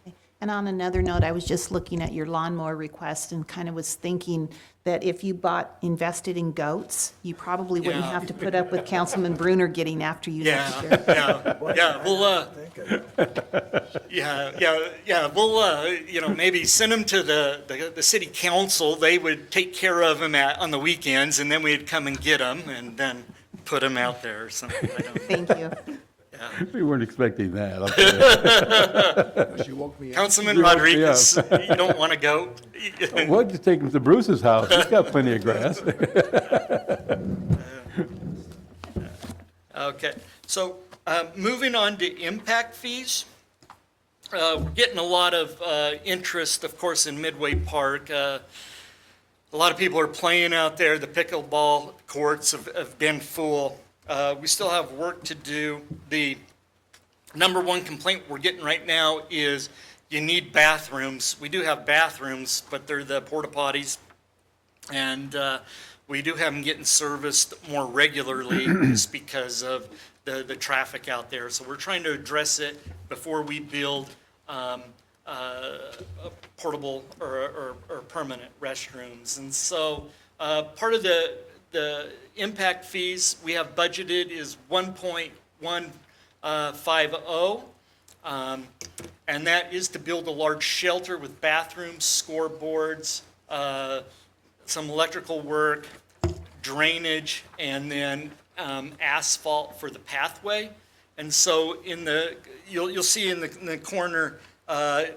Okay. And on another note, I was just looking at your lawnmower request and kind of was thinking that if you invested in goats, you probably wouldn't Yeah. have to put up with Councilman Brunner getting after you next year. We'll maybe send them to the city council. They would take care of them on the weekends, and then we'd come and get them and then put them out there or something. I don't know. Thank you. We weren't expecting that. I'll tell you. Councilman Rodriguez, you don't want to go? We'll just take him to Bruce's house. He's got plenty of grass. Okay, so moving on to impact fees. We're getting a lot of interest, of course, in Midway Park. A lot of people are playing out there. The pickleball courts have been full. We still have work to do. The number one complaint we're getting right now is you need bathrooms. We do have bathrooms, but they're the porta potties. And we do have them getting serviced more regularly just because of the traffic out there. So we're trying to address it before we build portable or permanent restrooms. And so part of the impact fees we have budgeted is 1.150, and that is to build a large shelter with bathrooms, scoreboards, some electrical work, drainage, and then asphalt for the pathway. And so you'll see in the corner,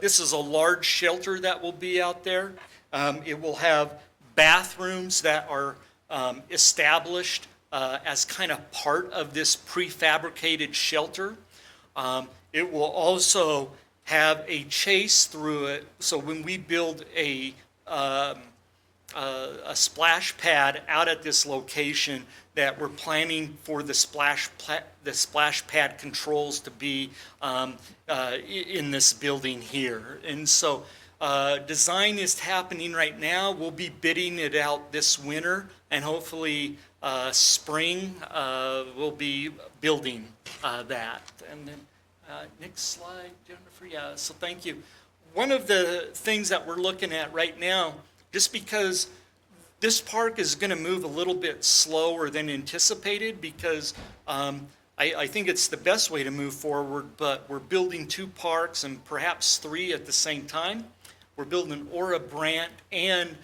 this is a large shelter that will be out there. It will have bathrooms that are established as kind of part of this prefabricated shelter. It will also have a chase through it, so when we build a splash pad out at this location, that we're planning for the splash pad controls to be in this building here. And so design is happening right now. We'll be bidding it out this winter, and hopefully spring we'll be building that. And then next slide, Jennifer. Yeah, so thank you. One of the things that we're looking at right now, just because this park is going to move a little bit slower than anticipated, because I think it's the best way to move forward, but we're building 2 parks and perhaps 3 at the same time. We're building Ora Brant and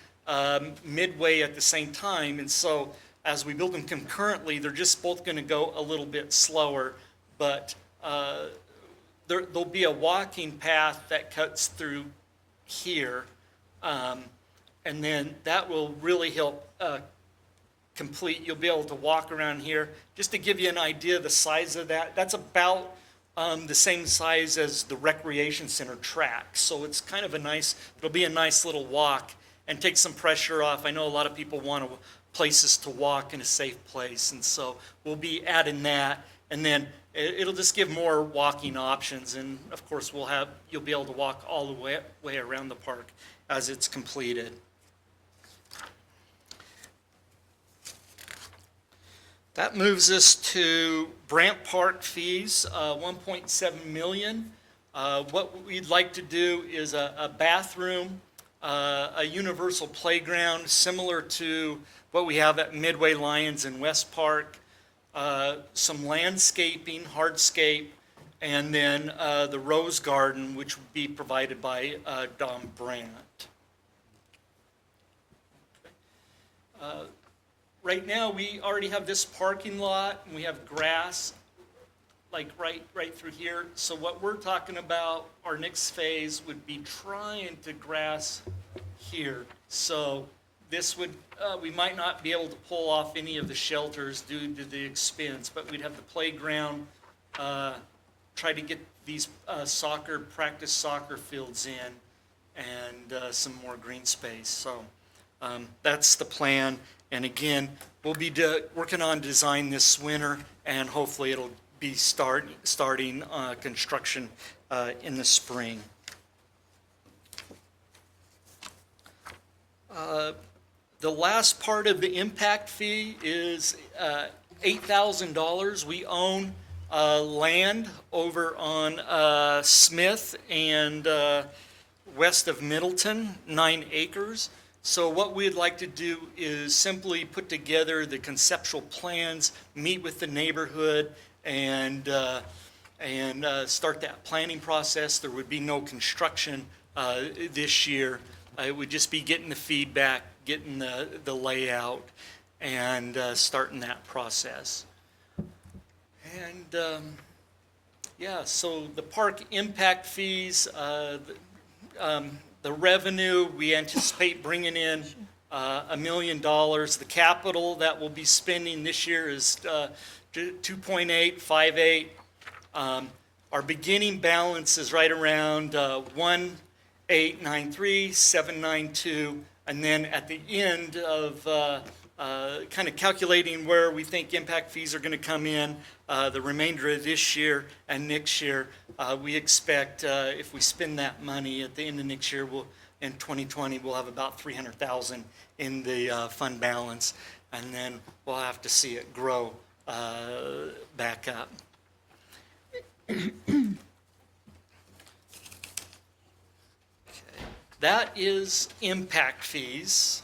Midway at the same time, and so as we build them concurrently, they're just both going to go a little bit slower, but there'll be a walking path that cuts through here, and then that will really help complete. You'll be able to walk around here. Just to give you an idea of the size of that, that's about the same size as the recreation center track. So it's kind of it'll be a nice little walk and take some pressure off. I know a lot of people want places to walk in a safe place, and so we'll be adding that. And then it'll just give more walking options, and of course you'll be able to walk all the way around the park as it's completed. That moves us to Brant Park fees, 1.7 million. What we'd like to do is a bathroom, a universal playground similar to what we have at Midway Lions in West Park, some landscaping, hardscape, and then the Rose Garden, which would be provided by Dom Brandt. Right now, we already have this parking lot, and we have grass like right through here. So what we're talking about, our next phase would be trying to grass here. So this would, we might not be able to pull off any of the shelters due to the expense, but we'd have the playground, try to get these practice soccer fields in, and some more green space. So that's the plan. And again, we'll be working on design this winter, and hopefully it'll be starting construction in the spring. The last part of the impact fee is $8,000. We own land over on Smith and west of Middleton, 9 acres. So what we'd like to do is simply put together the conceptual plans, meet with the neighborhood, and start that planning process. There would be no construction this year. It would just be getting the feedback, getting the layout, and starting that process. And yeah, so the park impact fees, the revenue, we anticipate bringing in $1 million. The capital that we'll be spending this year is 2.858. Our beginning balance is right around 1,893,792, and then at the end of kind of calculating where we think impact fees are going to come in the remainder of this year and next year, we expect if we spend that money at the end of next year, in 2020, we'll have about $300,000 in the fund balance, and then we'll have to see it grow back up. That is impact fees.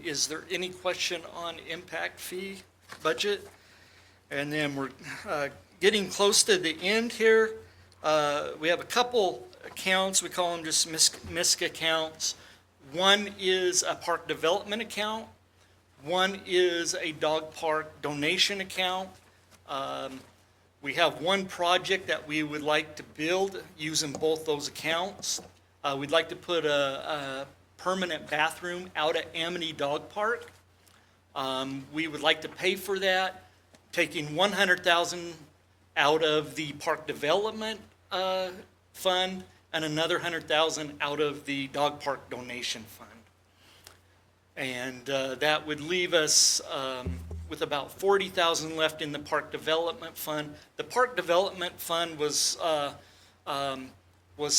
Is there any question on impact fee budget? And then we're getting close to the end here. We have a couple accounts. We call them just MISC accounts. One is a park development account. One is a dog park donation account. We have one project that we would like to build using both those accounts. We'd like to put a permanent bathroom out at Amity Dog Park. We would like to pay for that, taking $100,000 out of the park development fund and another $100,000 out of the dog park donation fund. And that would leave us with about $40,000 left in the park development fund. The park development fund was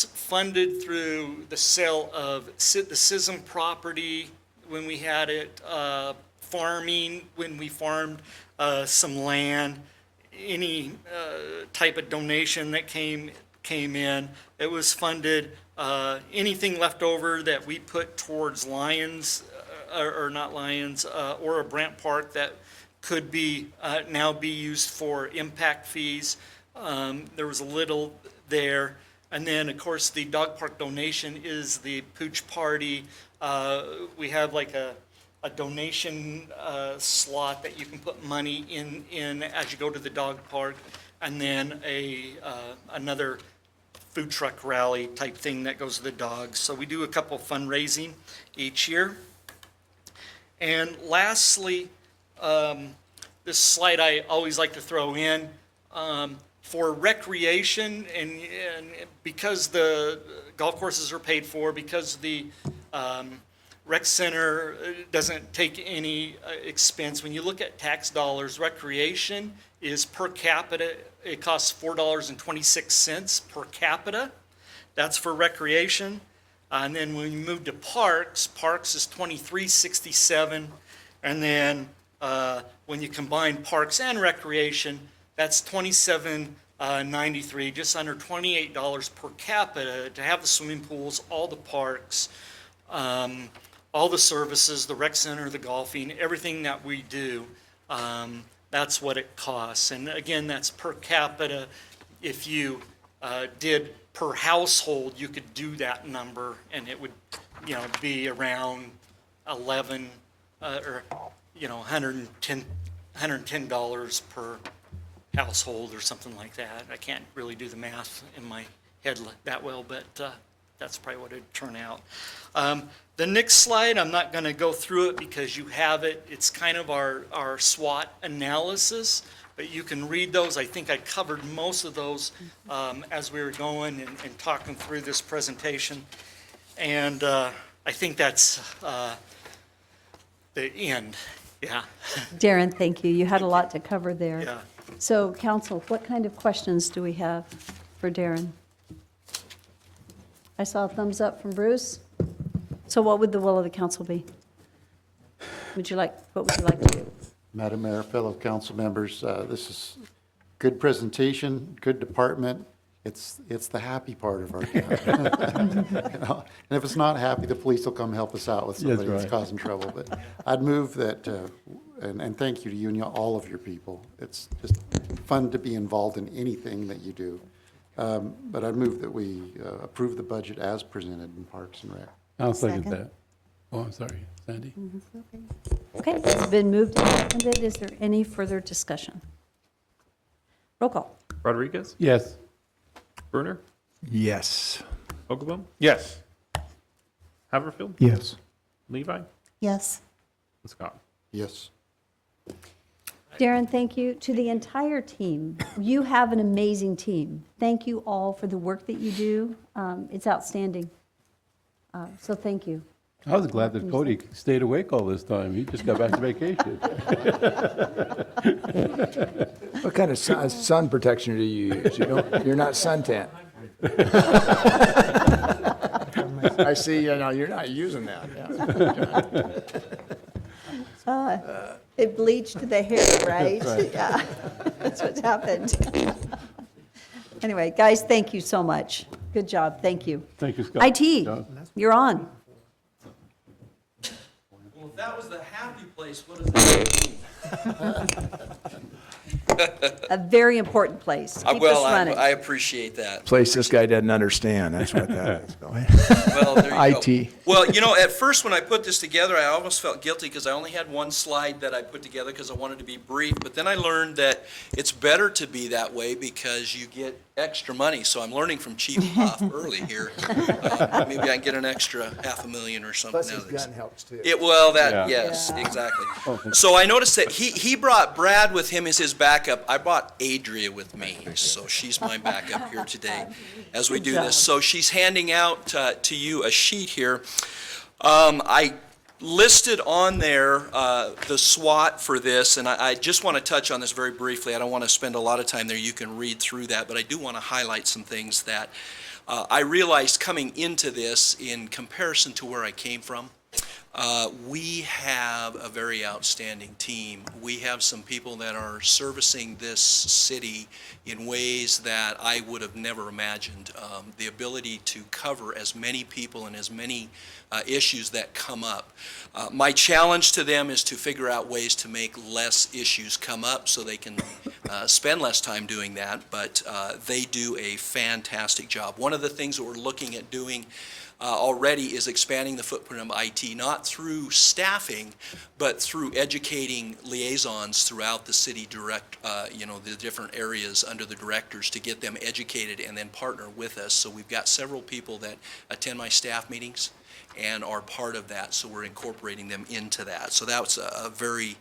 funded through the sale of the SISM property when we had it, farming, when we farmed some land, any type of donation that came in. It was funded. Anything left over that we put towards Lions, or not Lions, or a Brant Park that could be now be used for impact fees. There was a little there. And then, of course, the dog park donation is the Pooch Party. We have like a donation slot that you can put money in as you go to the dog park, and then another food truck rally type thing that goes to the dogs. So we do a couple fundraising each year. And lastly, this slide I always like to throw in. For recreation, and because the golf courses are paid for, because the rec center doesn't take any expense, when you look at tax dollars, recreation is per capita, it costs $4.26 per capita. That's for recreation. And then when you move to parks is $23.67. And then when you combine parks and recreation, that's $27.93, just under $28 per capita to have the swimming pools, all the parks, all the services, the rec center, the golfing, everything that we do. That's what it costs. And again, that's per capita. If you did per household, you could do that number, and it would, be around 11 or $110 per household or something like that. I can't really do the math in my head that well, but that's probably what it'd turn out. The next slide, I'm not going to go through it because you have it. It's kind of our SWOT analysis, but you can read those. I think I covered most of those as we were going and talking through this presentation. And I think that's the end. Yeah. Darren, thank you. You had a lot to cover there. Yeah. So, council, what kind of questions do we have for Darren? I saw a thumbs up from Bruce. So what would the will of the council be? What would you like to do? Madam Mayor, fellow council members, this is good presentation, good department. It's the happy part of our town. You know? And if it's not happy, the police will come help us out with somebody that's right. causing trouble. But I'd move that, and thank you to you and all of your people. It's just fun to be involved in anything that you do. But I'd move that we approve the budget as presented in Parks and Rec. I'll second Second. that. Oh, I'm sorry, Sandy. Okay, it's been moved and seconded. Is there any further discussion? Roll call. Rodriguez? Yes. Brunner? Yes. Vogelbaum? Yes. Haverfield? Yes. Levi? Yes. And Scott? Yes. Darren, thank you. To the entire team, you have an amazing team. Thank you all for the work that you do. It's outstanding. So thank you. I was glad that Cody stayed awake all this time. He just got back to vacation. What kind of sun protection do you use? You're not suntan. I see, you're not using that. It bleached the hair, right? That's right. Yeah, that's what's happened. Anyway, guys, thank you so much. Good job, thank you. Thank you, Scott. IT, John. you're on. Well, if that was the happy place, what does that mean? A very important place. Keep us running. I appreciate that. Place this guy doesn't understand, that's what that is. Well, there you go. IT. Well, at first when I put this together, I almost felt guilty because I only had one slide that I put together because I wanted to be brief. But then I learned that it's better to be that way because you get extra money. So I'm learning from Chief Huff early here. Maybe I can get an extra $500,000 or something. Plus his gun helps too. Yes, Yeah. exactly. So I noticed that he brought Brad with him as his backup. I brought Adria with me, so she's my backup here today as we do this. So she's handing out to you a sheet here. I listed on there the SWOT for this, and I just want to touch on this very briefly. I don't want to spend a lot of time there. You can read through that, but I do want to highlight some things that I realized coming into this in comparison to where I came from. We have a very outstanding team. We have some people that are servicing this city in ways that I would have never imagined. The ability to cover as many people and as many issues that come up. My challenge to them is to figure out ways to make less issues come up so they can spend less time doing that, but they do a fantastic job. One of the things that we're looking at doing already is expanding the footprint of IT, not through staffing, but through educating liaisons throughout the city the different areas under the directors to get them educated and then partner with us. So we've got several people that attend my staff meetings and are part of that, so we're incorporating them into that. So that's a very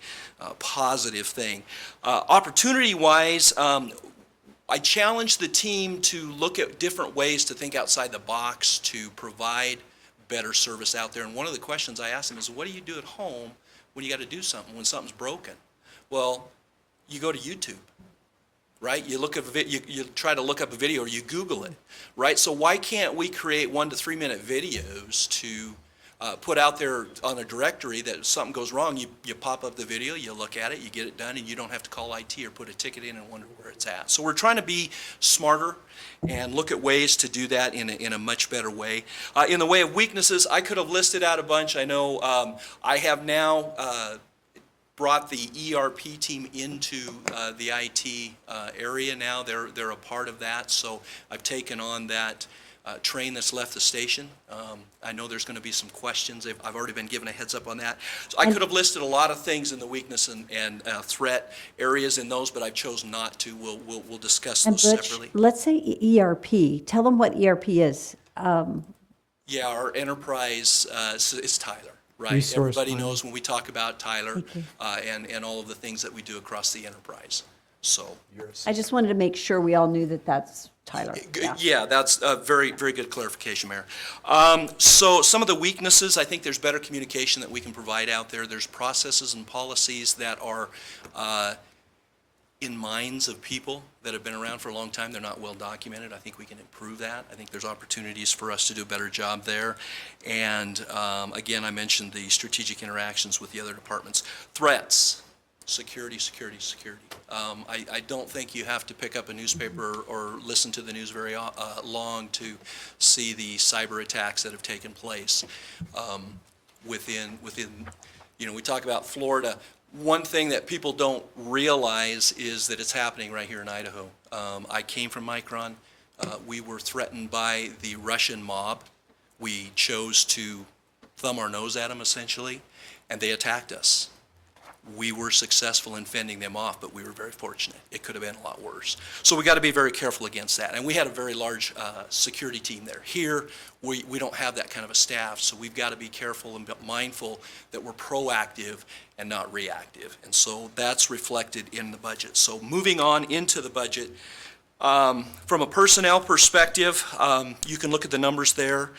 positive thing. Opportunity-wise, I challenged the team to look at different ways to think outside the box to provide better service out there. And one of the questions I asked them is, what do you do at home when you got to do something, when something's broken? Well, you go to YouTube, right? You look at you try to look up a video or you Google it, right? So why can't we create 1 to 3 minute videos to put out there on a directory that if something goes wrong, you pop up the video, you look at it, you get it done, and you don't have to call IT or put a ticket in and wonder where it's at. So we're trying to be smarter and look at ways to do that in a much better way. In the way of weaknesses, I could have listed out a bunch. I know I have now brought the ERP team into the IT area now. They're a part of that, so I've taken on that train that's left the station. I know there's going to be some questions. I've already been given a heads up on that. So I could have listed a lot of things in the weakness and threat areas in those, but I chose not to. We'll discuss And those Butch, separately. let's say ERP. Tell them what ERP is. Yeah, our enterprise is Tyler, right? Resource Everybody planning. knows when we talk about Tyler and all of the things that we do across the enterprise. So, I just wanted to make sure we all knew that that's Tyler. yeah, that's a very, very good clarification, Mayor. So some of the weaknesses, I think there's better communication that we can provide out there. There's processes and policies that are in minds of people that have been around for a long time. They're not well documented. I think we can improve that. I think there's opportunities for us to do a better job there. And again, I mentioned the strategic interactions with the other departments. Threats. Security, security, security. I don't think you have to pick up a newspaper or listen to the news very long to see the cyber attacks that have taken place within, we talk about Florida. One thing that people don't realize is that it's happening right here in Idaho. I came from Micron. We were threatened by the Russian mob. We chose to thumb our nose at them, essentially, and they attacked us. We were successful in fending them off, but we were very fortunate. It could have been a lot worse. So we got to be very careful against that. And we had a very large security team there. Here, we don't have that kind of a staff, so we've got to be careful and mindful that we're proactive and not reactive. And so that's reflected in the budget. So moving on into the budget, from a personnel perspective, you can look at the numbers there.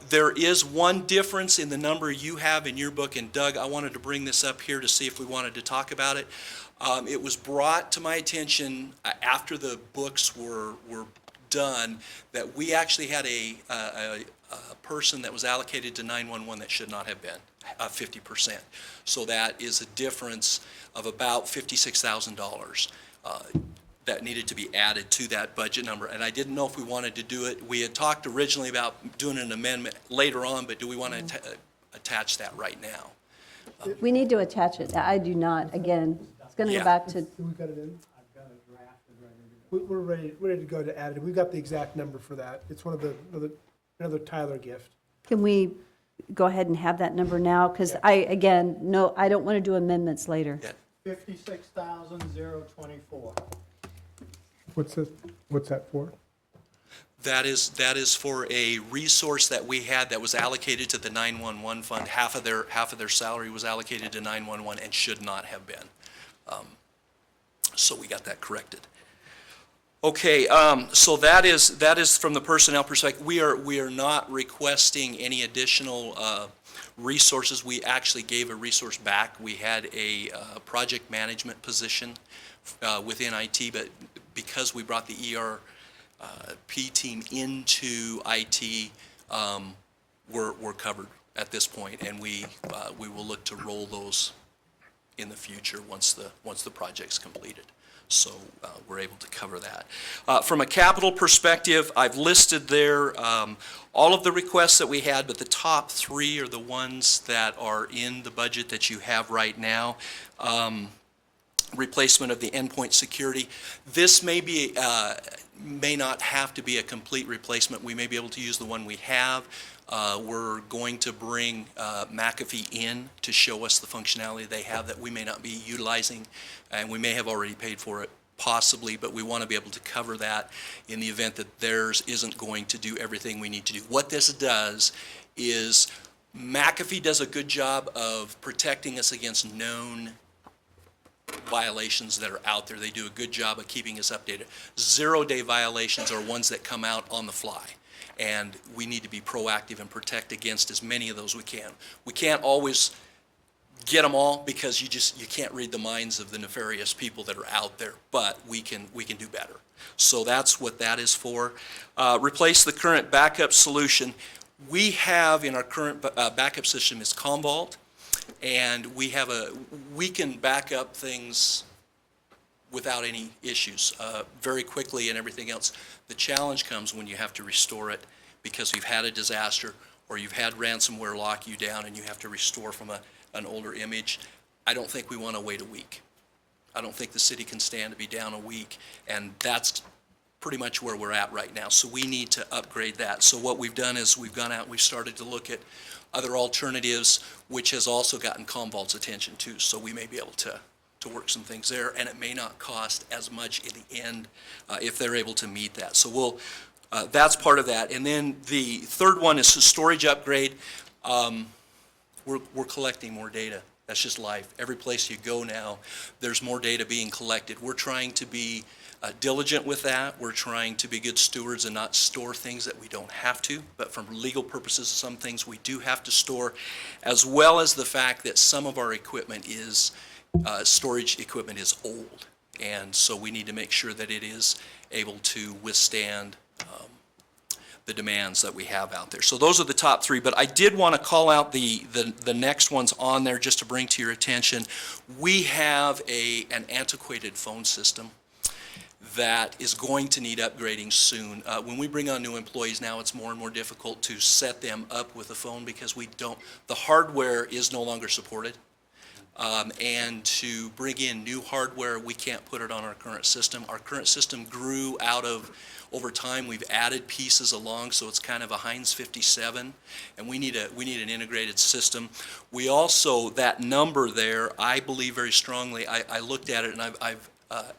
There is one difference in the number you have in your book, and Doug, I wanted to bring this up here to see if we wanted to talk about it. It was brought to my attention after the books were done that we actually had a person that was allocated to 911 that should not have been, 50%. So that is a difference of about $56,000. That needed to be added to that budget number. And I didn't know if we wanted to do it. We had talked originally about doing an amendment later on, but do we want to attach that right now? We need to attach it. I do not. Again, it's going to Yeah. go back to, We've got it in? We're ready to go to add it. We've got the exact number for that. It's one of another Tyler gift. can we go ahead and have that number now? Because I don't want to do amendments later. Yeah. 56,024. What's that for? That is for a resource that we had that was allocated to the 911 fund. Half of their salary was allocated to 911 and should not have been. So we got that corrected. Okay, so that is from the personnel perspective. We are not requesting any additional resources. We actually gave a resource back. We had a project management position within IT, but because we brought the ERP team into IT, we're covered at this point, and we will look to roll those in the future once the project's completed. So we're able to cover that. From a capital perspective, I've listed there all of the requests that we had, but the top three are the ones that are in the budget that you have right now. Replacement of the endpoint security. This may not have to be a complete replacement. We may be able to use the one we have. We're going to bring McAfee in to show us the functionality they have that we may not be utilizing, and we may have already paid for it, possibly, but we want to be able to cover that in the event that theirs isn't going to do everything we need to do. What this does is McAfee does a good job of protecting us against known violations that are out there. They do a good job of keeping us updated. 0-day violations are ones that come out on the fly, and we need to be proactive and protect against as many of those we can. We can't always get them all because you can't read the minds of the nefarious people that are out there, but we can do better. So that's what that is for. Replace the current backup solution. We have in our current backup system is Commvault, and we can back up things without any issues very quickly and everything else. The challenge comes when you have to restore it because you've had a disaster or you've had ransomware lock you down and you have to restore from an older image. I don't think we want to wait a week. I don't think the city can stand to be down a week, and that's pretty much where we're at right now. So we need to upgrade that. So what we've done is we've gone out and we've started to look at other alternatives, which has also gotten Commvault's attention too. So we may be able to work some things there, and it may not cost as much in the end if they're able to meet that. So that's part of that. And then the third one is the storage upgrade. We're collecting more data. That's just life. Every place you go now, there's more data being collected. We're trying to be diligent with that. We're trying to be good stewards and not store things that we don't have to. But from legal purposes, some things we do have to store, as well as the fact that some of our equipment is, storage equipment is old. And so we need to make sure that it is able to withstand the demands that we have out there. So those are the top three, but I did want to call out the next ones on there just to bring to your attention. We have an antiquated phone system that is going to need upgrading soon. When we bring on new employees now, it's more and more difficult to set them up with a phone because the hardware is no longer supported. And to bring in new hardware, we can't put it on our current system. Our current system grew over time, we've added pieces along, so it's kind of a Heinz 57, and we need an integrated system. We also, that number there, I believe very strongly, I looked at it and I've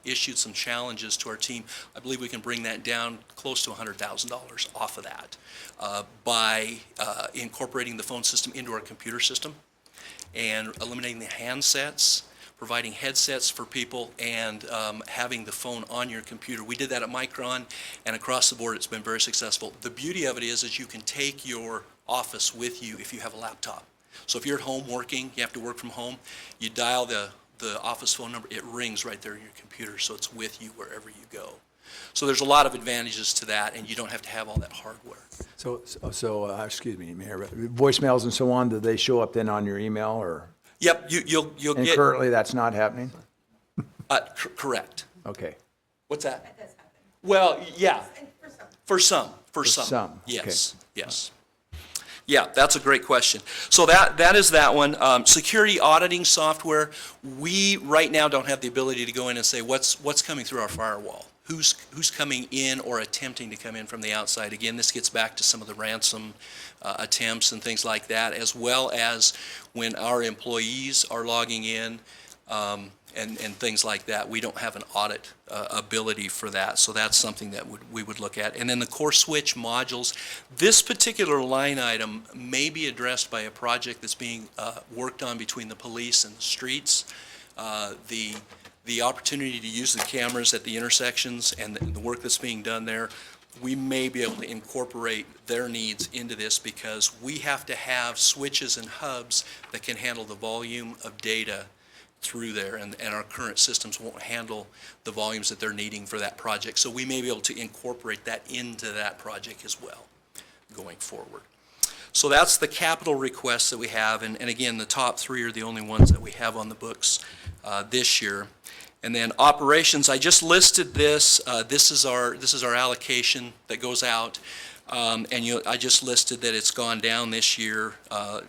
issued some challenges to our team. I believe we can bring that down close to $100,000 off of that by incorporating the phone system into our computer system and eliminating the handsets, providing headsets for people, and having the phone on your computer. We did that at Micron, and across the board it's been very successful. The beauty of it is you can take your Office with you if you have a laptop. So if you're at home working, you have to work from home, you dial the Office phone number, it rings right there in your computer, so it's with you wherever you go. So there's a lot of advantages to that, and you don't have to have all that hardware. So excuse me, Mayor, but voicemails and so on, do they show up then on your email or? Yep, you'll get. And currently that's not happening? Correct. Okay. What's that? That does happen. Well, yeah. For some. Yes, okay. yes. Yeah, that's a great question. So that is that one. Security auditing software, we right now don't have the ability to go in and say what's coming through our firewall. Who's coming in or attempting to come in from the outside. Again, this gets back to some of the ransom attempts and things like that, as well as when our employees are logging in and things like that. We don't have an audit ability for that, so that's something that we would look at. And then the core switch modules, this particular line item may be addressed by a project that's being worked on between the police and the streets. The opportunity to use the cameras at the intersections and the work that's being done there, we may be able to incorporate their needs into this because we have to have switches and hubs that can handle the volume of data through there, and our current systems won't handle the volumes that they're needing for that project. So we may be able to incorporate that into that project as well going forward. So that's the capital requests that we have, and again, the top three are the only ones that we have on the books this year. And then operations, I just listed this. This is our allocation that goes out, and I just listed that it's gone down this year,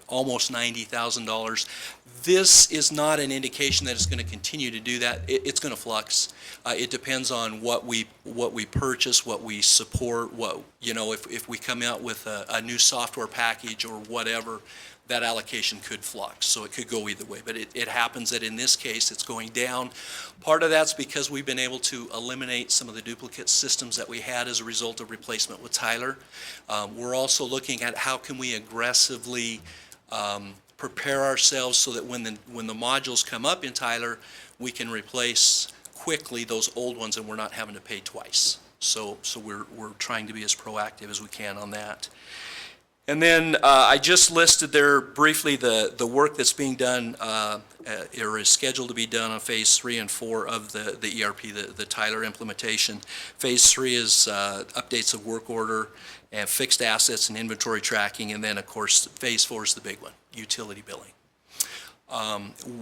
almost $90,000. This is not an indication that it's going to continue to do that. It's going to flux. It depends on what we purchase, what we support, if we come out with a new software package or whatever, that allocation could flux. So it could go either way, but it happens that in this case it's going down. Part of that's because we've been able to eliminate some of the duplicate systems that we had as a result of replacement with Tyler. We're also looking at how can we aggressively prepare ourselves so that when the modules come up in Tyler, we can replace quickly those old ones and we're not having to pay twice. So we're trying to be as proactive as we can on that. And then I just listed there briefly the work that's being done or is scheduled to be done on phase 3 and 4 of the ERP, the Tyler implementation. Phase 3 is updates of work order and fixed assets and inventory tracking, and then of course phase 4 is the big one, utility billing.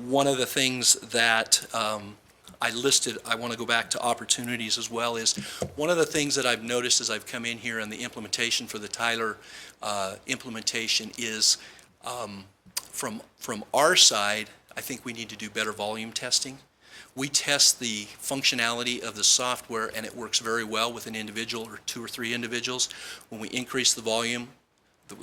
One of the things that I listed, I want to go back to opportunities as well, is one of the things that I've noticed as I've come in here on the implementation for the Tyler implementation is from our side, I think we need to do better volume testing. We test the functionality of the software, and it works very well with an individual or 2 or 3 individuals. When we increase the volume,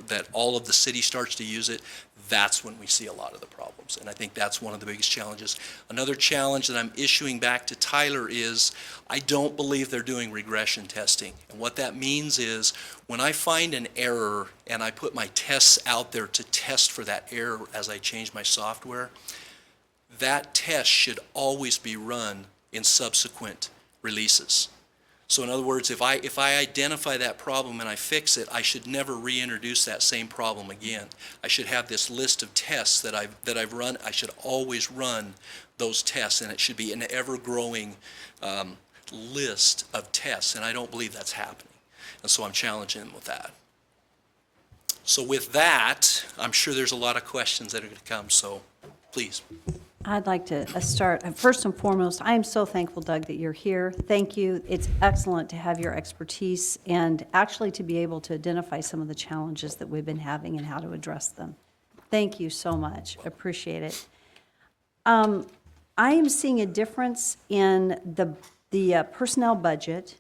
that all of the city starts to use it, that's when we see a lot of the problems. And I think that's one of the biggest challenges. Another challenge that I'm issuing back to Tyler is I don't believe they're doing regression testing. And what that means is when I find an error and I put my tests out there to test for that error as I change my software, that test should always be run in subsequent releases. So in other words, if I identify that problem and I fix it, I should never reintroduce that same problem again. I should have this list of tests that I've run. I should always run those tests, and it should be an ever-growing list of tests, and I don't believe that's happening. And so I'm challenging them with that. So with that, I'm sure there's a lot of questions that are going to come, so please. I'd like to start, first and foremost, I am so thankful, Doug, that you're here. Thank you. It's excellent to have your expertise and actually to be able to identify some of the challenges that we've been having and how to address them. Thank you so much. Appreciate it. I am seeing a difference in the personnel budget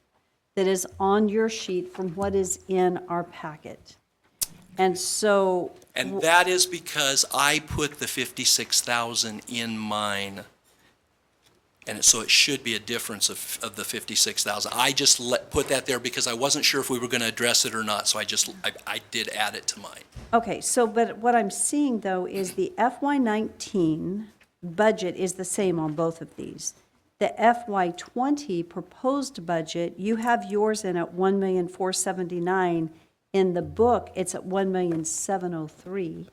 that is on your sheet from what is in our packet. And so, And that is because I put the 56,000 in mine. And so it should be a difference of the 56,000. I just put that there because I wasn't sure if we were going to address it or not, so I did add it to mine. okay, so, but what I'm seeing, though, is the FY19 budget is the same on both of these. The FY20 proposed budget, you have yours in at $1,479,000. In the book, it's at $1,703,000.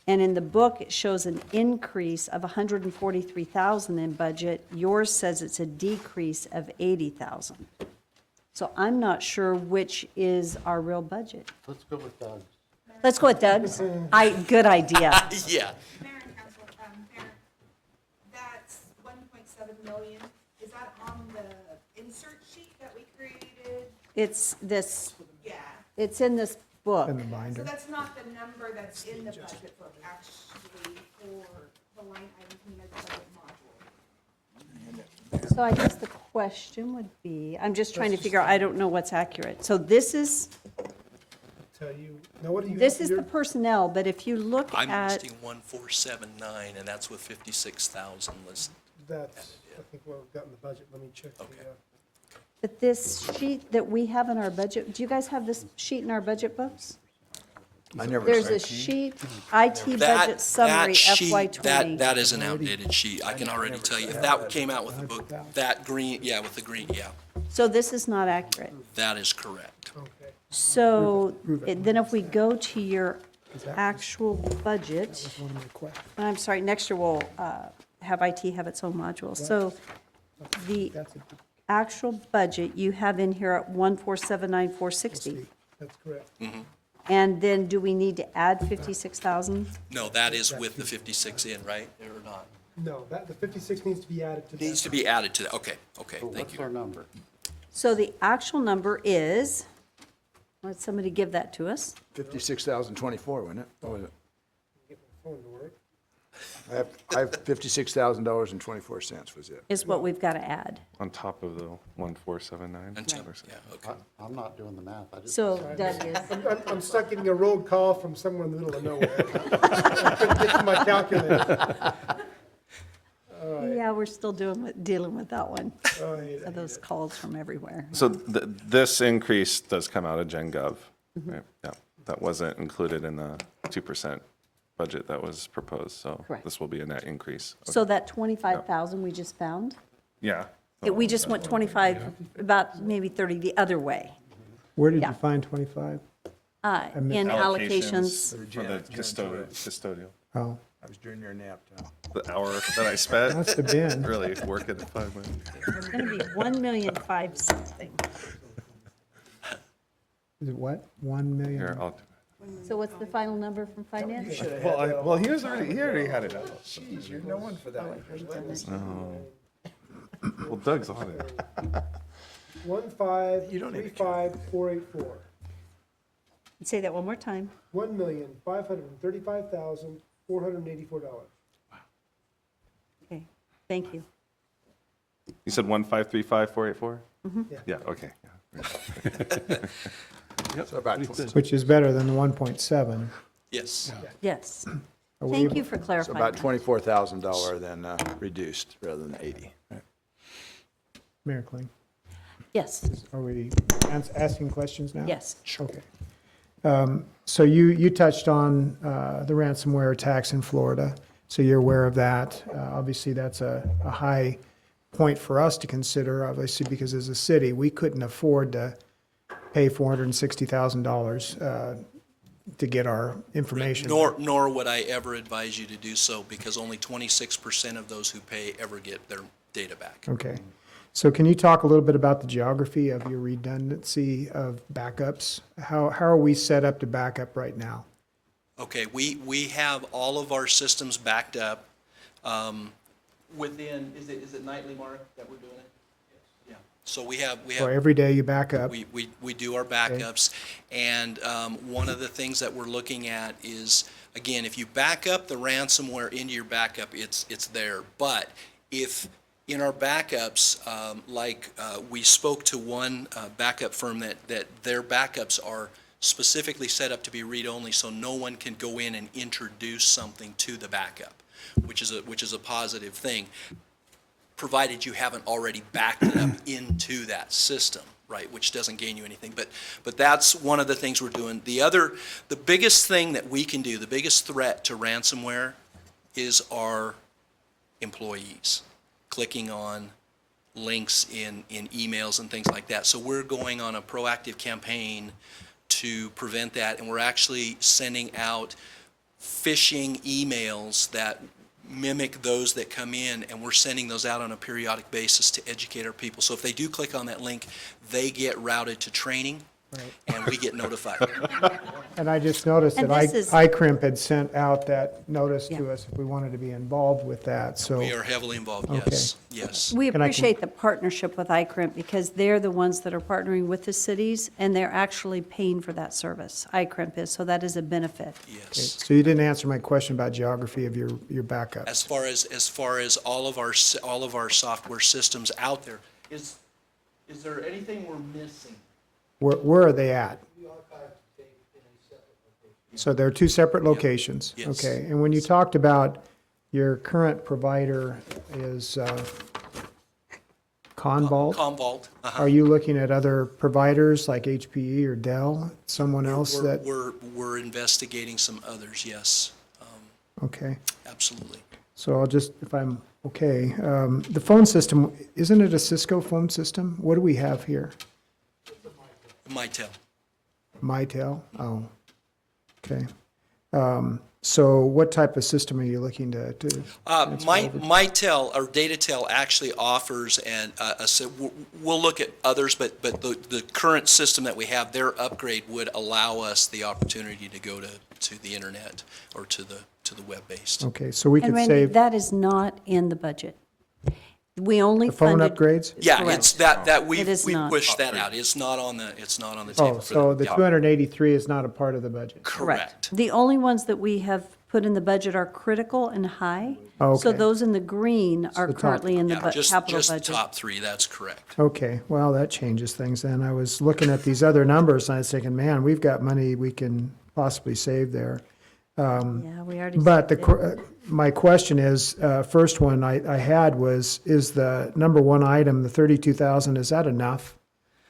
And in the book, it shows an increase of $143,000 in budget. Yours says it's a decrease of $80,000. So I'm not sure which is our real budget. Let's go with Doug's. Let's go with Doug's. Good idea. Yeah. Mayor and Council, Mayor, that's 1.7 million. Is that on the insert sheet that we created? It's this, Yeah. it's in this book. In the binder. So that's not the number that's in the budget book, actually, for the line items in the budget module. So I guess the question would be, I'm just trying to figure out, I don't know what's accurate. So this is, Tell you, now what do you? this have is for the your- personnel, but if you look I'm at, listing 1479, and that's with 56,000 listed. That's, I think what we've got in the budget, let me check. the, Okay. but this sheet that we have in our budget, do you guys have this sheet in our budget books? I never. There's a sheet, IT budget summary FY20. That is an outdated sheet. I can already tell you. If that came out with the book, that green, yeah, with the green, yeah, So this is not accurate. that is correct. Okay. So Prove it. then if we go to your actual budget, That's one of my questions. I'm sorry, next year we'll have IT have its own module. So the That's a actual budget you have in here at 1479460. That's correct. And then do we need to add 56,000? No, that is with the 56 in, right? Or not? No, that, the 56 needs to be added to that. Needs to be added to that. Okay, okay, So thank what's you. our number? So the actual number is, let somebody give that to us. 56,024, wasn't it? What was it? Get my phone to work. I have $56,000.24 was it. Is what we've got to add. On top of the 1479? Until- Yeah, okay. I'm not doing the math. I just. So Doug is, I'm stuck getting a road call from somewhere in the middle of nowhere. I couldn't get to my calculator. yeah, we're still dealing with that one. Oh, I hate it. Those calls from everywhere. So this increase does come out of Gen Gov. Right? Yeah, that wasn't included in the 2% budget that was proposed, so Correct. this will be a net increase. So that 25,000 we just found, Yeah. we just went 25, about maybe 30 the other way. Where did Yeah. you find 25? In allocations. For the custodial. Oh, I was during your nap time. The hour that I spent. Must have been. Really working at 5 minutes. It's going to be 1,000,005 something. is it what? 1 million? Here, I'll, So what's the final number from finance? well, he already had it out. Jeez, you're no one for that. Well, Doug's on it. 1535484. Say that one more time. $1,535,484. Okay, thank you. You said 1535484? Mm-hmm. Yeah, okay. So about Which is better than the 1.7. Yes. Yes. Are we Thank able- you for So clarifying. about that. $24,000 then reduced rather than 80. Right. Mayor Kling, Yes, are we asking questions now? yes. Okay. So you touched on the ransomware attacks in Florida, so you're aware of that. Obviously, that's a high point for us to consider, obviously, because as a city, we couldn't afford to pay $460,000 to get our information. Nor would I ever advise you to do so, because only 26% of those who pay ever get their data back. Okay. So can you talk a little bit about the geography of your redundancy of backups? How are we set up to back up right now? Okay, we have all of our systems backed up within, is it nightly, Mark, that we're doing it? Yeah. So we have. So every day you back up? We do our backups, and one of the things that we're looking at is, again, if you back up the ransomware into your backup, it's there. But if in our backups, we spoke to one backup firm that their backups are specifically set up to be read-only, so no one can go in and introduce something to the backup, which is a positive thing, provided you haven't already backed it up into that system, right, which doesn't gain you anything. But that's one of the things we're doing. The biggest thing that we can do, the biggest threat to ransomware is our employees clicking on links in emails and things like that. So we're going on a proactive campaign to prevent that, and we're actually sending out phishing emails that mimic those that come in, and we're sending those out on a periodic basis to educate our people. So if they do click on that link, they get routed to training, and we get notified. And I just noticed that And this is- iCrimp had sent out that notice to us if we wanted to be involved with that, so. We are heavily involved, Okay. yes, yes. We And I can- appreciate the partnership with iCrimp because they're the ones that are partnering with the cities, and they're actually paying for that service. iCrimp is, so that is a benefit. Yes. So you didn't answer my question about geography of your backup. As far as all of our software systems out there, is there anything we're missing? Where are they at? So they're two separate locations? Yes. Okay, and when you talked about your current provider is Convault? Commvault. Are you looking at other providers like HPE or Dell, someone else that? We're investigating some others, yes, Okay, absolutely. so I'll just, if I'm okay, the phone system, isn't it a Cisco phone system? What do we have here? Mitel. Mitel? Oh, okay. So what type of system are you looking to transfer over? Mitel or Datatel actually offers, and we'll look at others, but the current system that we have, their upgrade would allow us the opportunity to go to the internet or to the web-based. Okay, so we And could Randy, save that is not in the budget. We only the phone funded. upgrades? Yeah, it's that we It is not. pushed that out. It's not on the Oh, table for so the yeah. 283 is not a part of the budget? Correct. The only ones that we have put in the budget are critical and high. So Okay. those in the green are the top- currently in the Yeah, capital just the budget. top three, that's correct. Okay, well, that changes things then. I was looking at these other numbers and I was thinking, man, we've got money we can possibly save there. Yeah, we already. But said it. my question is, first one I had was, is the number one item, the 32,000, is that enough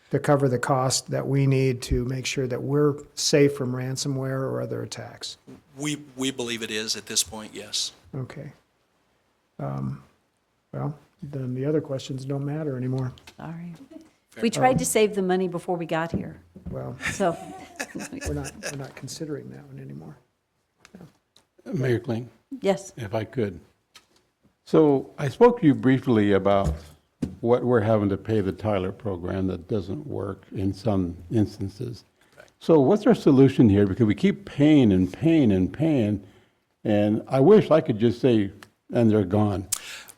to cover the cost that we need to make sure that we're safe from ransomware or other attacks? We believe it is at this point, yes. Okay. Well, then the other questions don't matter anymore. Sorry. We tried to save the money before we got here, Well, so. we're not considering that one anymore. Mayor Kling, Yes. if I could. So I spoke to you briefly about what we're having to pay the Tyler program that doesn't work in some instances. So what's our solution here? Because we keep paying and paying and paying, and I wish I could just say, and they're gone.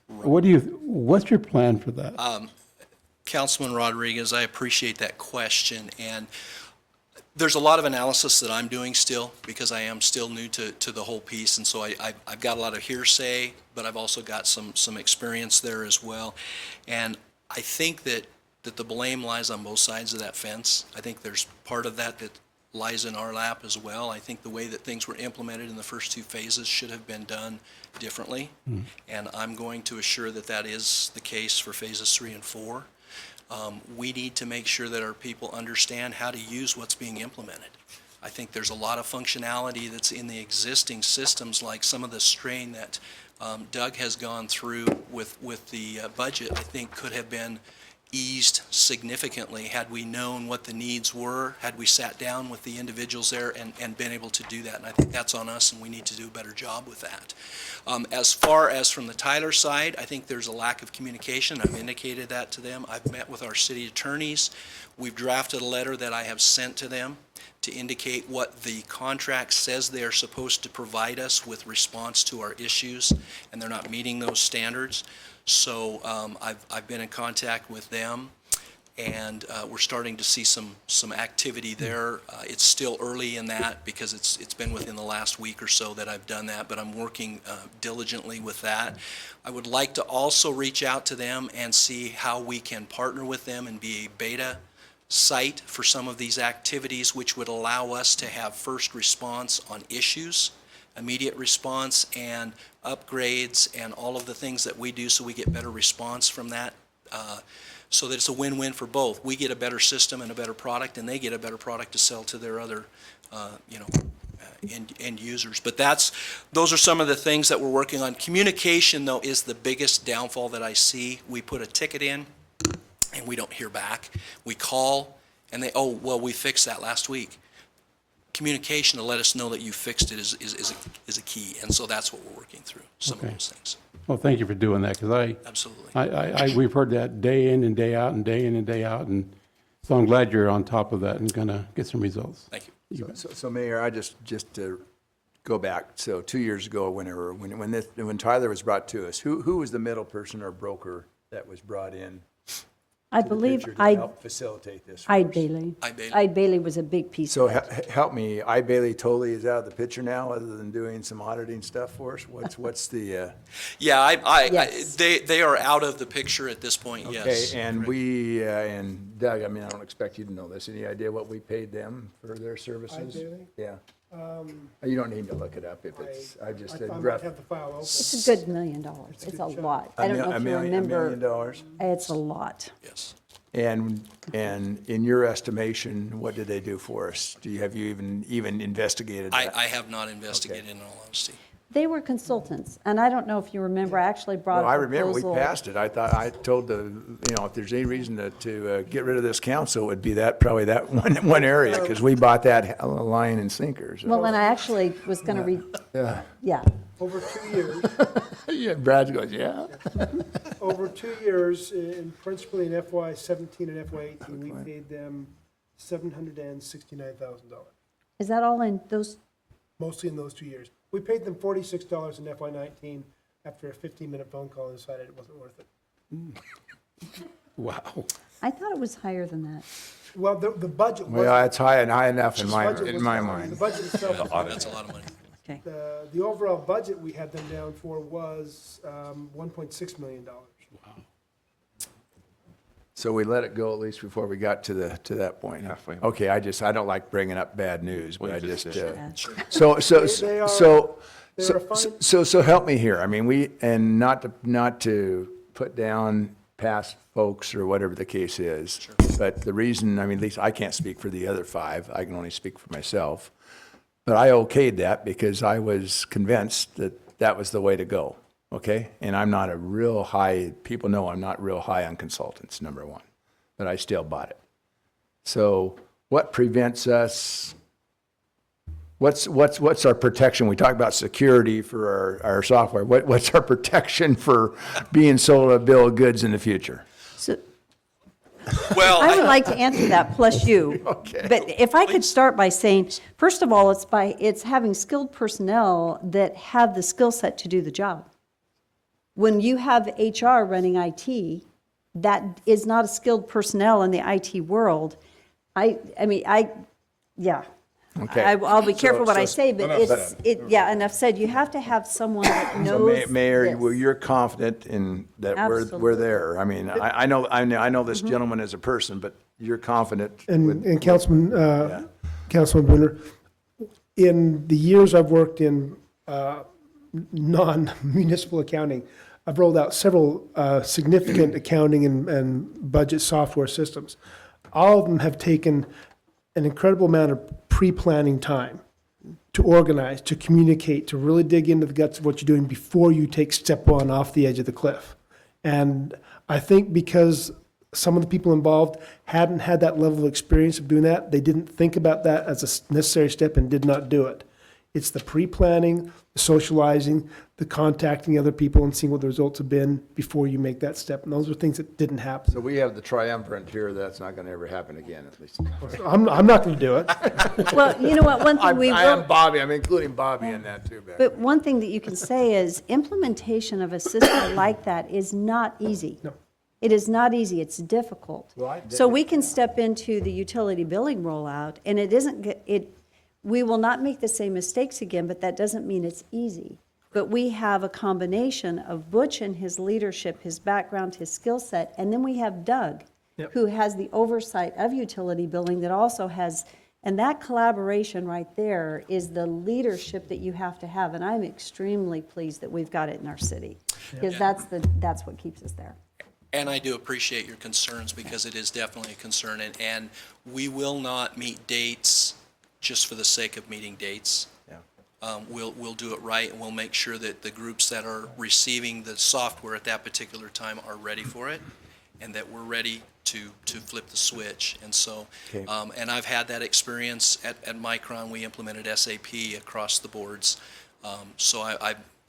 What's your plan for that? Councilman Rodriguez, I appreciate that question, and There's a lot of analysis that I'm doing still, because I am still new to the whole piece, and so I've got a lot of hearsay, but I've also got some experience there as well. And I think that the blame lies on both sides of that fence. I think there's part of that lies in our lap as well. I think the way that things were implemented in the first two phases should have been done differently, and I'm going to assure that that is the case for phases 3 and 4. We need to make sure that our people understand how to use what's being implemented. I think there's a lot of functionality that's in the existing systems, like some of the strain that Doug has gone through with the budget, I think could have been eased significantly had we known what the needs were, had we sat down with the individuals there and been able to do that. And I think that's on us, and we need to do a better job with that. As far as from the Tyler side, I think there's a lack of communication. I've indicated that to them. I've met with our city attorneys. We've drafted a letter that I have sent to them to indicate what the contract says they are supposed to provide us with response to our issues, and they're not meeting those standards. So I've been in contact with them, and we're starting to see some activity there. It's still early in that because it's been within the last week or so that I've done that, but I'm working diligently with that. I would like to also reach out to them and see how we can partner with them and be a beta site for some of these activities, which would allow us to have first response on issues, immediate response, and upgrades, and all of the things that we do so we get better response from that, so that it's a win-win for both. We get a better system and a better product, and they get a better product to sell to their other end users. But those are some of the things that we're working on. Communication, though, is the biggest downfall that I see. We put a ticket in, and we don't hear back. We call, and we fixed that last week. Communication to let us know that you fixed it is a key, and so that's what we're working through, some of those things. Well, thank you for doing that, because Absolutely. we've heard that day in and day out and day in and day out, and so I'm glad you're on top of that and gonna get some results. Thank you. So Mayor, I just to go back, so 2 years ago, when Tyler was brought to us, who was the middle person or broker that was brought in? I to the believe picture to help facilitate this. Ide Bailey. Ide Bailey was a big piece So of it. help me, Ide Bailey totally is out of the picture now, other than doing some auditing stuff for us? What's the? Yeah, Yes. they are out of the picture at this point, yes. Okay, and we, and Doug, I mean, I don't expect you to know this. Any idea what we paid them for their services? Ide Bailey? Yeah. You don't need to look it up if it's, I just, I rough. might have the file open. It's a good $1 million. It's a lot. I don't know if you $1 remember. million? It's a lot. Yes. And in your estimation, what did they do for us? Have you even investigated that? I have not investigated, in all honesty. They were consultants, and I don't know if you remember, I actually brought Well, a I remember we proposal. passed it. I told if there's any reason to get rid of this council, it would be probably that one area, because we bought that line and sinker. So. Well, and I actually was going to read, Yeah. yeah. Over 2 years, Yeah, Brad goes, yeah. over 2 years, principally in FY '17 and FY '18, we paid them $769,000, Is that all in those? mostly in those 2 years. We paid them $46 in FY '19 after a 15-minute phone call and decided it wasn't worth it. Wow. I thought it was higher than that. Well, the budget was. Well, it's high enough in the my budget was- mind. The budget itself, That's a lot of money. Okay. the overall budget we had them down for was $1.6 million. So we let it go at least before we got to that point. Halfway. Okay, I don't like bringing up bad news, but We I just just, did. so help me here. I mean, and not to put down past folks or whatever the case is. Sure. But the reason, I mean, at least I can't speak for the other 5. I can only speak for myself. But I okayed that because I was convinced that was the way to go. Okay? And I'm not people know I'm not real high on consultants, number one. But I still bought it. So what prevents us? What's our protection? We talk about security for our software. What's our protection for being sold a bill of goods in the future? So Well, I would like to answer that, plus you. Okay. But if I could start by saying, first of all, it's having skilled personnel that have the skill set to do the job. When you have HR running IT, that is not a skilled personnel in the IT world. I mean, Yeah. Okay. I'll be careful what I So- say, but Enough it's, said. yeah, enough said. You have to have someone that So knows Mayor, this. well, you're confident in that we're Absolutely. there. I mean, I know this gentleman as a person, but you're confident. And Councilman Brunner, in the years I've worked in non-municipal accounting, I've rolled out several significant accounting and budget software systems. All of them have taken an incredible amount of pre-planning time to organize, to communicate, to really dig into the guts of what you're doing before you take step one off the edge of the cliff. And I think because some of the people involved hadn't had that level of experience of doing that, they didn't think about that as a necessary step and did not do it. It's the pre-planning, the socializing, the contacting other people and seeing what the results have been before you make that step. And those are things that didn't happen. So we have the triumvirate here, that's not going to ever happen again, at least. I'm not going to do it. Well, you know what, one thing we I am will, Bobby, I'm including Bobby in that too, Becky. but one thing that you can say is implementation of a system like that is not easy. No. It is not easy, it's difficult. Well, I did So it. we can step into the utility billing rollout, and it isn't, we will not make the same mistakes again, but that doesn't mean it's easy. But we have a combination of Butch and his leadership, his background, his skill set, and then we have Doug, who has the oversight of utility billing that also has, and that collaboration right there is the leadership that you have to have. And I'm extremely pleased that we've got it in our city, because that's what keeps us there. And I do appreciate your concerns, because it is definitely a concern, and we will not meet dates just for the sake of meeting dates. We'll do it right, and we'll make sure that the groups that are receiving the software at that particular time are ready for it, and that we're ready to flip the switch. And so, Okay. and I've had that experience at Micron. We implemented SAP across the boards. So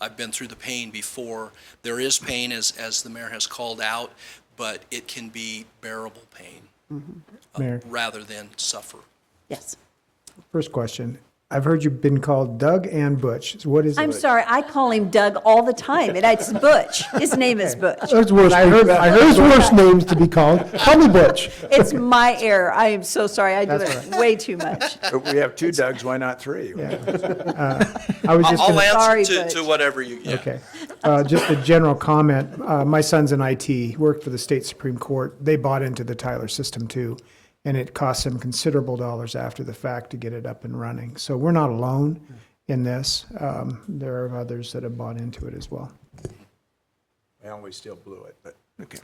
I've been through the pain before. There is pain, as the mayor has called out, but it can be bearable pain Mayor, rather than suffer. Yes. first question. I've heard you've been called Doug and Butch. So what is it? I'm sorry, I call him Doug all the time, and it's Butch. His name is Butch. There's worse, there's worse names to be called. Call me Butch. It's my error. I am so sorry. I do it way too much. But we have two Dougs, why not three? I was just I'll gonna, answer Sorry, to Butch. whatever you, yeah. okay. Just a general comment. My son's in IT, worked for the state Supreme Court. They bought into the Tyler system too. And it costs them considerable dollars after the fact to get it up and running. So we're not alone in this. There are others that have bought into it as well. Well, we still blew it, but, okay.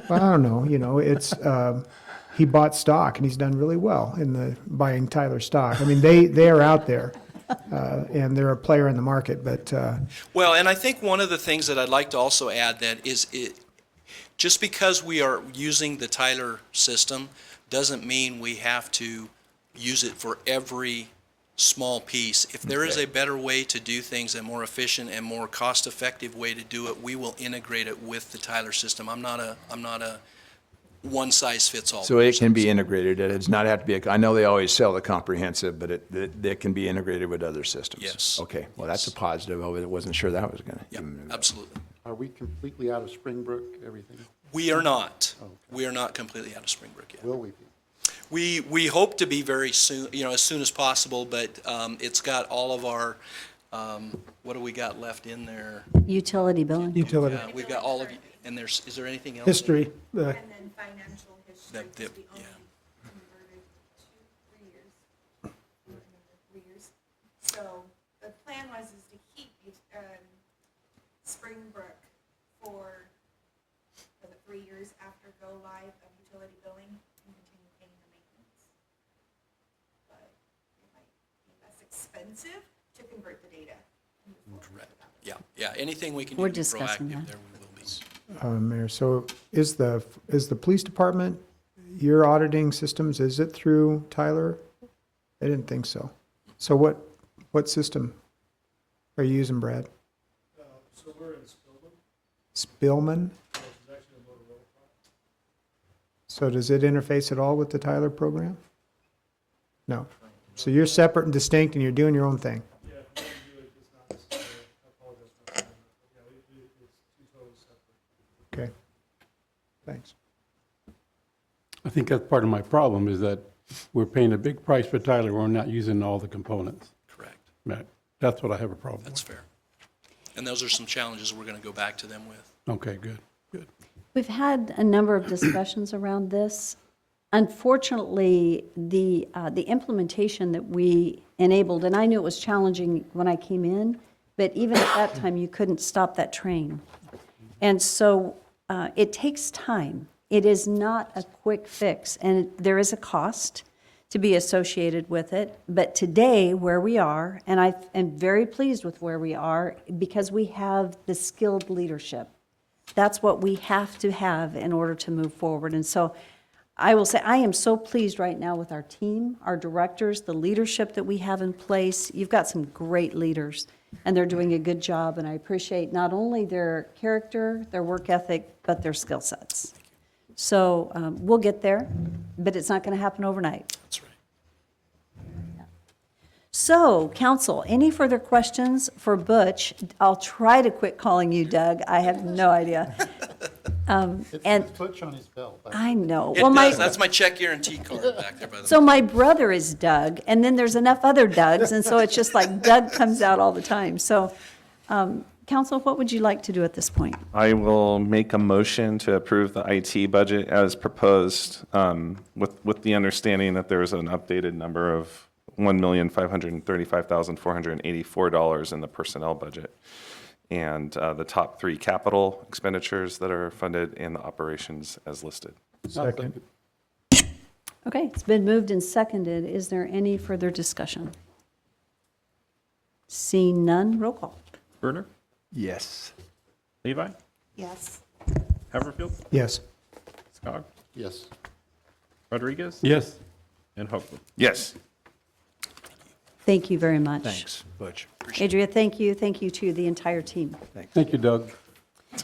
Well, I don't know, it's, he bought stock and he's done really well in the buying Tyler stock. I mean, they are out there, and they're a player in the market, but, Well, and I think one of the things that I'd like to also add then is just because we are using the Tyler system doesn't mean we have to use it for every small piece. If there is a better way to do things, a more efficient and more cost-effective way to do it, we will integrate it with the Tyler system. I'm not a one-size-fits-all. So it can be integrated, it does not have to be, I know they always sell the comprehensive, but it can be integrated with other systems. Yes. Okay, well, that's a positive, I wasn't sure that was gonna. Yeah, absolutely. Are we completely out of Springbrook, everything? We are not. We are not completely out of Springbrook yet. Will we be? We hope to be very soon, as soon as possible, but it's got all of our, what do we got left in there? Utility billing. Utility. We've got all of, and is there anything else? History. And then financial history, That- because we yeah. only converted 3 years. So the plan was to keep Springbrook for the 3 years after go live of utility billing and continue paying the maintenance. But it might be less expensive to convert the data. and move forward with that. Yeah, anything we can do We're to be discussing proactive that. there, we will be. Mayor, so is the police department, your auditing systems, is it through Tyler? I didn't think so. So what system are you using, Brad? So we're in Spillman. Spillman? Which is actually a Motorola product. So does it interface at all with the Tyler program? No. So you're separate and distinct and you're doing your own thing? Yeah, if we want to do it, it's not necessary. I apologize for that. But yeah, it's two totally separate. Okay. Thanks. I think that's part of my problem is that we're paying a big price for Tyler, we're not using all the components. Correct. Right. That's what I have a problem That's with. fair. And those are some challenges we're going to go back to them with. Okay, good, good. We've had a number of discussions around this. Unfortunately, the implementation that we enabled, and I knew it was challenging when I came in, but even at that time, you couldn't stop that train. And so it takes time. It is not a quick fix, and there is a cost to be associated with it. But today, where we are, and I am very pleased with where we are because we have the skilled leadership. That's what we have to have in order to move forward. And so I will say, I am so pleased right now with our team, our directors, the leadership that we have in place. You've got some great leaders, and they're doing a good job, and I appreciate not only their character, their work ethic, but their skill sets. So we'll get there, but it's not going to happen overnight. That's right. So, council, any further questions for Butch? I'll try to quit calling you Doug. I have no idea. And Butch on his belt. I know. It does. That's my check guarantee card back there, by the way. So my brother is Doug, and then there's enough other Dougs, and so it's just like Doug comes out all the time. So, council, what would you like to do at this point? I will make a motion to approve the IT budget as proposed, with the understanding that there's an updated number of $1,535,484 in the personnel budget, and the top three capital expenditures that are funded and the operations as listed. Second. Okay, it's been moved and seconded. Is there any further discussion? Seeing none, roll call. Brunner, Yes. Levi, Yes. Haverfield, Yes. Skog, Yes. Rodriguez, Yes. and Hoagland. Yes. Thank you very much. Thanks, Butch. Adria, thank you. Thank you to the entire team. Thank you, Doug. I'm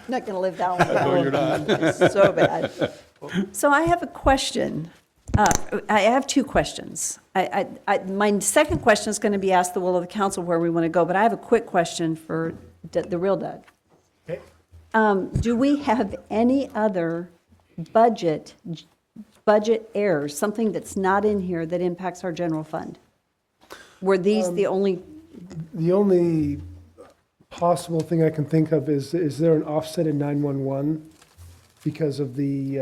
not going to live that one down. No, you're not. So bad. So I have a question. I have two questions. My second question is going to be ask the will of the council where we want to go, but I have a quick question for the real Doug. Okay. Do we have any other budget errors, something that's not in here that impacts our general fund? Were these the only? The only possible thing I can think of is there an offset in 911 because of the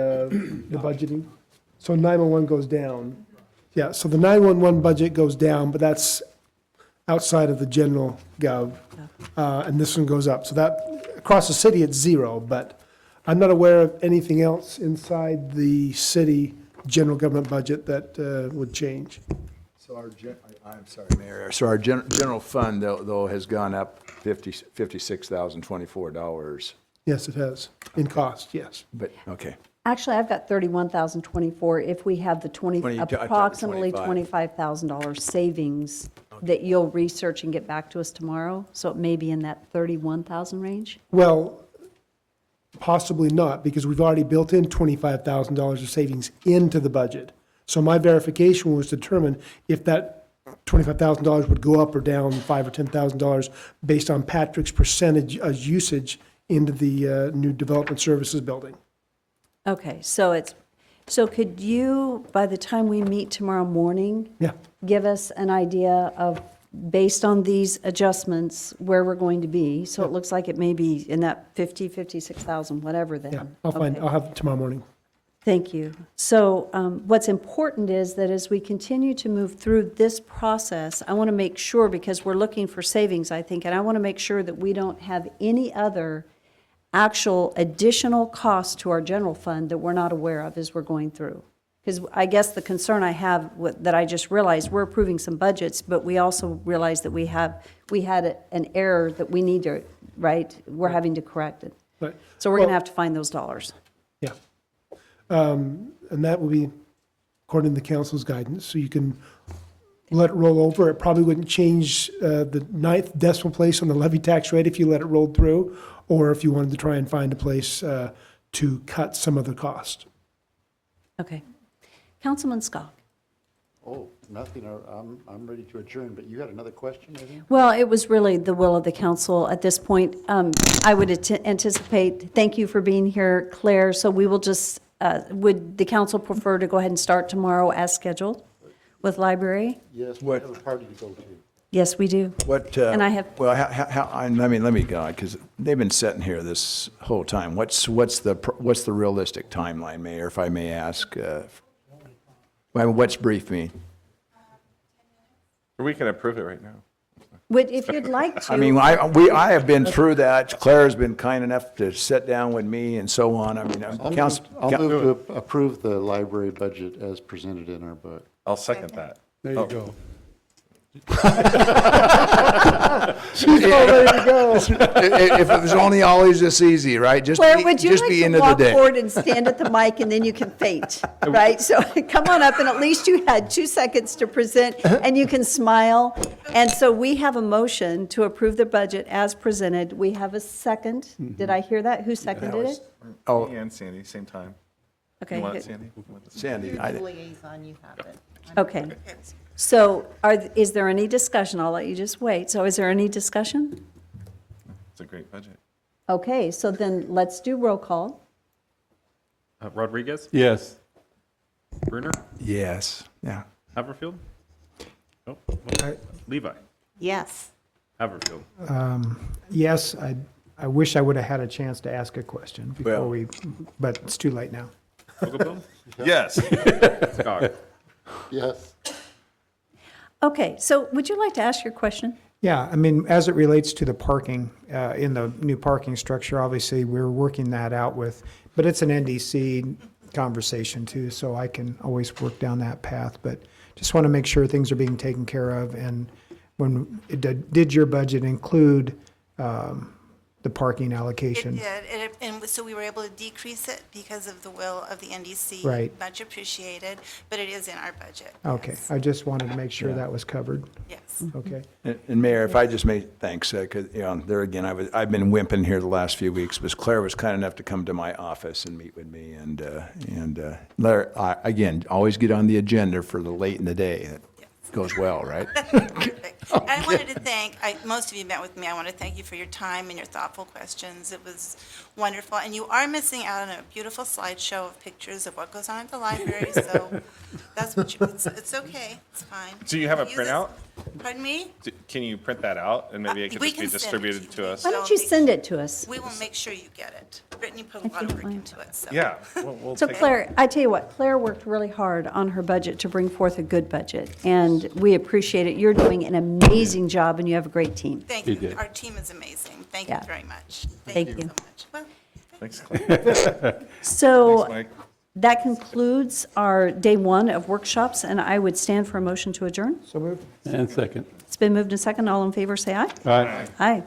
budgeting? So 911 goes down. Yeah, so the 911 budget goes down, but that's outside of the general gov, and this one goes up. So that, across the city, it's zero, but I'm not aware of anything else inside the city general government budget that would change. So I'm sorry, Mayor. So our general fund, though, has gone up $56,024. Yes, it has, in cost, yes. But, okay. Actually, I've got 31,024 if we have the approximately 25. $25,000 savings that you'll research and get back to us tomorrow. So it may be in that 31,000 range. Well, possibly not, because we've already built in $25,000 of savings into the budget. So my verification was to determine if that $25,000 would go up or down $5,000 or $10,000 based on Patrick's percentage of usage into the new development services building. Okay, so could you, by the time we meet tomorrow morning, Yeah. give us an idea of, based on these adjustments, where we're going to be? So it looks like it may be in that 56,000, whatever then. Yeah, I'll have it tomorrow morning. Thank you. So what's important is that as we continue to move through this process, I want to make sure, because we're looking for savings, I think, and I want to make sure that we don't have any other actual additional costs to our general fund that we're not aware of as we're going through. Because I guess the concern I have that I just realized, we're approving some budgets, but we also realize that we had an error that we need to, right? We're having to correct it. Right. So we're going to have to find those dollars. Yeah. And that will be according to the council's guidance, so you can let it roll over. It probably wouldn't change the 9th decimal place on the levy tax rate if you let it roll through, or if you wanted to try and find a place to cut some of the cost. Okay. Councilman Scott. Oh, Nothing, I'm ready to adjourn, but you had another question, I think? Well, it was really the will of the council at this point. I would anticipate, thank you for being here, Claire, so we will just, would the council prefer to go ahead and start tomorrow as scheduled with library? Yes, we What- have a party to go to. Yes, we do. What, And I have, well, let me go, because they've been sitting here this whole time. What's the realistic timeline, Mayor, if I may ask? What's brief mean? Or we can approve it right now. if you'd like to. I mean, I have been through that. Claire's been kind enough to sit down with me and so on. I mean, council. I'll move to approve the library budget as presented in our book. I'll second that. There you go. If it was only always this easy, right? Claire, would you like be to into the walk day. forward and stand at the mic, and then you can faint, right? So come on up, and at least you had 2 seconds to present, and you can smile. And so we have a motion to approve the budget as presented. We have a second. Did I hear that? Who seconded it? Oh. Me and Sandy, same time. Okay. You want it, good. Sandy? You want this? Sandy, Liaison, you have it. Okay. So is there any discussion? I'll let you just wait. So is there any discussion? It's a great budget. Okay, so then let's do roll call. Rodriguez? Yes. Bruner? yes, yeah. Haverfield? Nope. Levi? Yes. Haverfield? Yes, I wish I would have had a chance to ask a question before Well- but it's too late now. Fogelbaum? Yes. Scott? Yes. Okay, so would you like to ask your question? Yeah, I mean, as it relates to the parking, in the new parking structure, obviously, we're working that out with, but it's an NDC conversation too, so I can always work down that path, but just want to make sure things are being taken care of, and did your budget include the parking allocation? It did, and so we were able to decrease it because of the will of the NDC. Right. Much appreciated, but it is in our budget. Okay, yes. I just wanted to make sure that was covered. Yes. Okay. And Mayor, if I just may, thanks, because, there again, I've been wimping here the last few weeks, but Claire was kind enough to come to my office and meet with me, and let her, again, always get on the agenda for the late in the day. That goes well, right? Perfect. I wanted to thank, most of you met with me, I want to thank you for your time and your thoughtful questions. It was wonderful, and you are missing out on a beautiful slideshow of pictures of what goes on at the library, so that's what it's okay, it's fine. Do you have a Use this- printout? Pardon me? Can you print that out and maybe it could We just be can send it distributed to to you. us? Why don't you send it to us? We will make sure you get it. Brittany put a lot of work into it, so. Yeah. we'll So take it. Claire, I tell you what, Claire worked really hard on her budget to bring forth a good budget, and we appreciate it. You're doing an amazing job, and you have a great team. Thank You you. did. Our team is amazing. Thank Yeah. you very much. Thank you. so much. Well, Thanks, Claire. So Thanks, Mike. that concludes our day one of workshops, and I would stand for a motion to adjourn. So moved. And second. It's been moved and second. All in favor, say aye. All right. Aye.